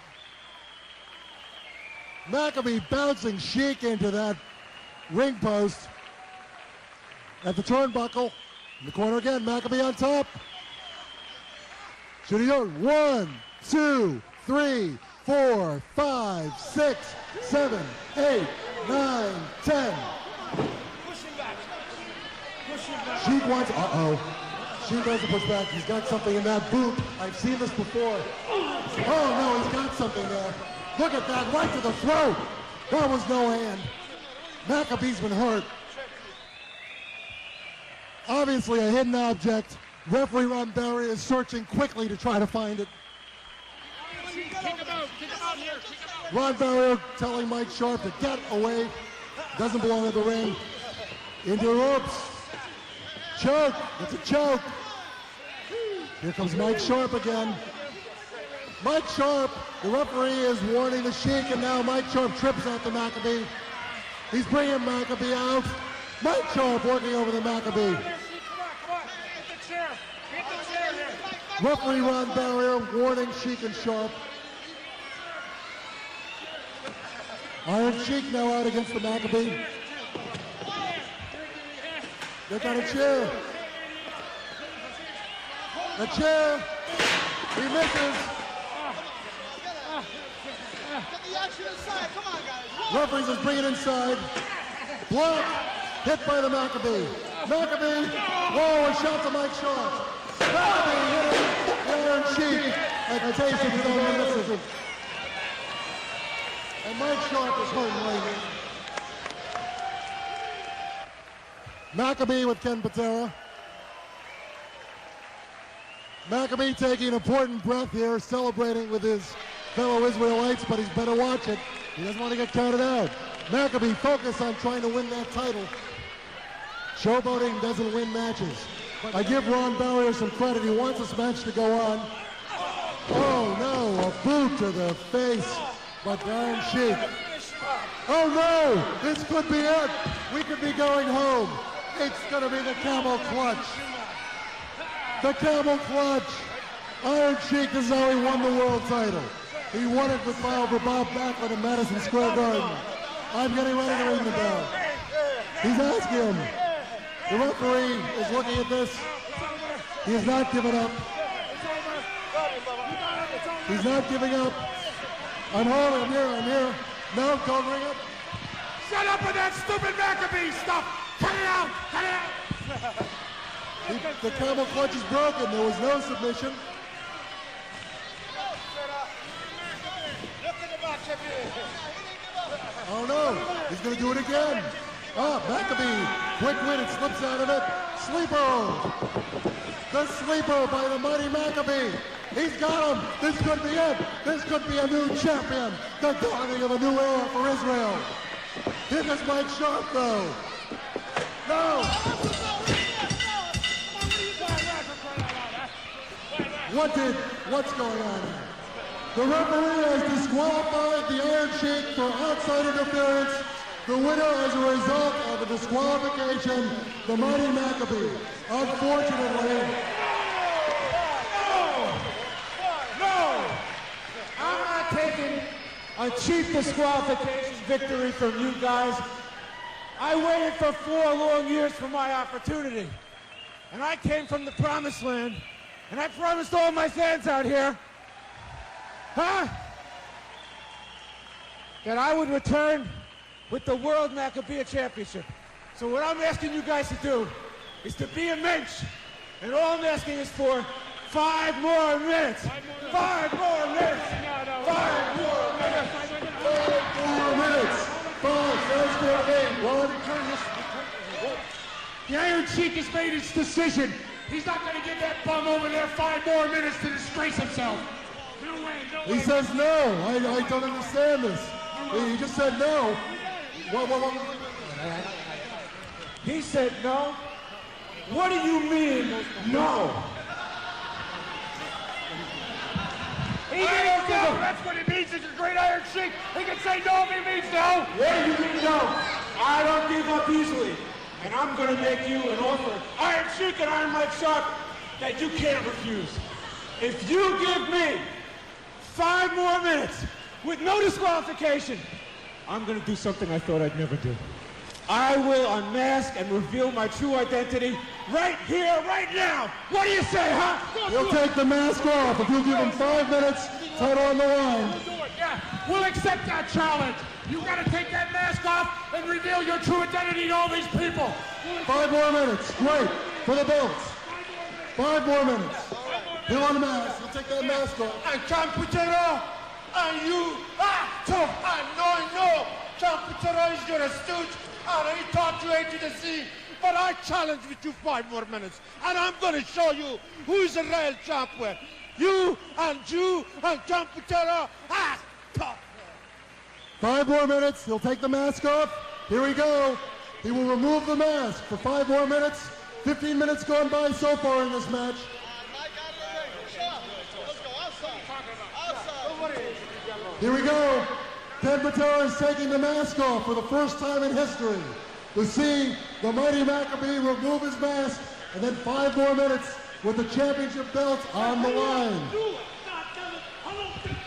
Maccabee bouncing Sheik into that ring post. At the turnbuckle. In the corner again. Maccabee on top. Should he go? 1, 2, 3, 4, 5, 6, 7, 8, 9, 10. Sheik wants, Sheik doesn't push back. He's got something in that boot. I've seen this before. Oh no, he's got something there. Look at that, right to the throat. That was no hand. Maccabee's been hurt. Obviously a hidden object. Referee Ron Barry is searching quickly to try to find it. Ron Barrier telling Mike Sharp to get away. Doesn't belong in the ring. Into the ropes. Choke. It's a choke. Here comes Mike Sharp again. Mike Sharp, the referee is warning the Sheik, and now Mike Sharp trips out the Maccabee. He's bringing Maccabee out. Mike Sharp working over the Maccabee. Referee Ron Barrier warning Sheik and Sharp. Iron Sheik now out against the Maccabee. They got a chair. The chair. He misses. Get the action inside. Come on, guys. Referees is bringing inside. Block. Hit by the Maccabee. Maccabee. Whoa, a shot to Mike Sharp. Maccabee hitting the Iron Sheik. A taste of his own medicine. And Mike Sharp is hurting right here. Maccabee with Ken Patera. Maccabee taking an important breath here, celebrating with his fellow Israelites, but he's better watch it. He doesn't want to get counted out. Maccabee focused on trying to win that title. Showboating doesn't win matches. I give Ron Barrier some credit. He wants this match to go on. Oh no, a boot to the face by Iron Sheik. Oh no, this could be it. We could be going home. It's going to be the camel clutch. The camel clutch. Iron Sheik is how he won the world title. He won it with foul for Bob Backlund in Madison Square Garden. I'm getting ready to ring the bell. He's asking him. The referee is looking at this. He has not given up. He's not giving up. I'm home, I'm here. No, don't ring it. Shut up with that stupid Maccabee stuff. Cut it out, cut it out. The camel clutch is broken. There was no submission. Oh no, he's going to do it again. Maccabee, quick win, it slips out of it. Sleeper. The sleeper by the mighty Maccabee. He's got him. This could be it. This could be a new champion. The dawning of a new era for Israel. Here comes Mike Sharp, though. No! What's going on here? The referee has disqualified the Iron Sheik for outside interference. The winner as a result of a disqualification, the Mighty Maccabee. Unfortunately. No! I'm not taking a cheap disqualification victory from you guys. I waited for 4 long years for my opportunity. And I came from the promised land. And I promised all my fans out here, that I would return with the World Maccabee Championship. So what I'm asking you guys to do is to be a mensch. And all I'm asking is for 5 more minutes. 5 more minutes. 5 more minutes. 5 more minutes. 5, let's go, 8, 1. The Iron Sheik has made his decision. He's not going to give that bum over there 5 more minutes to disgrace himself. No way, no way. He says no. I don't understand this. He just said no. What? He said no? What do you mean, no? He didn't know. That's what it means. He's a great Iron Sheik. He can say no if he means no. What do you mean no? I don't give up easily. And I'm going to make you an offer, Iron Sheik and Iron Mike Sharp, that you can't refuse. If you give me 5 more minutes with no disqualification, I'm going to do something I thought I'd never do. I will unmask and reveal my true identity right here, right now. What do you say, huh? He'll take the mask off if you give him 5 minutes, title on the line. Yeah, we'll accept that challenge. You got to take that mask off and reveal your true identity to all these people. 5 more minutes. Great. For the belts. 5 more minutes. He'll unmask. He'll take that mask off. And John Patera, and you, tough, and no. John Patera is your stooge, and he taught you A to the Z. But I challenge with you 5 more minutes, and I'm going to show you who is the real champion. You and John Patera, tough. 5 more minutes. He'll take the mask off. Here we go. He will remove the mask for 5 more minutes. 15 minutes gone by so far in this match. Here we go. Ken Patera is taking the mask off for the first time in history to see the Mighty Maccabee remove his mask, and then 5 more minutes with the championship belts on the line.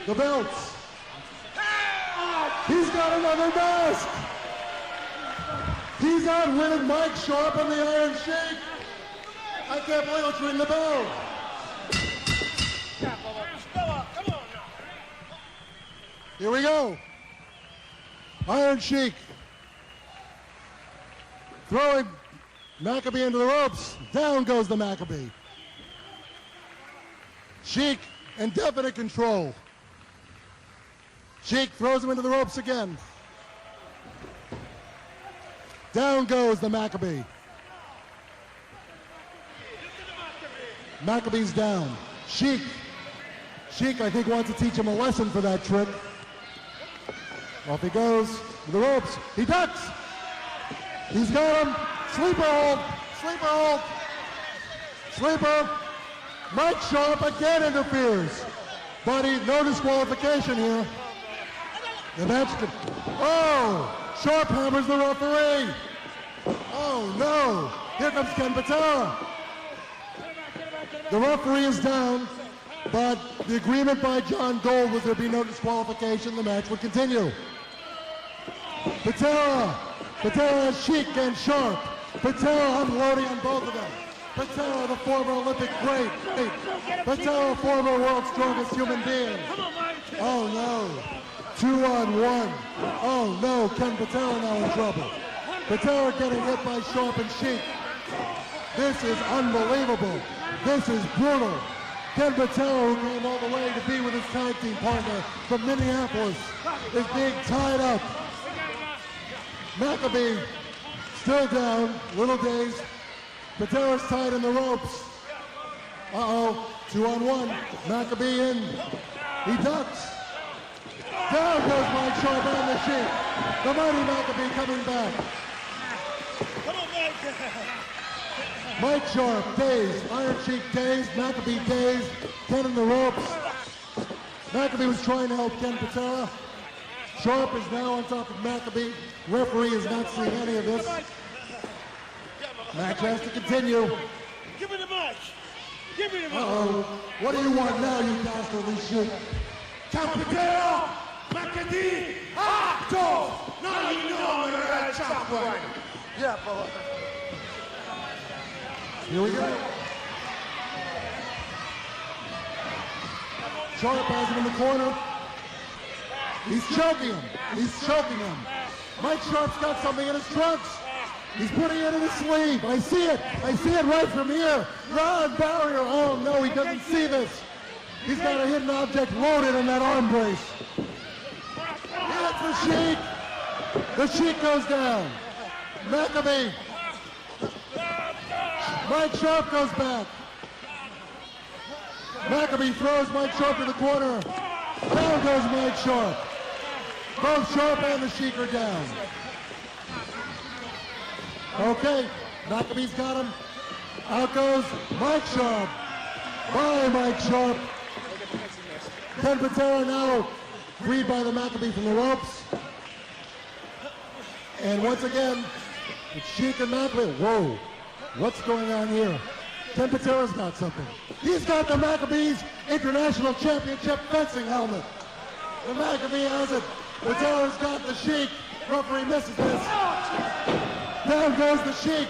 The belts. He's got another mask. He's outwitted Mike Sharp and the Iron Sheik. I can't believe it's ring the bell. Here we go. Iron Sheik throwing Maccabee into the ropes. Down goes the Maccabee. Sheik in definite control. Sheik throws him into the ropes again. Down goes the Maccabee. Maccabee's down. Sheik, I think, wants to teach him a lesson for that trick. Off he goes to the ropes. He ducks. He's got him. Sleeper hold. Sleeper hold. Sleeper. Mike Sharp again interferes. But no disqualification here. The match. Sharp hammers the referee. Oh no. Here comes Ken Patera. The referee is down, but the agreement by John Gold was there be no disqualification. The match would continue. Patera has Sheik and Sharp. Patera unloading on both of them. Patera, the former Olympic great. Patera, former world's strongest human being. Oh no. 2-on-1. Oh no, Ken Patera now in trouble. Patera getting hit by Sharp and Sheik. This is unbelievable. This is brutal. Ken Patera, who came all the way to be with his tag team partner from Minneapolis, is being tied up. Maccabee still down, little dazed. Patera's tied in the ropes. 2-on-1. Maccabee in. He ducks. Down goes Mike Sharp on the sheet. The mighty Maccabee coming back. Come on, Mike. Mike Sharp, dazed. Iron Sheik dazed. Maccabee dazed. Ken in the ropes. Maccabee was trying to help Ken Patera. Sharp is now on top of Maccabee. Referee is not seeing any of this. Match has to continue. Give me the mic. Give me the mic. Uh-oh. What do you want now, you dastardly shit? Ken Patera, Maccabee, Octo. Now you know I'm gonna red chop right. Yeah, boy. Here we go. Sharp has him in the corner. He's choking him. He's choking him. Mike Sharp's got something in his trunks. He's putting it in his sleeve. I see it. I see it right from here. Round barrier. Oh no, he doesn't see this. He's got a hidden object loaded in that arm brace. He hits the Sheik. The Sheik goes down. Maccabee. Mike Sharp goes back. Maccabee throws Mike Sharp to the corner. Down goes Mike Sharp. Both Sharp and the Sheik are down. Okay, Maccabee's got him. Out goes Mike Sharp. By Mike Sharp. Ken Patera now freed by the Maccabee from the ropes. And once again, it's Sheik and Maccabee. Whoa, what's going on here? Ken Patera's got something. He's got the Maccabee's International Championship fencing helmet. The Maccabee has it. Patera's got the Sheik. Referee misses this. Down goes the Sheik.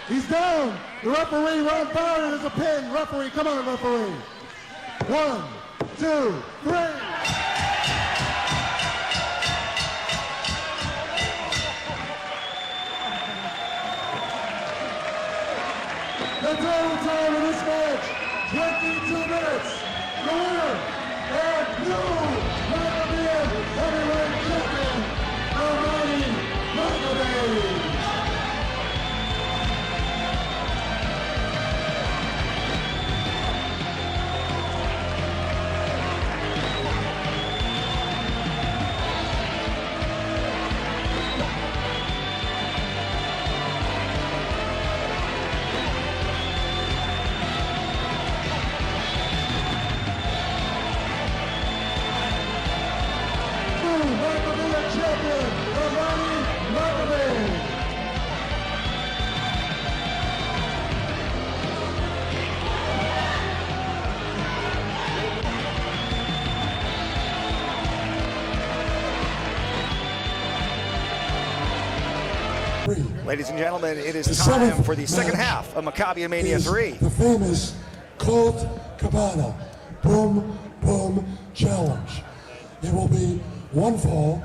He's down. The referee, Ron Barrett, is a pin. Referee, come on, referee. 1, 2, 3. The total time of this match, 22 minutes. The winner and new Maccabee heavyweight champion, the mighty Maccabee. Ladies and gentlemen, it is time for the second half of Maccabia Mania 3. The famous Colt Cabana Boom Boom Challenge. It will be one fall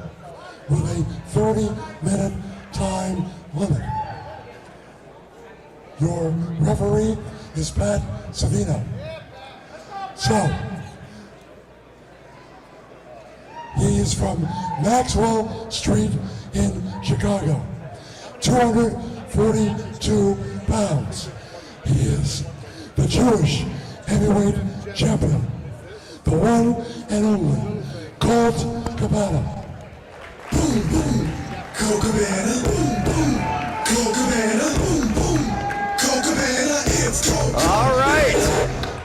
with a 30-minute time limit. Your referee is Pat Savino. So, he is from Maxwell Street in Chicago. 242 pounds. He is the Jewish heavyweight champion, the one and only Colt Cabana. Boom, boom, Colt Cabana, boom, boom, Colt Cabana, boom, boom, Colt Cabana, it's Colt Cabana. All right,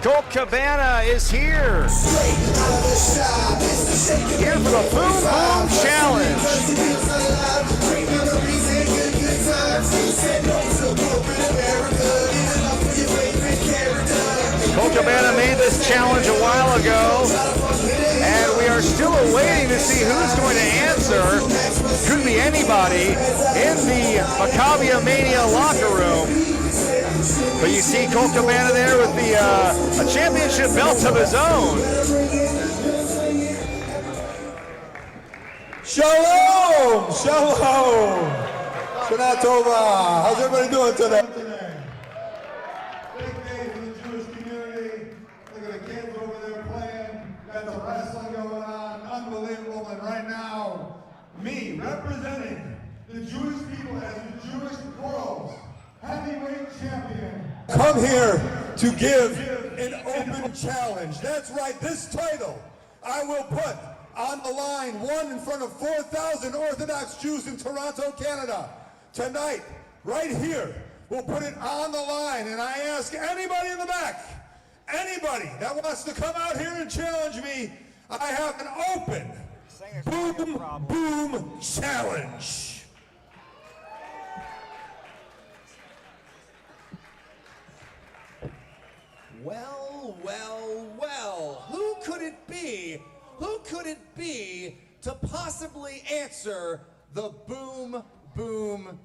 Colt Cabana is here. Here for the Boom Boom Challenge. Colt Cabana made this challenge a while ago, and we are still waiting to see who's going to answer. Could be anybody in the Maccabia Mania locker room. But you see Colt Cabana there with the a championship belt of his own. Shalom! Shalom! Shana Tova! How's everybody doing today? Big day for the Jewish community. Look at the kids over there playing. Got the wrestling going on. Unbelievable. And right now, me representing the Jewish people as the Jewish world's heavyweight champion. Come here to give an open challenge. That's right, this title I will put on the line, one in front of 4,000 Orthodox Jews in Toronto, Canada. Tonight, right here, we'll put it on the line, and I ask anybody in the back, anybody that wants to come out here and challenge me, I have an open boom challenge. Well, well, well, who could it be? Who could it be to possibly answer the boom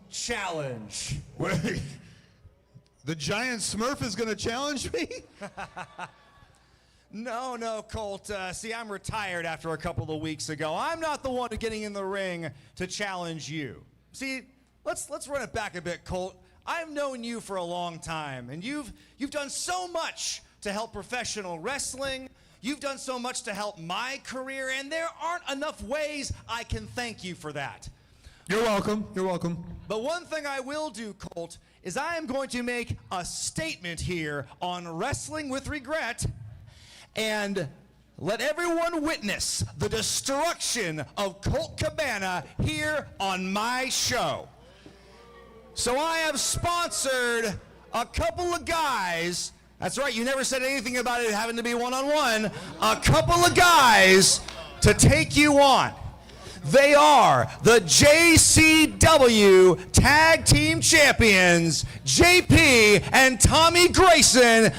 challenge? Wait, the giant Smurf is gonna challenge me? No, Colt. See, I'm retired after a couple of weeks ago. I'm not the one getting in the ring to challenge you. See, let's run it back a bit, Colt. I've known you for a long time, and you've done so much to help professional wrestling. You've done so much to help my career, and there aren't enough ways I can thank you for that. You're welcome. You're welcome. But one thing I will do, Colt, is I am going to make a statement here on Wrestling with Regret and let everyone witness the destruction of Colt Cabana here on my show. So I have sponsored a couple of guys. That's right, you never said anything about it having to be one-on-one. A couple of guys to take you on. They are the JCW Tag Team Champions, JP and Tommy Grayson.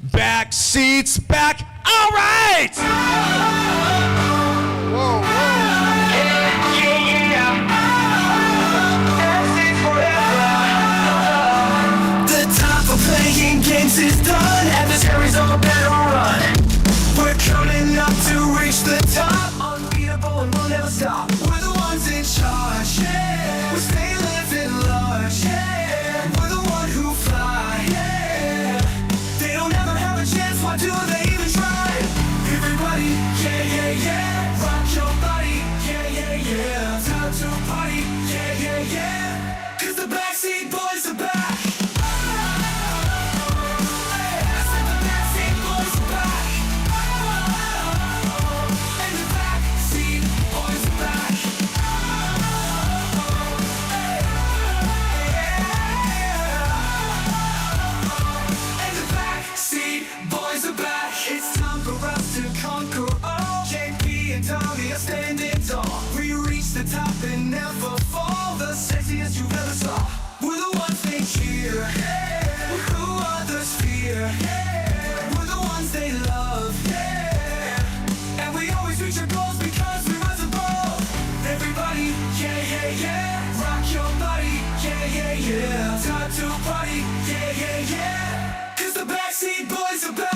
Backseat's back. All right! Whoa, The time for playing games is done. Adversaries on a better run. We're coming up to reach the top. Unbeatable and we'll never stop. We're the ones in charge. Yeah. We stay living large. Yeah. We're the one who fly. Yeah. They don't ever have a chance. Why do they even try? Everybody, yeah. Rock your body, yeah. Time to party, yeah. 'Cause the Backseat Boyz are back. It's time for us to conquer all. JP and Tommy are standing tall. We reach the top and never fall. The sexiest you've ever saw. We're the ones they cheer. Yeah. We're who others fear. Yeah. We're the ones they love. Yeah. And we always reach our goals because we rise above. Everybody, yeah. Rock your body, yeah. Time to party, yeah. 'Cause the Backseat Boyz are back.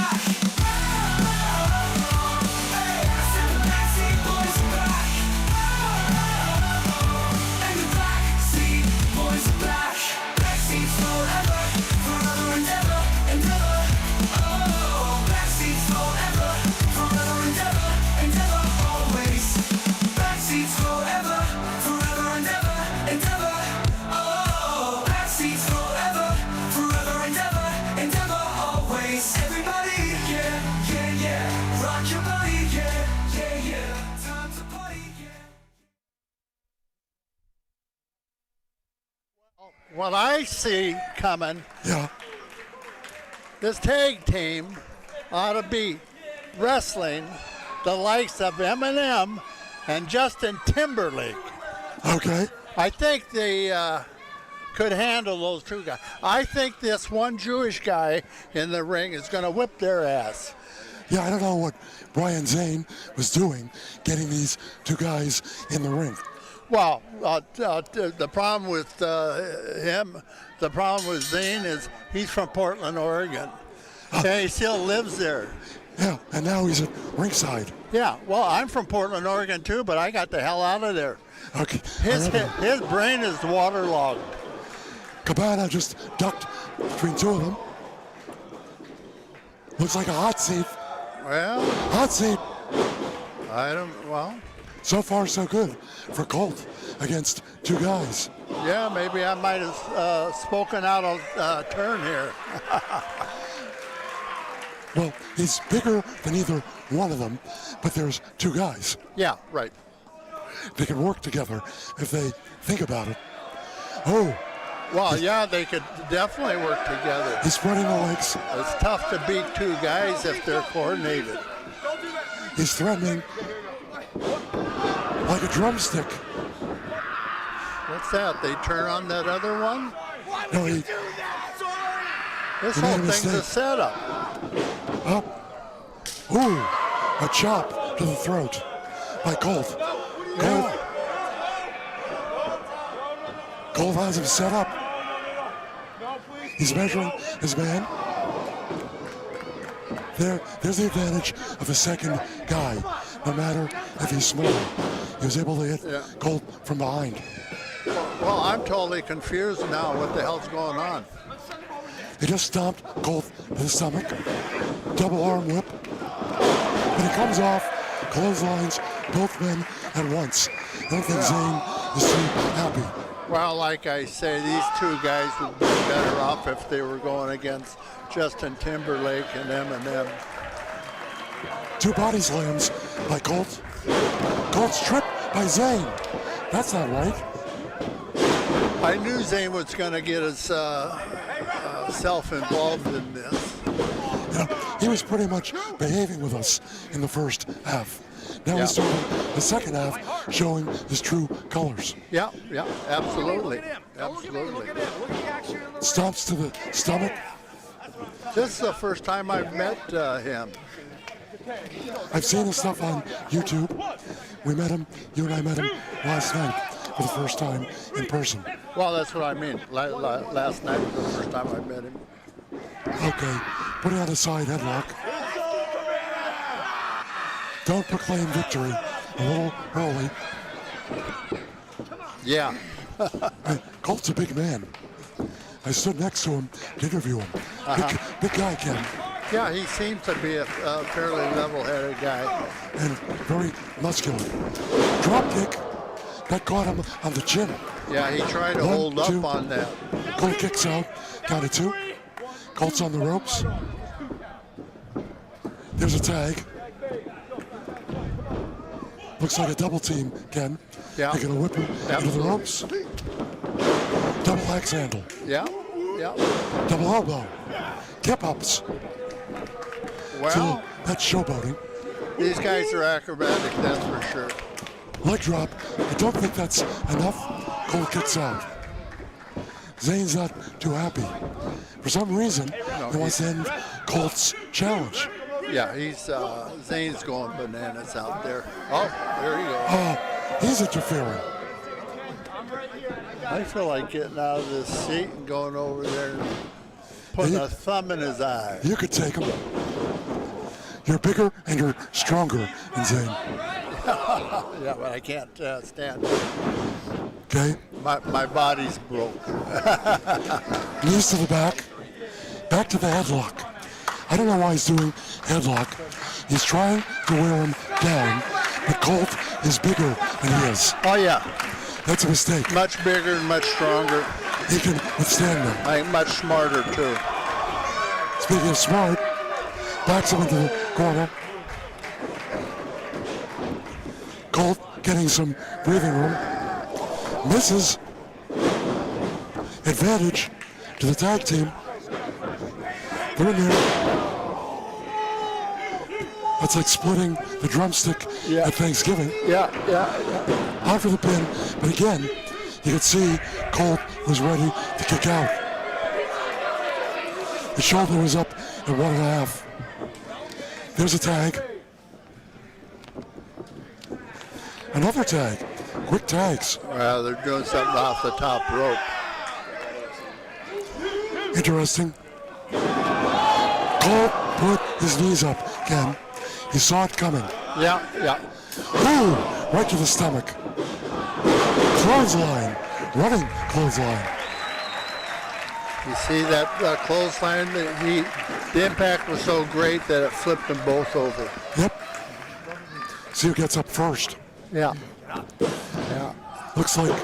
What I see coming, this tag team ought to be wrestling the likes of Eminem and Justin Timberlake. Okay. I think they could handle those two guys. I think this one Jewish guy in the ring is going to whip their ass. Yeah, I don't know what Brian Zane was doing getting these two guys in the ring. Well, the problem with him, the problem with Zane is he's from Portland, Oregon. And he still lives there. Yeah, and now he's at ringside. Yeah, well, I'm from Portland, Oregon too, but I got the hell out of there. Okay. His brain is waterlogged. Cabana just ducked between two of them. Looks like a hot seat. Well, hot seat. Well. So far, so good for Colt against two guys. Yeah, maybe I might have spoken out of turn here. Well, he's bigger than either one of them, but there's two guys. Yeah, right. They can work together if they think about it. Oh. Well, yeah, they could definitely work together. He's spreading the legs. It's tough to beat two guys if they're coordinated. He's threatening like a drumstick. What's that? They turn on that other one? No, this he whole made a thing's a mistake. setup. Up. Ooh, a chop to the throat by Colt. Colt has him set up. He's measuring his man. There's the advantage of the second guy. No matter if he's small, he was able to hit Colt from behind. Well, I'm totally confused now. What the hell's going on? He just stomped Colt to the stomach. Double arm whip. But he comes off, clotheslines both men at once. I don't think Zane is too happy. Well, like I say, these two guys would be better off if they were going against Justin Timberlake and Eminem. Two body slams by Colt. Colt's tripped by Zane. That's not right. I knew Zane was going to get his self involved in this. He was pretty much behaving with us in the first half. Now he's starting the second half showing his true colors. Yeah, absolutely. Absolutely. Stomps to the stomach. This is the first time I've met him. I've seen his stuff on YouTube. We met him, you and I met him last night for the first time in person. Well, that's what I mean. Last night was the first time I met him. Okay, putting on a side headlock. Don't proclaim victory a little early. Yeah. Colt's a big man. I stood next to him to interview him. Big guy, Ken. Yeah, he seems to be a fairly level-headed guy. And very muscular. Drop kick. That caught him on the chin. Yeah, he tried to hold up on that. Colt kicks out. Count of two. Colt's on the ropes. There's a tag. Looks like a double team, Ken. Yeah. They're going to whip him into the ropes. Double axe handle. Yeah. Double elbow. Kip ups. Well, that's showboating. These guys are acrobatic, that's for sure. Leg drop. I don't think that's enough. Colt kicks out. Zane's not too happy. For some reason, he wants to end Colt's challenge. Yeah, Zane's going bananas out there. Oh, there you go. Oh, he's interfering. I feel like getting out of this seat and going over there and putting a thumb in his eye. You could take him. You're bigger and you're stronger than Zane. Yeah, but I can't stand it. Okay. My body's broke. Knees to the back. Back to the headlock. I don't know why he's doing headlock. He's trying to wear him down, but Colt is bigger than he is. Oh, yeah. That's a mistake. Much bigger and much stronger. He can withstand them. I think much smarter, too. Speaking of smart, backs him into the corner. Colt getting some breathing room. Misses. Advantage to the tag team. They're in there. That's like splitting the drumstick at Thanksgiving. Yeah. Out for the pin, but again, you could see Colt was ready to kick out. The shoulder was up at 1.5. There's a tag. Another tag. Quick tags. Well, they're doing something off the top rope. Interesting. Colt put his knees up, Ken. He saw it coming. Yeah. Ooh, right to the stomach. Clothesline. Running clothesline. You see that clothesline? The impact was so great that it flipped them both over. Yep. See who gets up first. Yeah. Looks like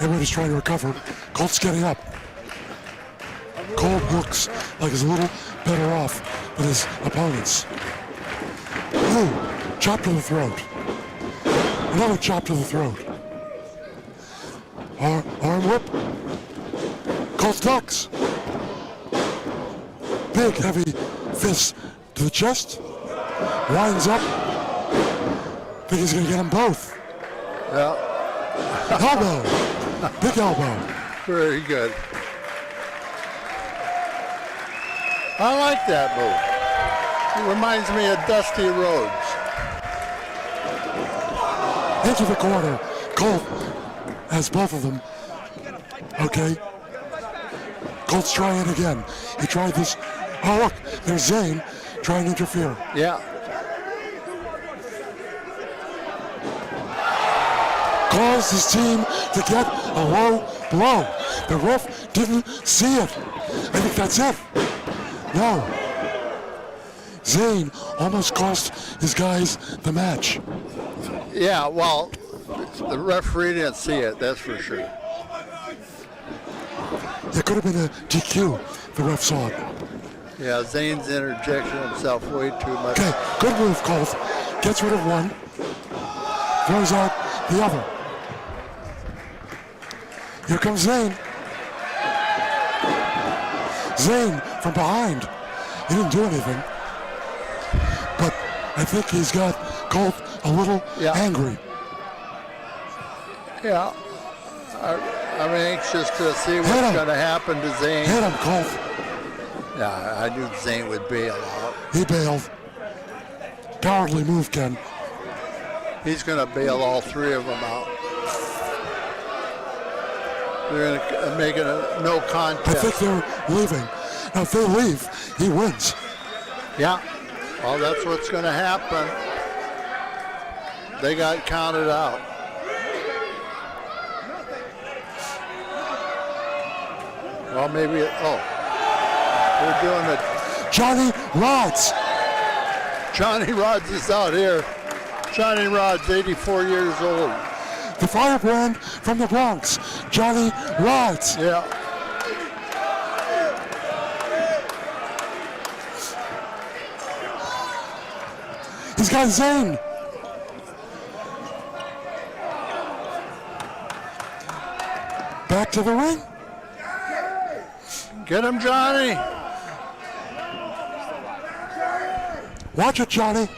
everybody's trying to recover. Colt's getting up. Colt looks like he's a little better off than his opponents. Ooh, chop to the throat. Another chop to the throat. Arm whip. Colt ducks. Big, heavy fist to the chest. Winds up. Think he's going to get them both. Yeah. Elbow. Big elbow. Very good. I like that move. It reminds me of Dusty Rhodes. Into the corner. Colt has both of them. Okay. Colt's trying it again. He tried this. Oh, look. There's Zane trying to interfere. Yeah. Caused his team to get a low blow. The ref didn't see it. I think that's it. No. Zane almost cost his guys the match. Yeah, well, the referee didn't see it, that's for sure. It could have been a DQ. The ref saw it. Yeah, Zane's interjecting himself way too much. Okay, good move, Colt. Gets rid of one. Throws out the other. Here comes Zane. Zane from behind. He didn't do anything. But I think he's got Colt a little angry. Yeah. I'm anxious to see what's going to happen to Zane. Hit him, Colt. Yeah, I knew Zane would bail out. He bailed. Cowardly move, Ken. He's going to bail all three of them out. They're going to make it a no contest. I think they're leaving. Now, if they leave, he wins. Yeah. Well, that's what's going to happen. They got counted out. Well, maybe, they're doing it. Johnny Rodz. Johnny Rodz is out here. Johnny Rodz, 84 years old. The firebrand from the Bronx, Johnny Rodz. Yeah. He's got Zane. Back to the ring. Get him, Johnny. Watch it, Johnny.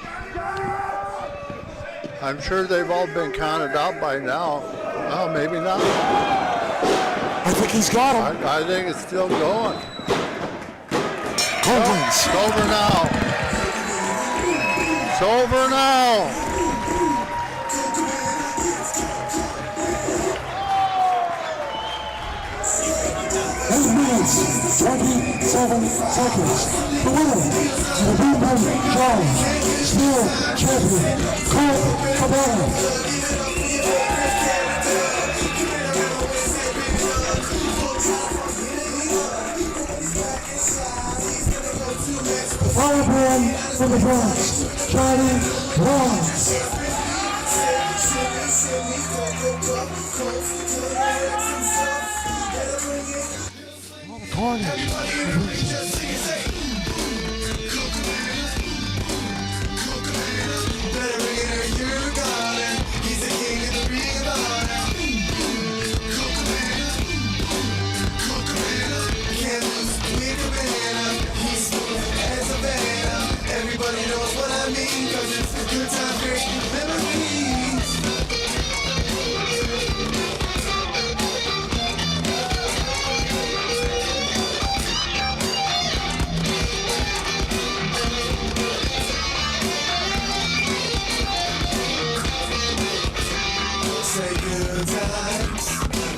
I'm sure they've all been counted out by now. Oh, maybe not. I think he's got him. I think it's still going. Colt wins. It's over now. It's over now. Minutes, 27 seconds. The winner of the Recon Challenge, Steel Champion, Colt Cabana. The firebrand from the Bronx, Johnny Rodz. Carnage. Everybody knows what I mean, 'cause it's a good time, great memories. Say good times,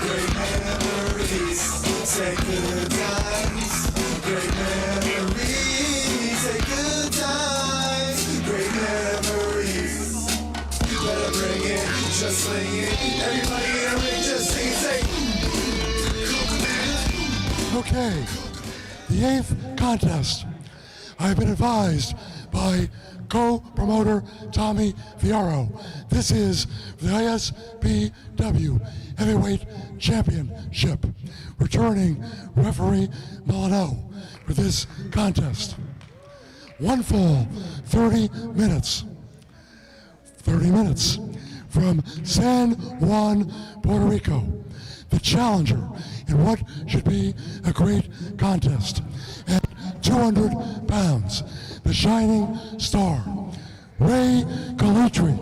great memories. Say good times, great memories. Say good times, great memories. You better bring it, just sling it. Everybody in the ring, just sing it, say. Okay, the 8th contest. I've been advised by co-promoter Tommy Fierro. This is the ISPW Heavyweight Championship. Returning referee Milano for this contest. One full 30 minutes. 30 minutes from San Juan, Puerto Rico. The challenger in what should be a great contest. At 200 pounds, the shining star, Rey Calitri.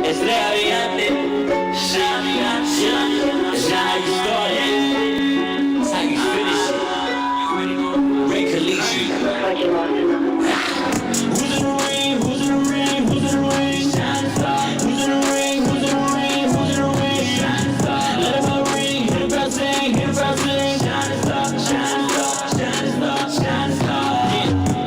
It's not how you start it, it's how you finish it. Rey Calitri. Who's in the ring? Who's in the ring? Who's in the ring? Who's in the ring? Who's in the ring? Who's in the ring? Let him out ring, hit him about Zayn, hit him about Zayn. Shining star, shining star, shining star, shining star.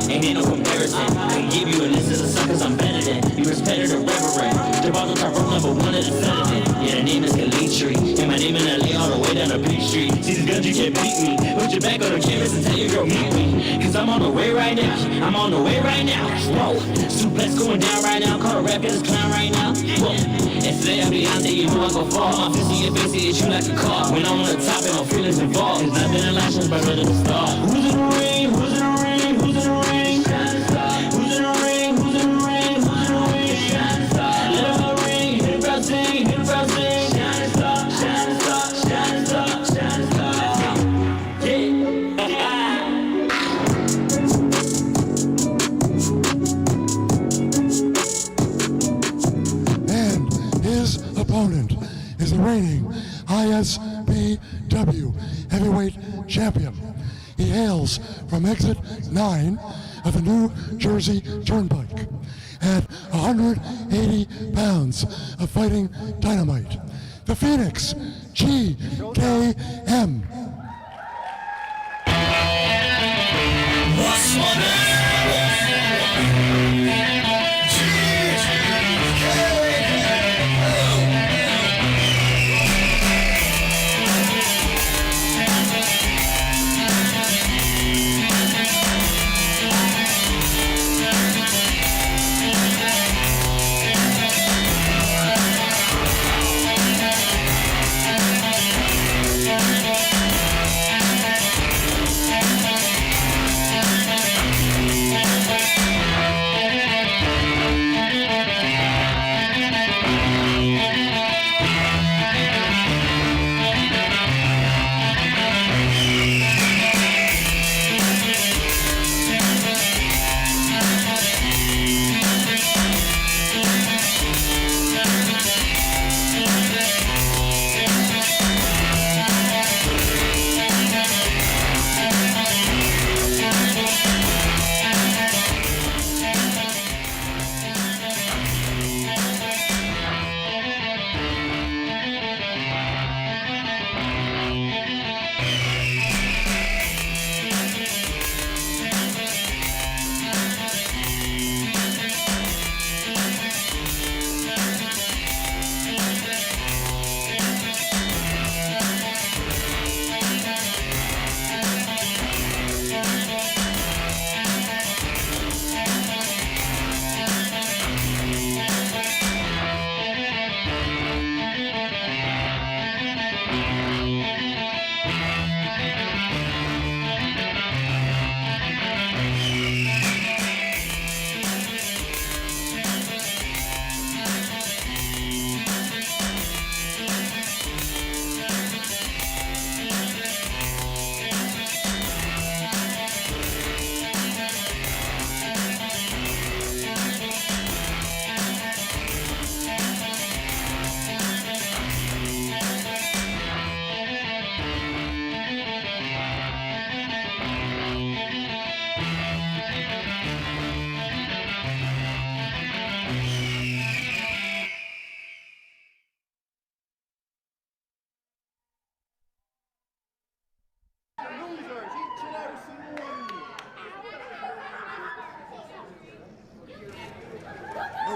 Yeah, ain't no comparison. I can give you a list of the suckers I'm better than. You respected a reverend. The bottom top rope number one of the sediment. Yeah, the name is Calitri. And my name in LA all the way down the big street. See these guns, you can't beat me. Put your back on the canvas and tell your girl meet me. Cause I'm on the way right now. I'm on the way right now. Whoa. Suplex going down right now. Call a rap this clown right now. Whoa. And today I'll be out there, you know I go fall. My fist in your face, hit you like a car. When I'm on the top and my feelings involved. Cause nothing in life is better than the star. Who's in the ring? Who's in the ring? Who's in the ring? Who's in the ring? Who's in the ring? Who's in the ring? Let him out ring. Hit him about Zayn. Hit him about Zayn. Shining star, shining star, shining star, shining star. And his opponent is the reigning ISPW Heavyweight Champion. He hails from exit 9 of the New Jersey Turnpike. At 180 pounds of fighting dynamite, the Phoenix GKM. What's my name?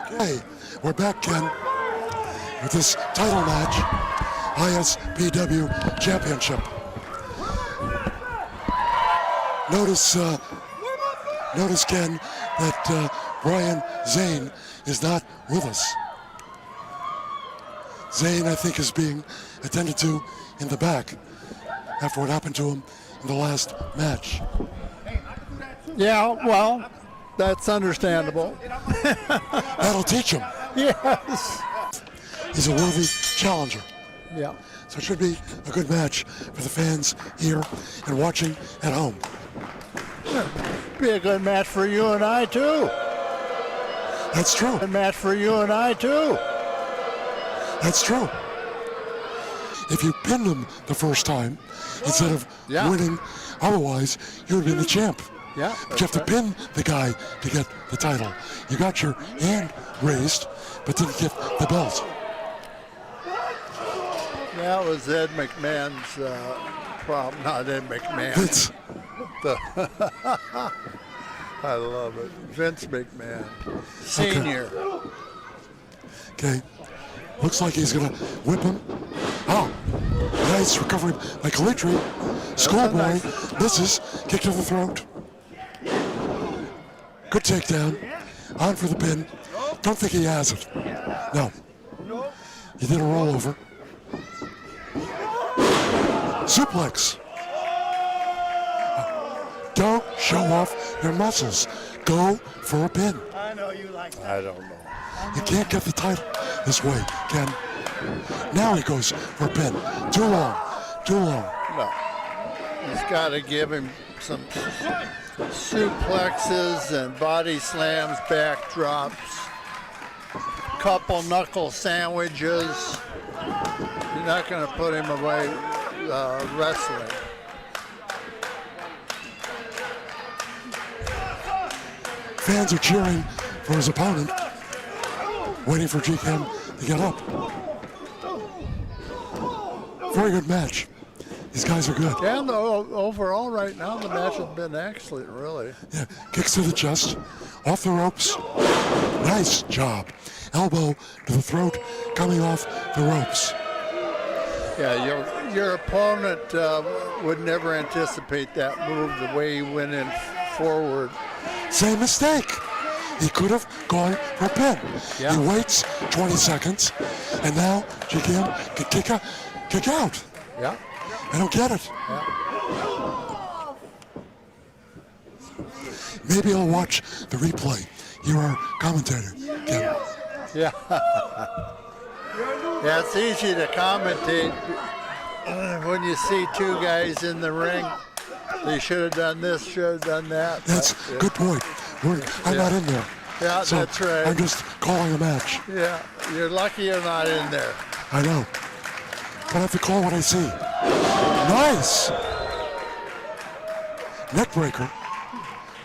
Okay, we're back, Ken, with this title match, ISPW Championship. Notice, Ken, that Brian Zane is not with us. Zane, I think, is being attended to in the back after what happened to him in the last match. Yeah, well, that's understandable. That'll teach him. Yes. He's a worthy challenger. Yeah. So it should be a good match for the fans here and watching at home. Be a good match for you and I, too. That's true. A match for you and I, too. That's true. If you pinned him the first time, instead of winning, otherwise, you would have been the champ. Yeah. But you have to pin the guy to get the title. You got your hand raised, but didn't get the belt. That was Ed McMahon's problem. Not Ed McMahon. Vince. I love it. Vince McMahon. Senior. Okay. Looks like he's going to whip him. Oh, nice recovery by Calitri. Schoolboy misses. Kick to the throat. Good takedown. On for the pin. Don't think he has it. No. He did a rollover. Suplex. Don't show off your muscles. Go for a pin. I know you like that. I don't know. You can't get the title this way, Ken. Now he goes for a pin. Too long. Too long. No. He's got to give him some suplexes and body slams, backdrops, couple knuckle sandwiches. You're not going to put him away wrestling. Fans are cheering for his opponent, waiting for GCAM to get up. Very good match. These guys are good. Yeah, and overall right now the match has been excellent, really. Yeah, kicks to the chest, off the ropes. Nice job. Elbow to the throat, coming off the ropes. Yeah, your opponent would never anticipate that move the way he went in forward. Same mistake. He could have gone for a pin. Yeah. He waits 20 seconds, and now GCAM can kick out. Yeah. I don't get it. Yeah. Maybe I'll watch the replay. You're our commentator, Ken. Yeah. Yeah, it's easy to commentate when you see two guys in the ring. They should have done this, should have done that. That's a good point. I'm not in there. Yeah, so that's right. I'm just calling a match. Yeah, you're lucky you're not in there. I know. But I have to call what I see. Nice! Neck breaker.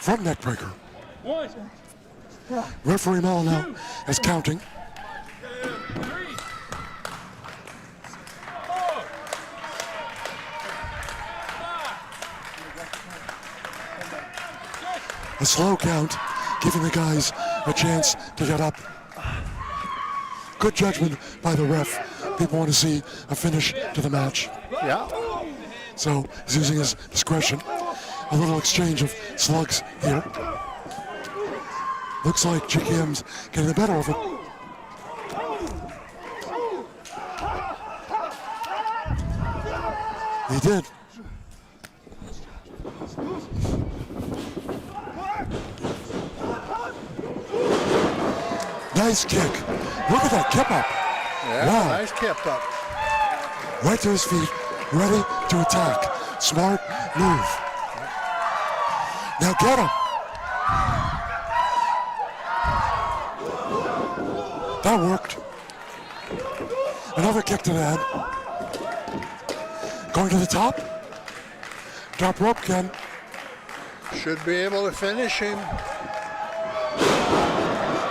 Front neck breaker. Referee Mel now is counting. A slow count, giving the guys a chance to get up. Good judgment by the ref. People want to see a finish to the match. Yeah. So he's using his discretion. A little exchange of slugs here. Looks like GKM's getting the better of it. He did. Nice kick. Look at that kip up. Yeah, wow. Nice kip up. Right to his feet, ready to attack. Smart move. Now get him. That worked. Another kick to the head. Going to the top. Top rope, Ken. Should be able to finish him.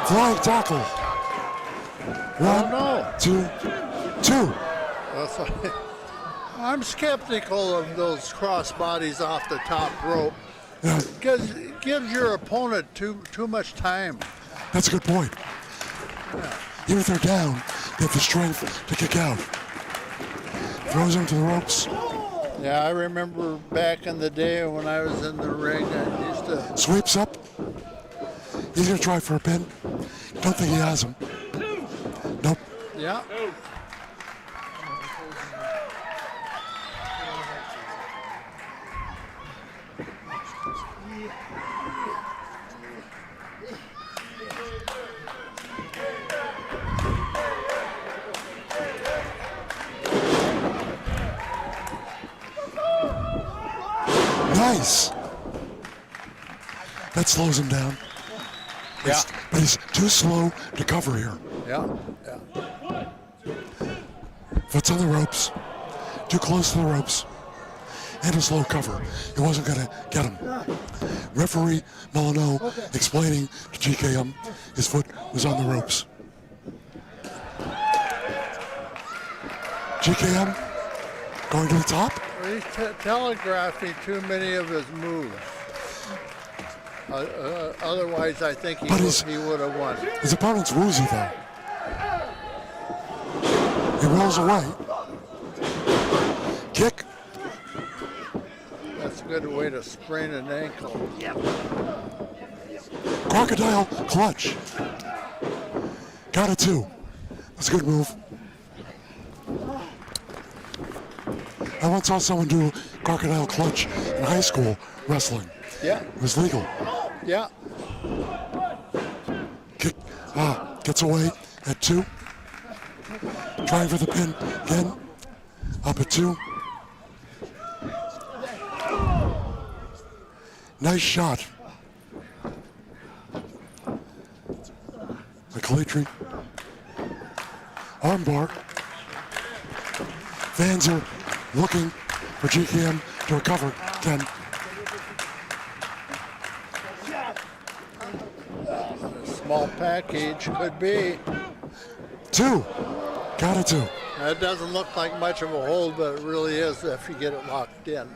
Flying tackle. One, two. I'm skeptical of those cross bodies off the top rope. Yeah. Because it gives your opponent too much time. That's a good point. Yeah. Even if they're down, they have the strength to kick out. Throws him to the ropes. Yeah, I remember back in the day when I was in the ring, I used to... Sweeps up. He's going to try for a pin. Don't think he has him. Nope. Yeah. Nice. That slows him down. Yeah. But he's too slow to cover here. Yeah. Foot's on the ropes. Too close to the ropes. And a slow cover. He wasn't going to get him. Referee Molyneux explaining to GKM his foot was on the ropes. GKM going to the top. He's telegraphing too many of his moves. Otherwise, I think he would have won. His opponent's woozy, though. He rolls away. Kick. That's a good way to sprain an ankle. Crocodile clutch. Got it, too. That's a good move. I once saw someone do crocodile clutch in high school wrestling. Yeah. It was legal. Yeah. Kick. Gets away at 2. Trying for the pin again. Up at 2. Nice shot. Calitri. Armbar. Fans are looking for GKM to recover. 10. Small package could be. 2. Got it, 2. That doesn't look like much of a hold, but it really is if you get it locked in.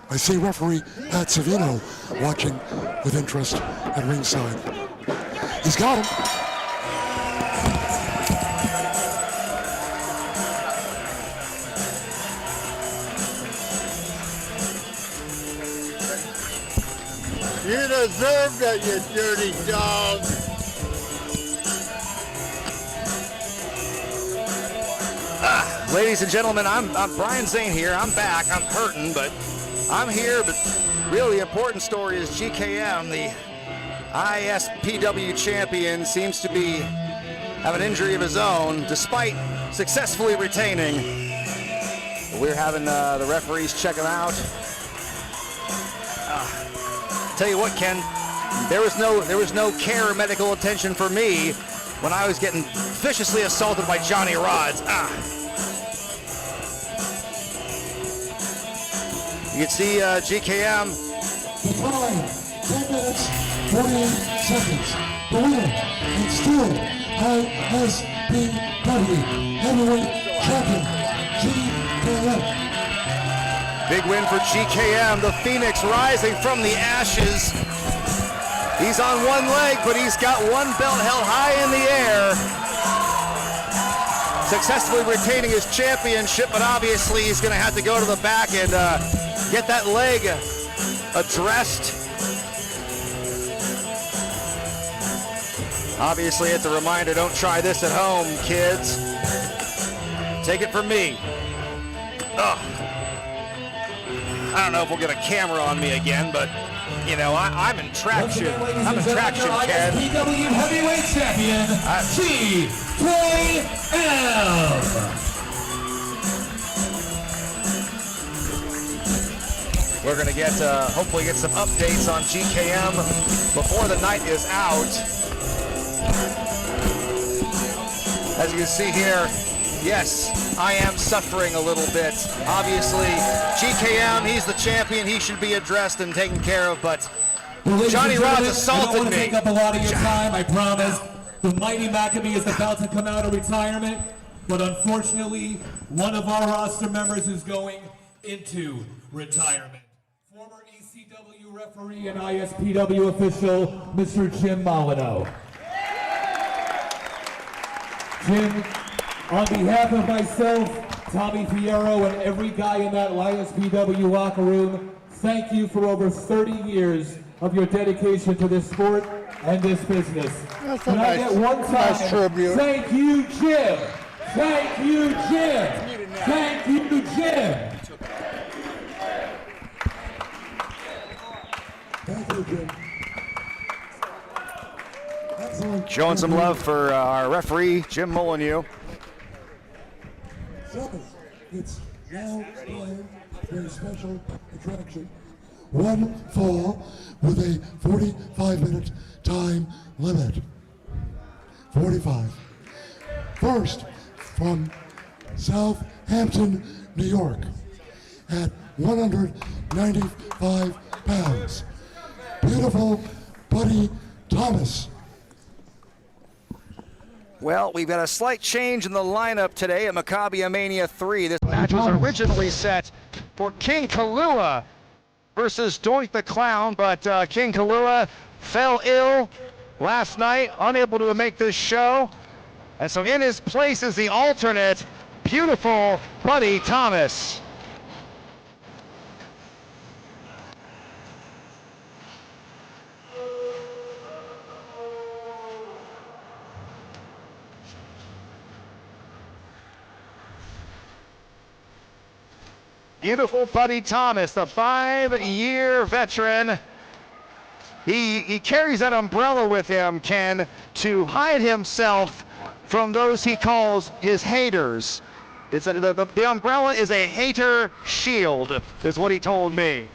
I see referee Pat Savino watching with interest at ringside. He's got him. You deserve that, you dirty dog. Ladies and gentlemen, I'm Brian Zane here. I'm back. I'm hurting, but I'm here. But really important story is GKM, the ISPW champion, seems to have an injury of his own, despite successfully retaining. We're having the referees check him out. Tell you what, Ken, there was no care or medical attention for me when I was getting viciously assaulted by Johnny Rodz. You can see GKM. The time, 10 minutes, 48 seconds. The winner, and still ISPW heavyweight champion, GKM. Big win for GKM, the Phoenix rising from the ashes. He's on one leg, but he's got one belt held high in the air. Successfully retaining his championship, but obviously he's going to have to go to the back and get that leg addressed. Obviously, it's a reminder, don't try this at home, kids. Take it from me. Ugh. I don't know if we'll get a camera on me again, but, you know, I'm in traction. I'm in traction, Ken. ISPW Heavyweight Champion, GKM. We're going to get, hopefully get some updates on GKM before the night is out. As you can see here, yes, I am suffering a little bit. Obviously, GKM, he's the champion. He should be addressed and taken care of, but Johnny Rodz assaulted me. I don't want to take up a lot of your time, I promise. The mighty Maccabee is about to come out of retirement, but unfortunately, one of our roster members is going into retirement. Former ECW referee and ISPW official, Mr. Jim Molyneux. Jim, on behalf of myself, Tommy Fierro, and every guy in that Lions BW locker room, thank you for over 30 years of your dedication to this sport and this business. That's Can I get one time? nice tribute. Thank you, Jim. Thank you, Jim. Thank you, Jim. Thank you, Jim. Excellent. Showing some love for our referee, Jim Molyneux. So, it's now time for a special attraction. One fall with a 45-minute time limit. 45. First, from Southampton, New York, at 195 pounds. Beautiful Buddy Thomas. Well, we've got a slight change in the lineup today at Maccabiah Mania 3. This match was originally set for King Kalua versus Doink the Clown, but King Kalua fell ill last night, unable to make this show. And so in his place is the alternate, beautiful Buddy Thomas. Beautiful Buddy Thomas, the 5-year veteran. He carries that umbrella with him, Ken, to hide himself from those he calls his haters. The umbrella is a hater shield, is what he told me.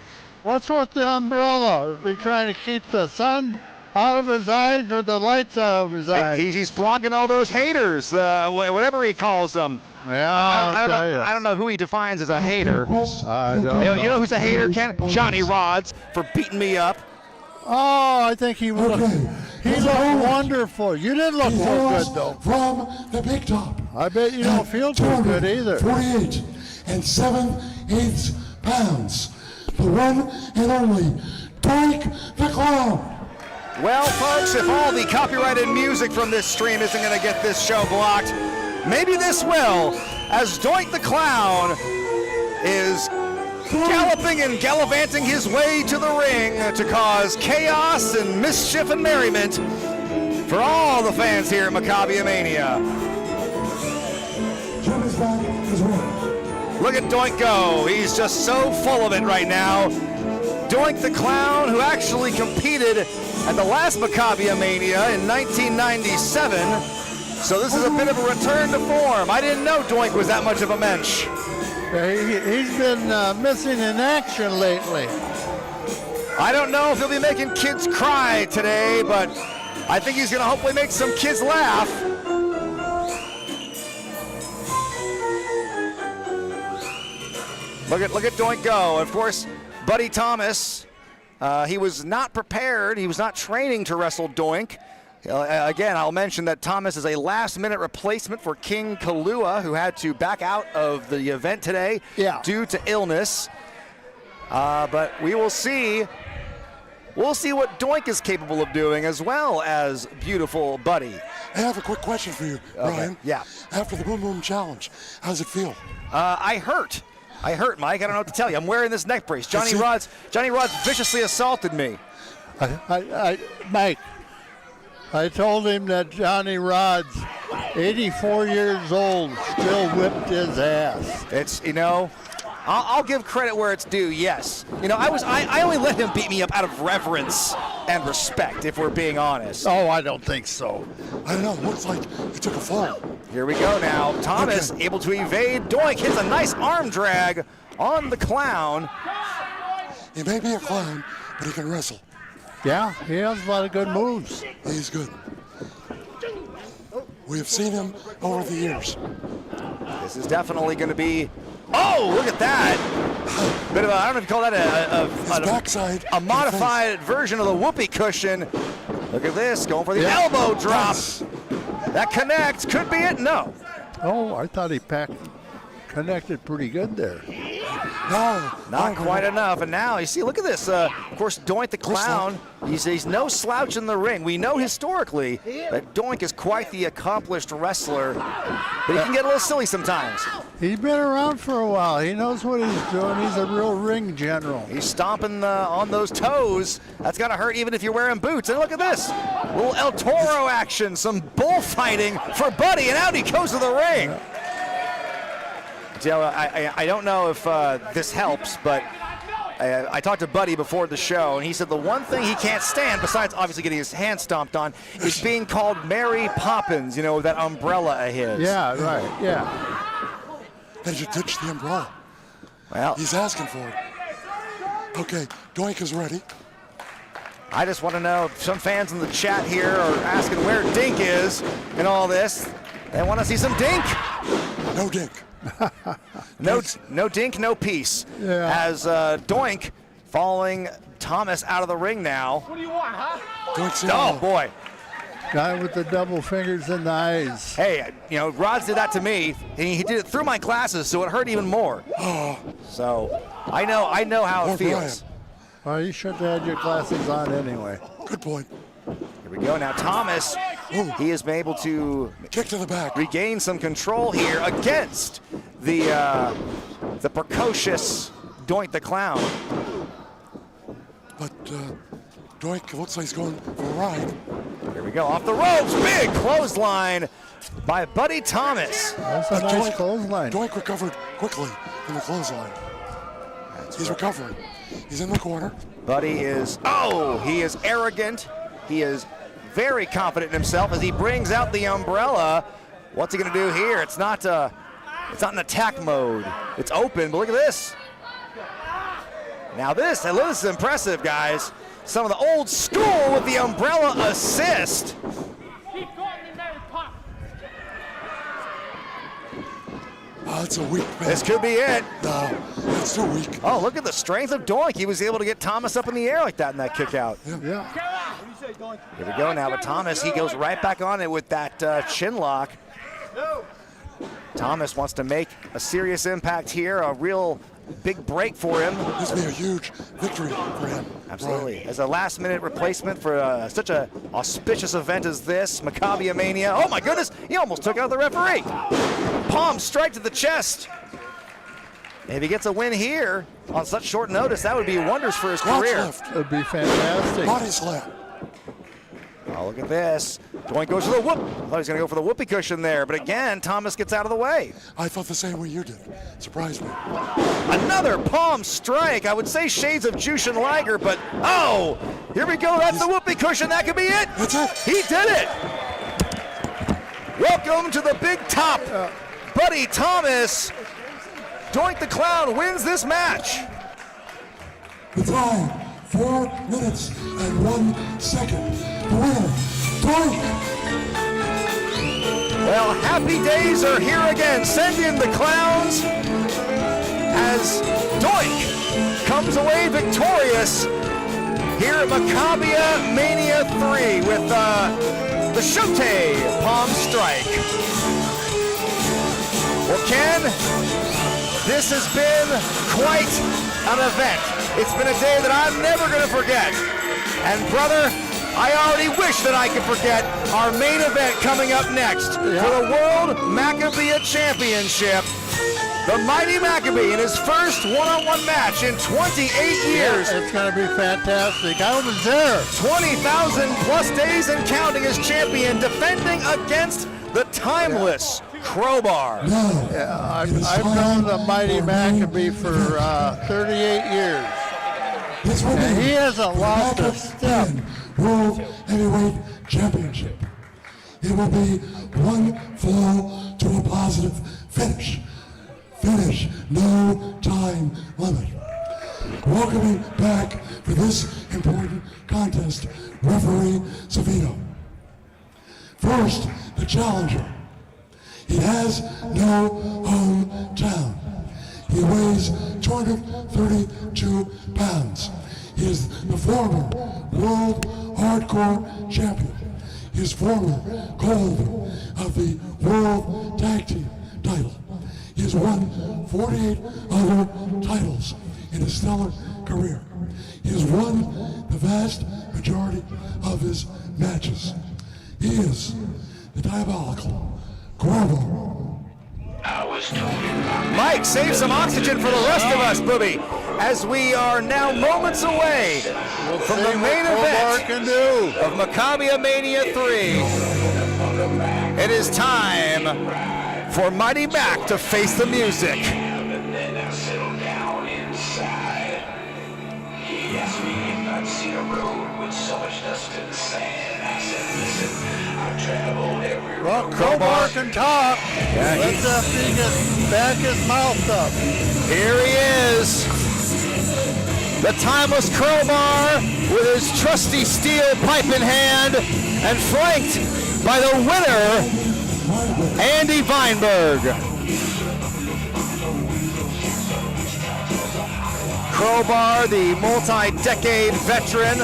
What's with the umbrella? Is he trying to keep the sun out of his eyes or the lights out of his eyes? He's blocking all those haters, whatever he calls them. Yeah, I don't know who he defines as a hater. I don't You know who's a hater, Ken? Johnny Rodz for beating me up. Oh, I think he looked wonderful. You didn't look so good, though. From the big top. I bet you don't feel too good either. 48 and 7/8 pounds. The one and only Doink the Clown. Well, folks, if all the copyrighted music from this stream isn't going to get this show blocked, maybe this will, as Doink the Clown is galloping and gallivanting his way to the ring to cause chaos and mischief and merriment for all the fans here at Maccabiah Mania. Jim is back as well. Look at Doink go. He's just so full of it right now. Doink the Clown, who actually competed at the last Maccabiah Mania in 1997. So this is a bit of a return to form. I didn't know Doink was that much of a mensch. He's been missing in action lately. I don't know if he'll be making kids cry today, but I think he's going to hopefully make some kids laugh. Look at Doink go. Of course, Buddy Thomas, he was not prepared. He was not training to wrestle Doink. Again, I'll mention that Thomas is a last-minute replacement for King Kalua, who had to back out of the event today due to illness. But we will see. We'll see what Doink is capable of doing, as well as beautiful Buddy. I have a quick question for you, Brian. Yeah. After the Boom Boom Challenge, how's it feel? I hurt, Mike. I don't know what to tell you. I'm wearing this neck brace. Johnny Rodz viciously assaulted me. Mike, I told him that Johnny Rodz, 84 years old, still whipped his ass. It's, I'll give credit where it's due, yes. I only let him beat me up out of reverence and respect, if we're being honest. Oh, I don't think so. I don't know. Looks like he took a fall. Here we go now. Thomas able to evade. Doink hits a nice arm drag on the Clown. He may be a clown, but he can wrestle. Yeah, he has a lot of good moves. He's good. We have seen him over the years. This is definitely going to be. Oh, look at that! Bit of I don't know if you call that a modified version of the whoopee cushion. Look at this, going for the elbow drop. That connects, could be it. No. Oh, I thought he connected pretty good there. No. Not quite enough. And now, you see, look at this. Of course, Doink the Clown, he's no slouch in the ring. We know historically that Doink is quite the accomplished wrestler, but he can get a little silly sometimes. He's been around for a while. He knows what he's doing. He's a real ring general. He's stomping on those toes. That's got to hurt even if you're wearing boots. And look at this. Little El Toro action, some bullfighting for Buddy, and out he goes to the ring. Joe, I don't know if this helps, but I talked to Buddy before the show, and he said the one thing he can't stand, besides obviously getting his hand stomped on, is being called Mary Poppins, you know, that umbrella of his. Yeah, right, yeah. They should ditch the umbrella. Well, he's asking for it. Okay, Doink is ready. I just want to know, some fans in the chat here are asking where Dink is in all this. They want to see some Dink. No Dink. No Dink, no peace. Yeah. As Doink following Thomas out of the ring now. What do you want, huh? Oh, boy. Guy with the double fingers in the eyes. Hey, you know, Rodz did that to me, and he did it through my glasses, so it hurt even more. So I know how it feels. Well, you should have had your glasses on anyway. Good point. Here we go now. Thomas, he has been able to kick to the back, regain some control here against the precocious Doink the Clown. But Doink looks like he's going for a ride. Here we go, off the ropes, big clothesline by Buddy Thomas. That's a nice clothesline. Doink recovered quickly from the clothesline. He's recovering. He's in the corner. Buddy is, he is arrogant. He is very confident in himself as he brings out the umbrella. What's he gonna do here? It's not an attack mode. It's open, but look at this. Now this is impressive, guys. Some of the old school with the umbrella assist. It's a weak man. This could be it. No, it's too weak. Oh, look at the strength of Doink. He was able to get Thomas up in the air like that in that kick out. Yeah. Here we go now, but Thomas, he goes right back on it with that chin lock. Thomas wants to make a serious impact here, a real big break for him. This will be a huge victory for him. Absolutely. As a last-minute replacement for such an auspicious event as this, Maccabia Mania. Oh my goodness, he almost took out the referee. Palm strike to the chest. If he gets a win here on such short notice, that would be wonders for his career. It would be fantastic. Body slam. Oh, look at this. Doink goes for the whoop. I thought he was going to go for the whoopee cushion there, but again, Thomas gets out of the way. I felt the same way you did. Surprised me. Another palm strike. I would say shades of Jushin Liger, but here we go. That's the whoopee cushion. That could be it. That's it. He did it. Welcome to the big top. Buddy Thomas. Doink the Clown wins this match. The time, 4 minutes and 1 second. The winner, Doink. Well, happy days are here again. Send in the clowns as Doink comes away victorious here at Maccabiah Mania 3 with the Shote Palm Strike. Well, Ken, this has been quite an event. It's been a day that I'm never going to forget. And brother, I already wish that I could forget our main event coming up next for the World Maccabiah Championship. The mighty Maccabee in his first one-on-one match in 28 years. Yeah, it's going to be fantastic. I was there. 20,000 plus days and counting as champion, defending against the timeless Crowbar. I've known the mighty Maccabee for 38 years. And he hasn't lost a step. World Heavyweight Championship. It will be one fall to a positive finish. Finish, no time limit. Welcoming back for this important contest, referee Savino. First, the challenger. He has no hometown. He weighs 232 pounds. He is the former World Hardcore Champion. He is former gold of the World Tag Team title. He has won 48 other titles in his stellar career. He has won the vast majority of his matches. He is the diabolical Crowbar. Mike, save some oxygen for the rest of us, Booby, as we are now moments away from the main event of Maccabia Mania 3. It is time for Mighty Mac to face the music. I've seen a road with so much dust in the sand. I said, listen, I've traveled every road. Well, Crowbar can talk. Let's see if he can back his mouth up. Here he is, the timeless Crowbar with his trusty steel pipe in hand, and flanked by the winner, Andy Weinberg. Crowbar, the multi-decade veteran,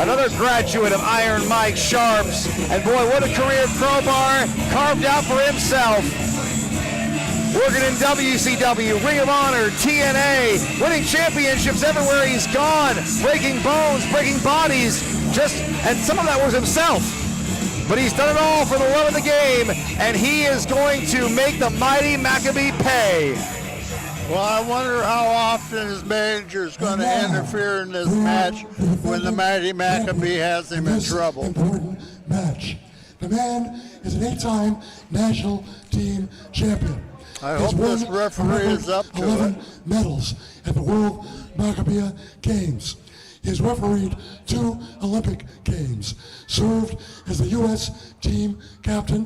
another graduate of Iron Mike Sharps, and boy, what a career Crowbar carved out for himself. Working in WCW, Ring of Honor, TNA, winning championships everywhere he's gone, breaking bones, breaking bodies, and some of that was himself. But he's done it all for the love of the game, and he is going to make the mighty Maccabee pay. Well, I wonder how often his manager is going to interfere in this match when the mighty Maccabee has him in trouble. Important match. The man is an 8-time national team champion. I hope this referee is up to 11 it. medals at the World Maccabia Games. He has refereed 2 Olympic Games, served as the U.S. team captain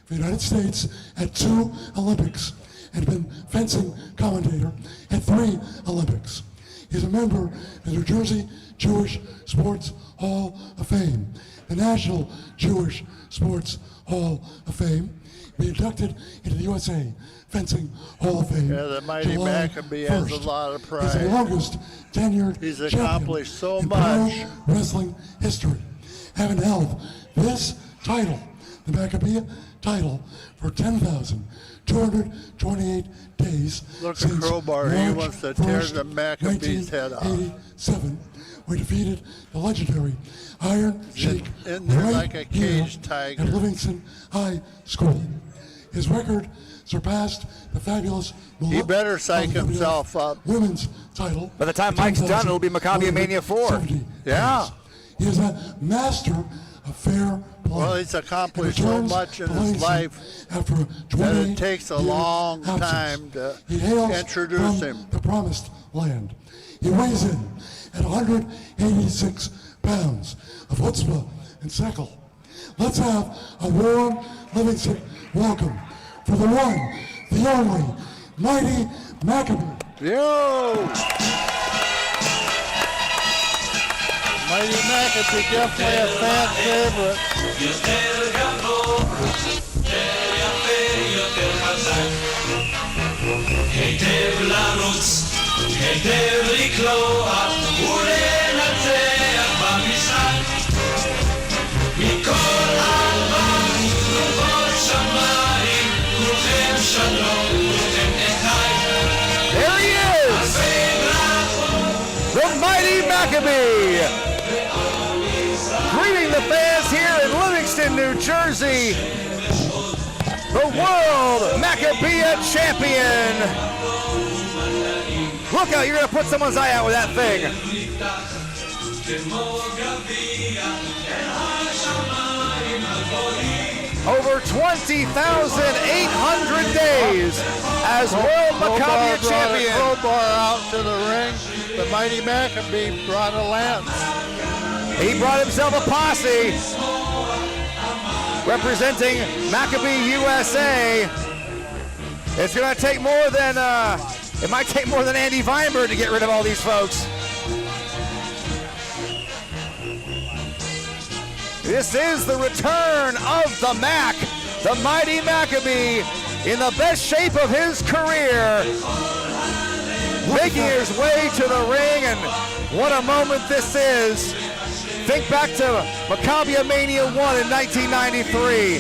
for the United States at 2 Olympics, and been fencing commentator at 3 Olympics. He's a member of the New Jersey Jewish Sports Hall of Fame, the National Jewish Sports Hall of Fame, be inducted into the USA Fencing Hall of Fame. Yeah, the mighty July Maccabee has a 1st. lot of pride. He's the longest tenured He's champion accomplished so in much. pro wrestling history, having held this title, the Maccabea title, for 10,228 days. Look at since Crowbar. He March wants to tear 1st, the Maccabee's head off. 1987, we defeated the legendary Iron Sheik in there right like a here caged tiger. at Livingston High School. His record surpassed the fabulous He better psych himself up. women's title. By the time Mike's done, it'll be Maccabia Mania 4. Yeah. He is a master of fair play. Well, he's accomplished And so returns much in to his Langston life after a that it takes a 28-year long absence. time to He hails introduce from him. the promised land. He weighs in at 186 pounds of chutzpah and sekel. Let's have a warm Livingston welcome for the one, the only, mighty Maccabee. Yo! Mighty Maccabee, definitely a fan favorite. היטב לרוץ, היטב לקלוע ולנצח במשחק. מכל ארבע תנועות שמיים, כולכם שלום, כולכם אחי. There he is! The mighty Maccabee! Greeting the fans here in Livingston, New Jersey. The World Maccabiah Champion. Look out, you're going to put someone's eye out with that thing. Over 20,800 days as World Maccabiah Champion. Crowbar out to the ring. The mighty Maccabee brought a lance. He brought himself a posse representing Maccabee USA. It's going to take more than, it might take more than Andy Weinberg to get rid of all these folks. This is the return of the Mac, the mighty Maccabee, in the best shape of his career, making his way to the ring, and what a moment this is Think back to Maccabia Mania 1 in 1993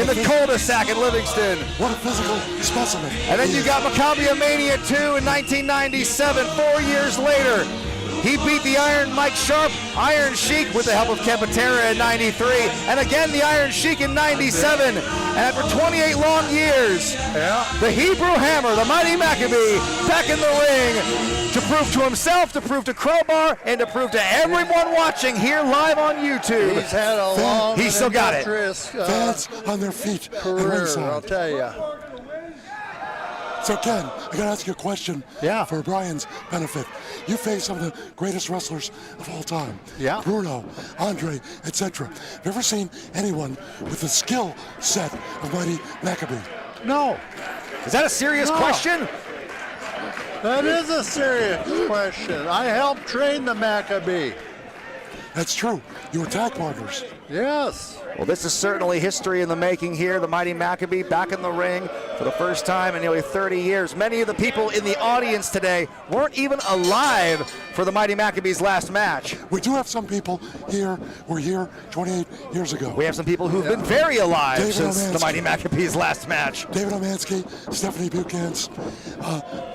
in the cul-de-sac in Livingston. What a physical specimen. And then you got Maccabia Mania 2 in 1997, 4 years later. He beat the Iron Mike Sharp, Iron Sheik with the help of Patera in 93, and again the Iron Sheik in 97. And after 28 long years, the Hebrew Hammer, the mighty Maccabee, back in the ring to prove to himself, to prove to Crowbar, and to prove to everyone watching here live on YouTube. He's had a long, He's still got it. Fans on their feet. Career, I'll tell you. So Ken, I gotta ask you a question for Brian's benefit. You face some of the greatest wrestlers of all time. Yeah. Bruno, Andre, etc. Have you ever seen anyone with the skill set of mighty Maccabee? No. Is that a serious question? That is a serious question. I helped train the Maccabee. That's true. You were tag partners. Yes. Well, this is certainly history in the making here. The mighty Maccabee back in the ring for the first time in nearly 30 years. Many of the people in the audience today weren't even alive for the mighty Maccabee's last match. We do have some people here who were here 28 years ago. We have some people who've been very alive David since Omansky. the mighty Maccabee's last match. David Omansky, Stephanie Bukans,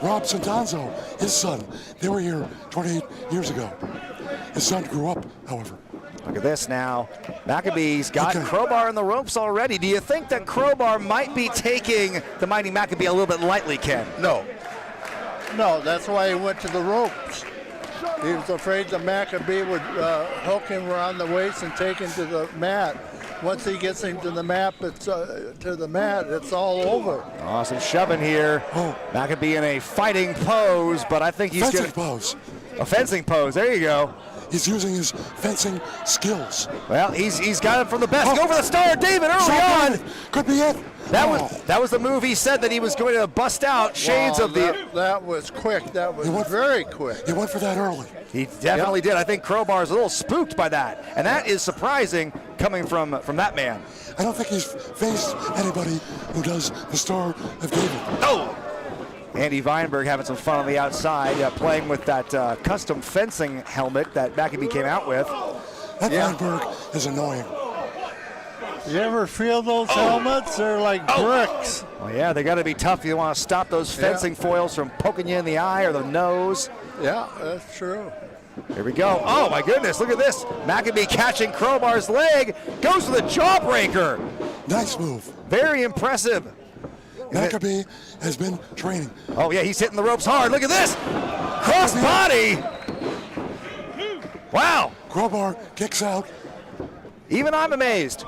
Rob Santanzo, his son. They were here 28 years ago. His son grew up, however. Look at this now. Maccabee's got Crowbar in the ropes already. Do you think that Crowbar might be taking the mighty Maccabee a little bit lightly, Ken? No. No, that's why he went to the ropes. He was afraid the Maccabee would hook him around the waist and take him to the mat. Once he gets him to the mat, it's all over. Awesome shoving here. Maccabee in a fighting pose, but I think he's fencing pose. A fencing pose. There you go. He's using his fencing skills. Well, he's got it from the best. Go for the Star of David early on. Could be it. That was the move he said that he was going to bust out shades of the. That was quick. That was very quick. He went for that early. He definitely did. I think Crowbar is a little spooked by that, and that is surprising coming from that man. I don't think he's faced anybody who does the Star of David. Oh! Andy Weinberg having some fun on the outside, playing with that custom fencing helmet that Maccabee came out with. That Weinberg is annoying. You ever feel those helmets? They're like bricks. Well, yeah, they got to be tough. You want to stop those fencing foils from poking you in the eye or the nose. Yeah, that's true. Here we go. Oh, my goodness. Look at this. Maccabee catching Crowbar's leg. Goes for the jawbreaker. Nice move. Very impressive. Maccabee has been training. Oh, yeah, he's hitting the ropes hard. Look at this. Cross body. Wow. Crowbar kicks out. Even I'm amazed.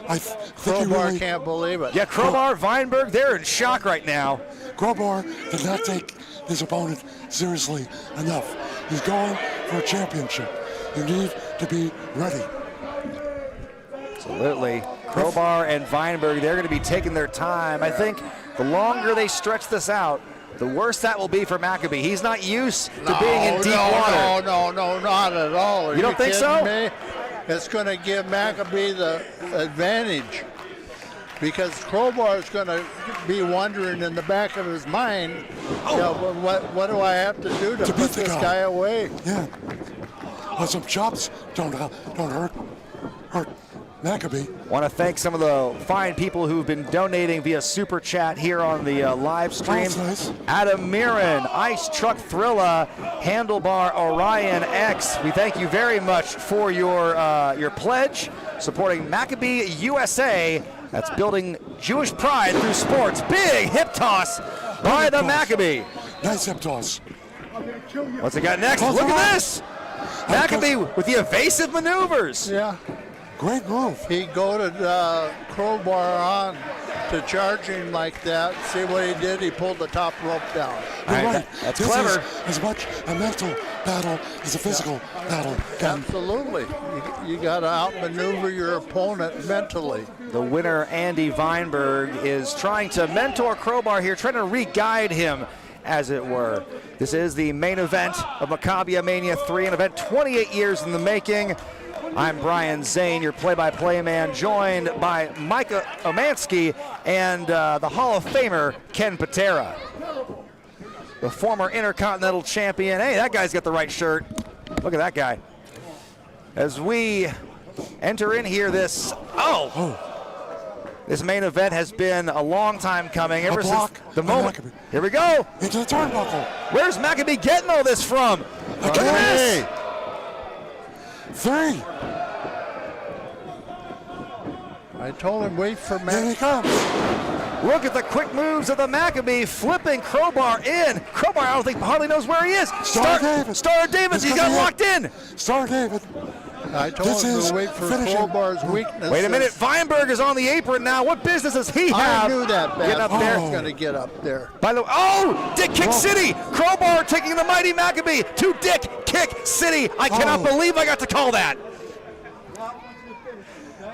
I think Crowbar can't believe it. Yeah, Crowbar, Weinberg, they're in shock right now. Crowbar did not take his opponent seriously enough. He's going for a championship. You need to be ready. Absolutely. Crowbar and Weinberg, they're going to be taking their time. I think the longer they stretch this out, the worse that will be for Maccabee. He's not used to being in deep water. No, not at all. You don't think so? Me? It's going to give Maccabee the advantage because Crowbar is going to be wondering in the back of his mind, what do I have to do to put this guy away? Yeah. Well, some chops don't hurt Maccabee. Want to thank some of the fine people who've been donating via Super Chat here on the live stream. Nice. Adam Mirren, Ice Truck Thrilla, Handlebar Orion X. We thank you very much for your pledge, supporting Maccabee USA. That's building Jewish pride through sports. Big hip toss by the Maccabee. Nice hip toss. What's it got next? Look at this. Maccabee with the evasive maneuvers. Yeah. Great move. He goaded Crowbar on to charge him like that. See what he did? He pulled the top rope down. You're right. That's this clever. Is as much a mental battle as a physical battle. Absolutely. You got to outmaneuver your opponent mentally. The winner, Andy Weinberg, is trying to mentor Crowbar here, trying to re-guide him, as it were. This is the main event of Maccabia Mania 3, an event 28 years in the making. I'm Brian Zane, your play-by-play man, joined by Micah Omansky and the Hall of Famer, Ken Patera. The former Intercontinental Champion. Hey, that guy's got the right shirt. Look at that guy. as we enter in here this, this main event has been a long time coming, ever since the moment. Maccabee. Here we go. Into the turnbuckle. Where's Maccabee getting all this from? Look at this. 3. I told him wait for Here he Mac. comes. Look at the quick moves of the Maccabee, flipping Crowbar in. Crowbar, I don't think hardly knows where he is. Star David. Star David, he's got locked in. Star David. I told him to wait for Crowbar's weakness. Wait a minute, Weinberg is on the apron now. What business does he have? I knew that Getting up there. was going to get up there. By the way, Dick Kick City. Crowbar taking the mighty Maccabee to Dick Kick City. I cannot believe I got to call that.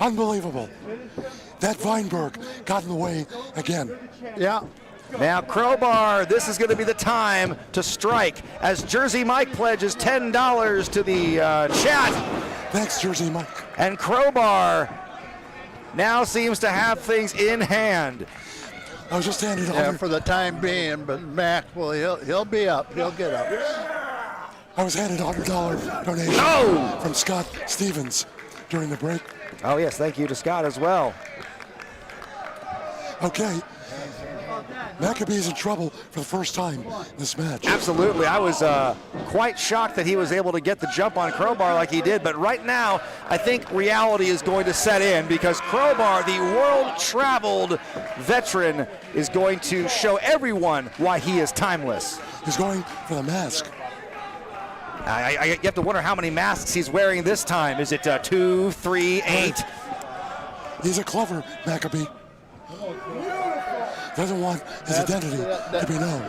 Unbelievable. That Weinberg got in the way again. Yeah. Now Crowbar, this is going to be the time to strike as Jersey Mike pledges $10 to the chat. Thanks, Jersey Mike. And Crowbar now seems to have things in hand. I was just handing Yeah, for the time being, but Mac, well, he'll be up. He'll get up. I was handed a $100 donation from Scott Stevens during the break. Oh yes, thank you to Scott as well. Okay. Maccabee's in trouble for the first time in this match. Absolutely. I was quite shocked that he was able to get the jump on Crowbar like he did, but right now I think reality is going to set in because Crowbar, the world-traveled veteran, is going to show everyone why he is timeless. He's going for the mask. You have to wonder how many masks he's wearing this time. Is it 2, 3, 8? He's a clever Maccabee. Doesn't want his identity to be known.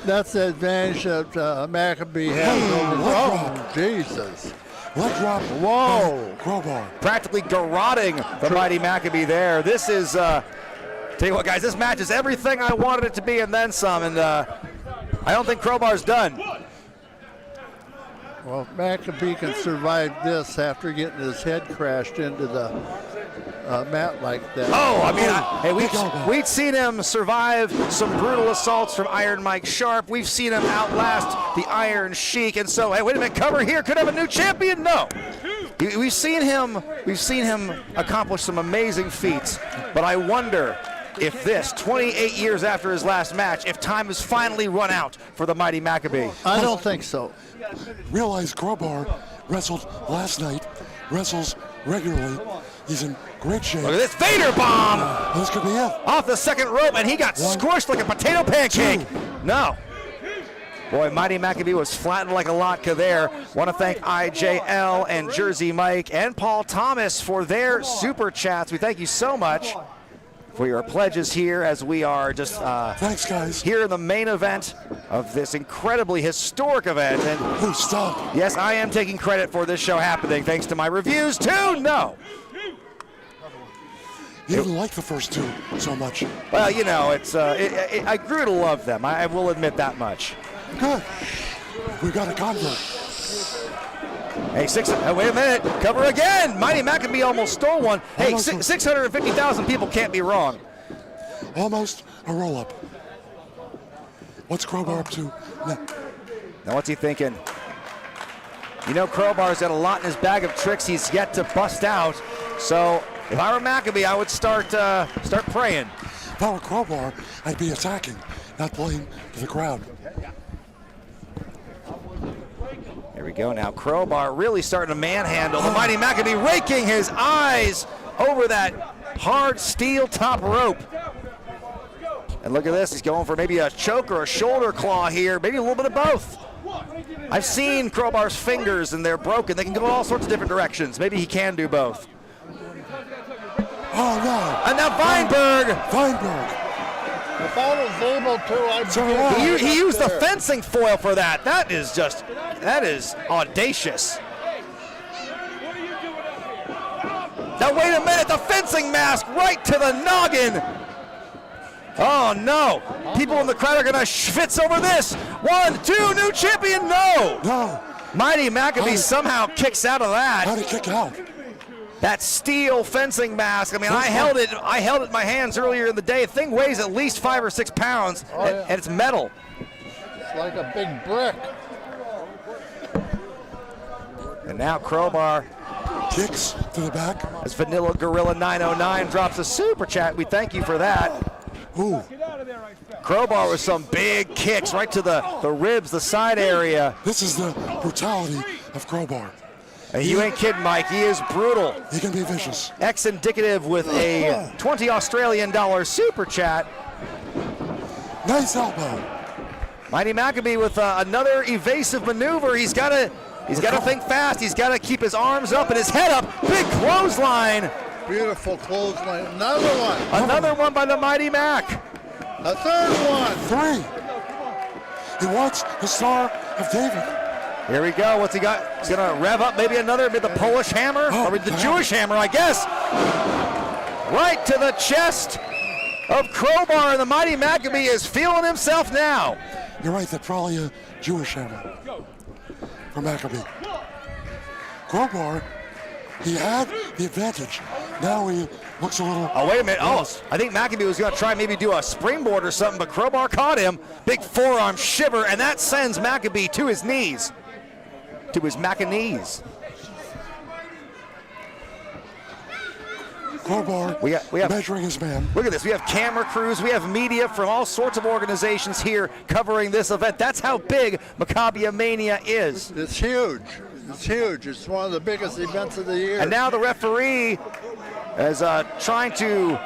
That's the advantage that Maccabee has over Jesus. Leg drop. Whoa. Crowbar. Practically garroting the mighty Maccabee there. This is, tell you what, guys, this match is everything I wanted it to be and then some, and I don't think Crowbar's done. Well, Maccabee can survive this after getting his head crashed into the mat like that. Oh, I mean, we've seen him survive some brutal assaults from Iron Mike Sharp. We've seen him outlast the Iron Sheik, and so, hey, wait a minute, cover here, could have a new champion? No. We've seen him accomplish some amazing feats, but I wonder if this, 28 years after his last match, if time has finally run out for the mighty Maccabee. I don't think so. Realize Crowbar wrestled last night, wrestles regularly. He's in great shape. Look at this Vader bomb! This could be it. Off the second rope, and he got squished like a potato pancake. No. Boy, mighty Maccabee was flattened like a latke there. Want to thank IJL and Jersey Mike and Paul Thomas for their super chats. We thank you so much for your pledges here as we are just thanks, guys. Here in the main event of this incredibly historic event. And stop. Yes, I am taking credit for this show happening thanks to my reviews too. No. You didn't like the first two so much. Well, you know, I grew to love them. I will admit that much. Good. We got a convert. Hey, wait a minute. Cover again. Mighty Maccabee almost stole one. Hey, 650,000 people can't be wrong. Almost a roll-up. What's Crowbar up to now? Now, what's he thinking? You know, Crowbar's got a lot in his bag of tricks he's yet to bust out. So, if I were Maccabee, I would start praying. If I were Crowbar, I'd be attacking, not playing to the crowd. Here we go now. Crowbar really starting to manhandle the mighty Maccabee, raking his eyes over that hard steel top rope. And look at this. He's going for maybe a choke or a shoulder claw here. Maybe a little bit of both. I've seen Crowbar's fingers and they're broken. They can go all sorts of different directions. Maybe he can do both. Oh, no. And now Weinberg. If I was able to, I'd He used the fencing foil for that. That is audacious. Now wait a minute, the fencing mask right to the noggin. Oh no, people in the crowd are gonna schwitz over this. 1, 2, new champion, no. Mighty Maccabee somehow kicks out of that. How'd he kick out? That steel fencing mask. I mean, I held it in my hands earlier in the day. The thing weighs at least 5 or 6 pounds, and it's metal. It's like a big brick. And now Crowbar kicks to the back. As Vanilla Gorilla 909 drops a super chat. We thank you for that. Ooh. Crowbar with some big kicks right to the ribs, the side area. This is the brutality of Crowbar. And you ain't kidding, Mike. He is brutal. He can be vicious. Ex-indicative with a 20 Australian dollar super chat. Nice elbow. Mighty Maccabee with another evasive maneuver. He's got to think fast. He's got to keep his arms up and his head up. Big clothesline. Beautiful clothesline. Another one. Another one by the Mighty Mac. A third one. 3. He wants the Star of David. Here we go. What's he got? He's going to rev up maybe another, maybe the Polish hammer, or the Jewish hammer, I guess. Right to the chest of Crowbar, and the Mighty Maccabee is feeling himself now. You're right, that's probably a Jewish hammer for Maccabee. Crowbar, he had the advantage. Now he looks a little... Oh, wait a minute. Oh, I think Maccabee was going to try maybe do a springboard or something, but Crowbar caught him. Big forearm shiver, and that sends Maccabee to his knees. To his Macca-knees. Crowbar we have measuring his man. Look at this. We have camera crews. We have media from all sorts of organizations here covering this event. That's how big Maccabia Mania is. It's huge. It's huge. It's one of the biggest events of the year. And now the referee is trying to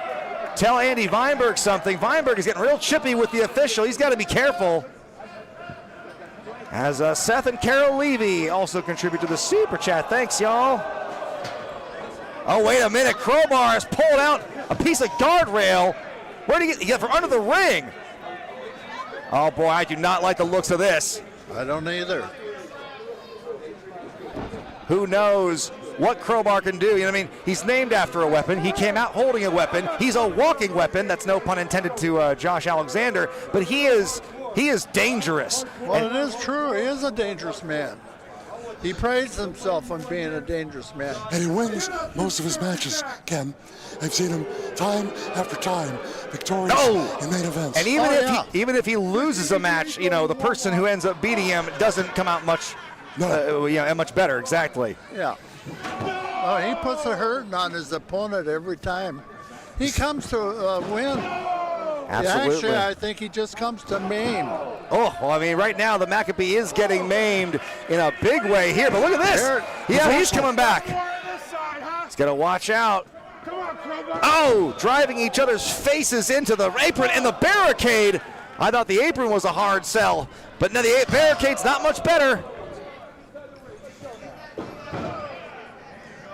tell Andy Weinberg something. Weinberg is getting real chippy with the official. He's got to be careful. As Seth and Carol Levy also contribute to the super chat. Thanks, y'all. Oh, wait a minute. Crowbar has pulled out a piece of guardrail. Where did he get from under the ring? Oh, boy, I do not like the looks of this. I don't either. Who knows what Crowbar can do? You know what I mean? He's named after a weapon. He came out holding a weapon. He's a walking weapon. That's no pun intended to Josh Alexander. But he is dangerous. Well, it is true. He is a dangerous man. He prides himself on being a dangerous man. And he wins most of his matches, Ken. I've seen him time after time victorious in main events. And even if he loses a match, you know, the person who ends up beating him doesn't come out much much better. Exactly. Yeah. Oh, he puts a hurting on his opponent every time. He comes to win. Absolutely. Actually, I think he just comes to maim. Oh, well, I mean, right now the Maccabee is getting maimed in a big way here, but look at this. Yeah, he's coming back. He's got to watch out. Oh, driving each other's faces into the apron and the barricade. I thought the apron was a hard sell, but now the barricade's not much better.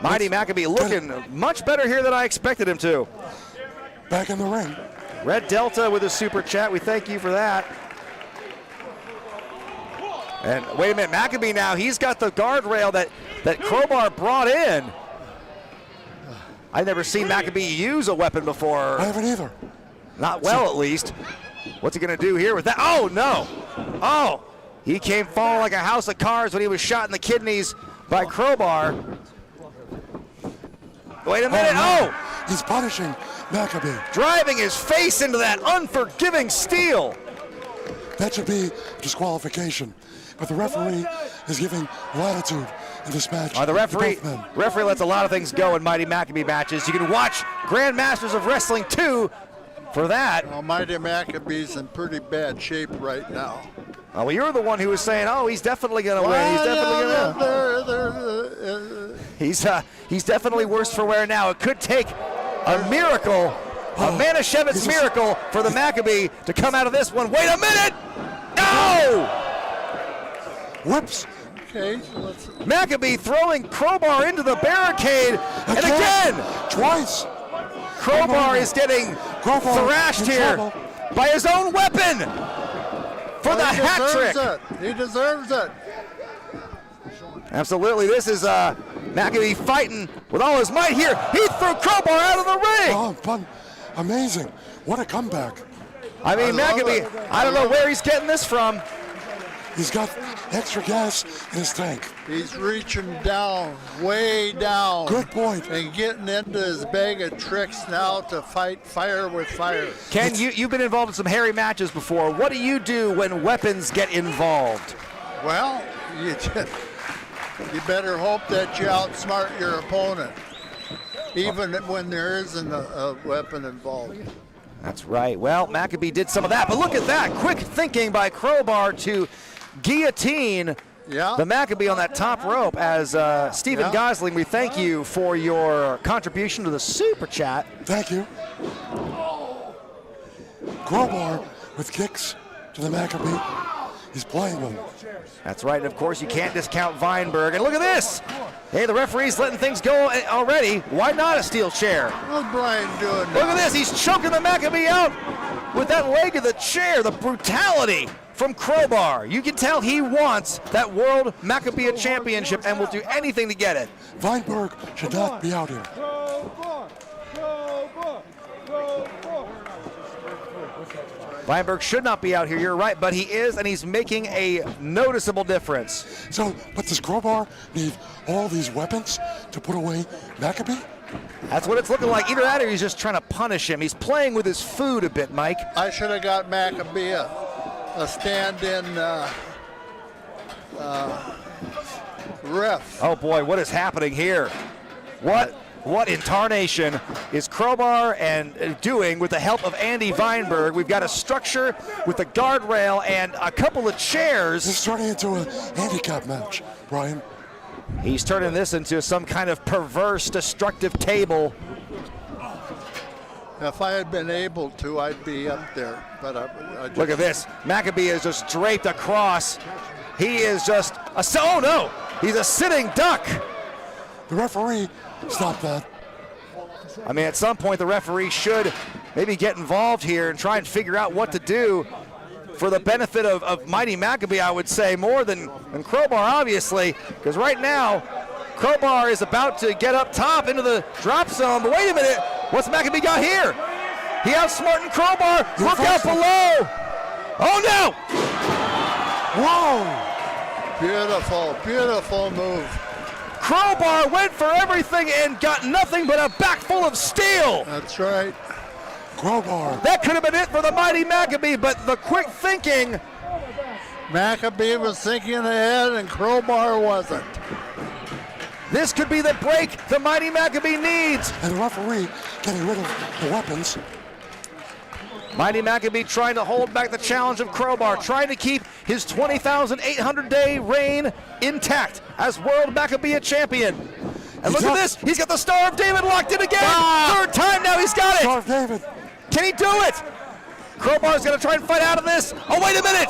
Mighty Maccabee looking much better here than I expected him to. Back in the ring. Red Delta with a super chat. We thank you for that. And wait a minute, Maccabee now, he's got the guardrail that Crowbar brought in. I've never seen Maccabee use a weapon before. I haven't either. Not well, at least. What's he going to do here with that? Oh, no. Oh, he came falling like a house of cards when he was shot in the kidneys by Crowbar. Wait a minute. Oh! He's punishing Maccabee. Driving his face into that unforgiving steel. That should be disqualification. But the referee is giving latitude in this match. The referee lets a lot of things go in Mighty Maccabee matches. You can watch Grandmasters of Wrestling 2 for that. Well, Mighty Maccabee's in pretty bad shape right now. Well, you're the one who was saying, "Oh, he's definitely going to win. He's definitely going to." He's definitely worse for wear now. It could take a miracle, a Manischewitz miracle, for the Maccabee to come out of this one. Wait a minute! No! Whoops! Okay, so let's. Maccabee throwing Crowbar into the barricade, and again, twice. Crowbar is getting thrashed here by his own weapon for the hat trick. He deserves it. Absolutely, this is Maccabee fighting with all his might here. He threw Crowbar out of the ring. Oh, amazing! What a comeback! I mean, Maccabee, I don't know where he's getting this from. He's got extra gas in his tank. He's reaching down, way down. Good point. And getting into his bag of tricks now to fight fire with fire. Ken, you've been involved in some hairy matches before. What do you do when weapons get involved? Well, You better hope that you outsmart your opponent, even when there isn't a weapon involved. That's right. Well, Maccabee did some of that, but look at that. Quick thinking by Crowbar to guillotine the Maccabee on that top rope. As Stephen Gosling, we thank you for your contribution to the Super Chat. Thank you. Crowbar with kicks to the Maccabee. He's playing them. That's right, and of course you can't discount Weinberg. And look at this! Hey, the referee's letting things go already. Why not a steel chair? What's Brian doing now? Look at this, he's choking the Maccabee out with that leg of the chair. The brutality from Crowbar. You can tell he wants that World Maccabiah Championship and will do anything to get it. Weinberg should not be out here. Weinberg should not be out here, you're right, but he is, and he's making a noticeable difference. So, but does Crowbar need all these weapons to put away Maccabee? That's what it's looking like. Either that or he's just trying to punish him. He's playing with his food a bit, Mike. I should have got Maccabiah a stand-in ref. Oh boy, what is happening here? What in tarnation is Crowbar and doing with the help of Andy Weinberg? We've got a structure with a guardrail and a couple of chairs. It's turning into a handicap match, Brian. He's turning this into some kind of perverse, destructive table. If I had been able to, I'd be up there. But I look at this. Maccabee is just draped across. He is just oh no! He's a sitting duck. The referee stopped that. I mean, at some point, the referee should maybe get involved here and try and figure out what to do for the benefit of Mighty Maccabee, I would say, more than Crowbar, obviously, because right now, Crowbar is about to get up top into the drop zone, but wait a minute, what's Maccabee got here? He outsmarting Crowbar, look out below! Oh no! Whoa! Beautiful, beautiful move. Crowbar went for everything and got nothing but a back full of steel. That's right. Crowbar. That could have been it for the Mighty Maccabee, but the quick thinking. Maccabee was thinking ahead and Crowbar wasn't. This could be the break the Mighty Maccabee needs. And the referee getting rid of the weapons. Mighty Maccabee trying to hold back the challenge of Crowbar, trying to keep his 20,800-day reign intact as World Maccabiah Champion. And look at this, he's got the Star of David locked in again. Third time now he's got it. Star of David. Can he do it? Crowbar's gonna try and fight out of this. Oh, wait a minute.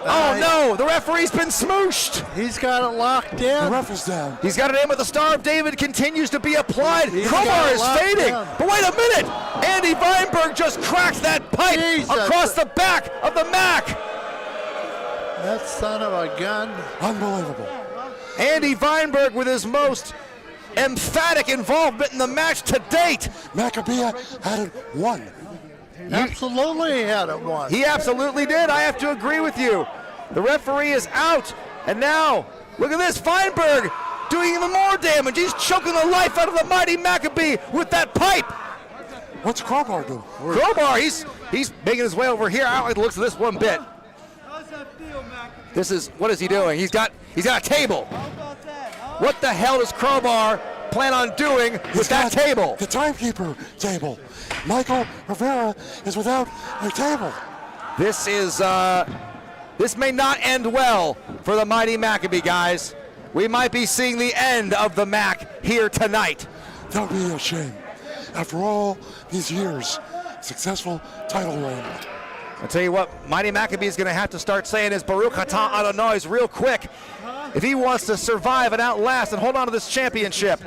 Oh no, the referee's been smooshed. He's got it locked in. The ref is down. He's got it in, but the Star of David continues to be applied. Crowbar is fading. But wait a minute. Andy Weinberg just cracked that pipe across the back of the Mac. That son of a gun. Unbelievable. Andy Weinberg with his most emphatic involvement in the match to date. Maccabee had it won. Absolutely he had it won. He absolutely did. I have to agree with you. The referee is out. And now, look at this. Weinberg doing even more damage. He's choking the life out of the Mighty Maccabee with that pipe. What's Crowbar doing? Crowbar, he's making his way over here. I don't like the looks of this one bit. This is, what is he doing? He's got a table. What the hell does Crowbar plan on doing with that table? The timekeeper table. Michael Rivera is without a table. This may not end well for the Mighty Maccabee, guys. We might be seeing the end of the Mac here tonight. That would be a shame. After all these years, successful title reign. I'll tell you what, Mighty Maccabee is going to have to start saying his Baruch Atah Adonai real quick if he wants to survive and outlast and hold on to this championship.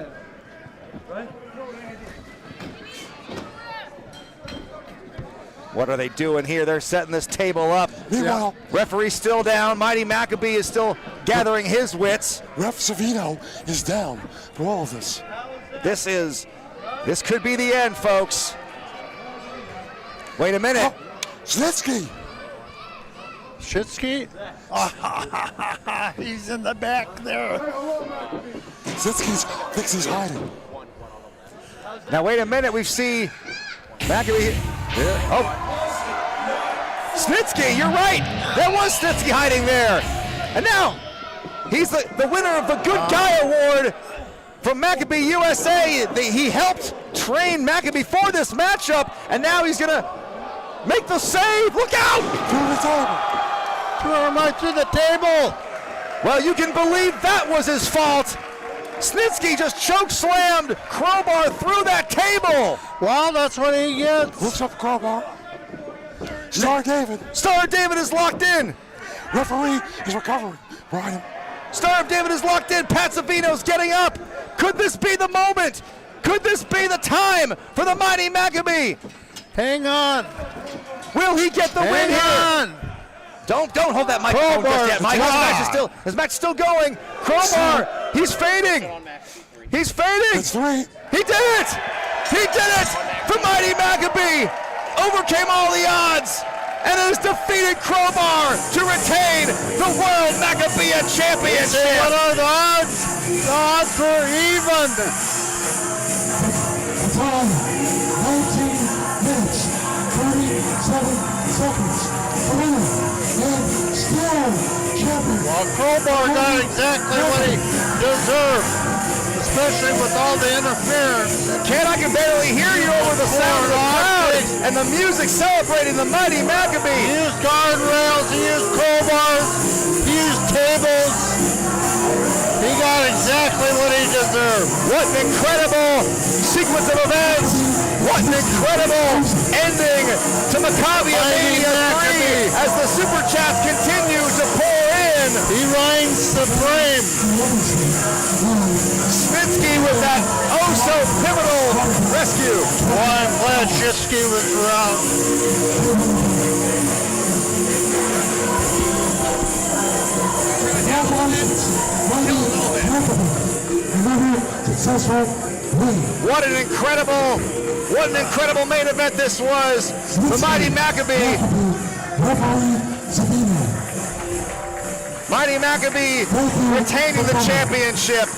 What are they doing here? They're setting this table up. Meanwhile, referee's still down. Mighty Maccabee is still gathering his wits. Ref Savino is down for all of this. This could be the end, folks. Wait a minute. Snitsky. Snitsky? He's in the back there. Snitsky thinks he's hiding. Now wait a minute. We see Maccabee. Oh, Snitsky, you're right. There was Snitsky hiding there. And now, He's the winner of the Good Guy Award from Maccabee USA. He helped train Maccabee for this matchup, and now he's gonna make the save. Look out! Through the table. Threw him right through the table. Well, you can believe that was his fault. Snitsky just choke slammed Crowbar through that table. Well, that's what he gets. Looks up Crowbar. Star David. Star David is locked in. Referee is recovering. Brian. Star of David is locked in. Pat Savino's getting up. Could this be the moment? Could this be the time for the mighty Maccabee? Hang on. Will he get the win here? Hang on. Don't hold that microphone just yet, Mike. His match is still going. Crowbar, he's fading. He's fading. It's 3. He did it. He did it. The mighty Maccabee overcame all the odds and has defeated Crowbar to retain the World Maccabiah Championship. What are the odds? The odds were even. Time, 19 minutes, 37 seconds. The winner and still champion. Well, Crowbar got exactly what he deserved, especially with all the interference. Ken, I can barely hear you over the sound of the crowd and the music celebrating the mighty Maccabee. He used guardrails, he used crowbars, he used tables. He got exactly what he deserved. What an incredible sequence of events. What an incredible ending to Maccabia Mania 3 as the Super Chats continue to pour in. He reigns supreme. Snitsky with that so pivotal rescue. Well, I'm glad Snitsky was around. What an incredible main event this was. The mighty Maccabee. Mighty Maccabee retaining the championship.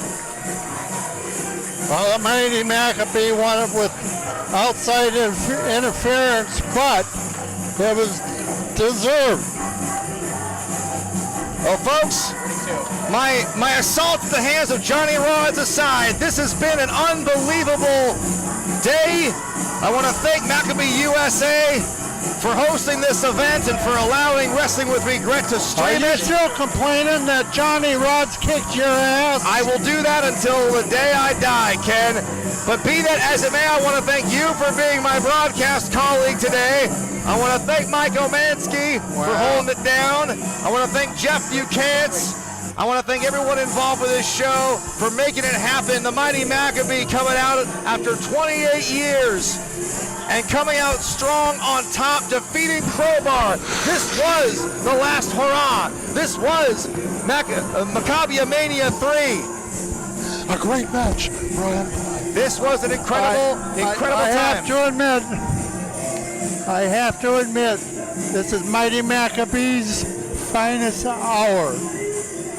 Well, the mighty Maccabee won it with outside interference, but it was deserved. Well, folks, my assault at the hands of Johnny Rodz aside, this has been an unbelievable day. I want to thank Maccabee USA for hosting this event and for allowing Wrestling with Regret to stream Are you it. still complaining that Johnny Rodz kicked your ass? I will do that until the day I die, Ken. But be that as it may, I want to thank you for being my broadcast colleague today. I want to thank Mike Omansky for holding it down. I want to thank Jeff Buchantz. I want to thank everyone involved with this show for making it happen. The mighty Maccabee coming out after 28 years and coming out strong on top, defeating Crowbar. This was the last hurrah. This was Maccabiah Mania 3. A great match, Brian. This was an incredible time. I have to admit, this is Mighty Maccabee's finest hour.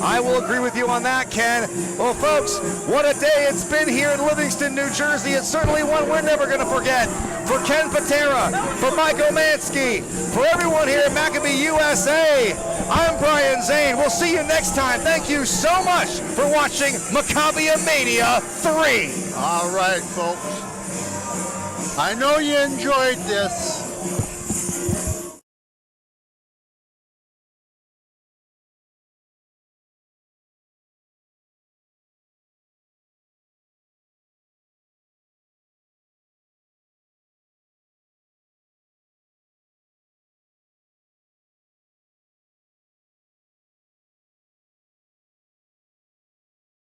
I will agree with you on that, Ken. Well, folks, what a day it's been here in Livingston, New Jersey. It's certainly one we're never going to forget. For Ken Patera, for Mike Omansky, for everyone here at Maccabee USA, I'm Brian Zane. We'll see you next time. Thank you so much for watching Maccabiah Mania 3. All right, folks. I know you enjoyed this.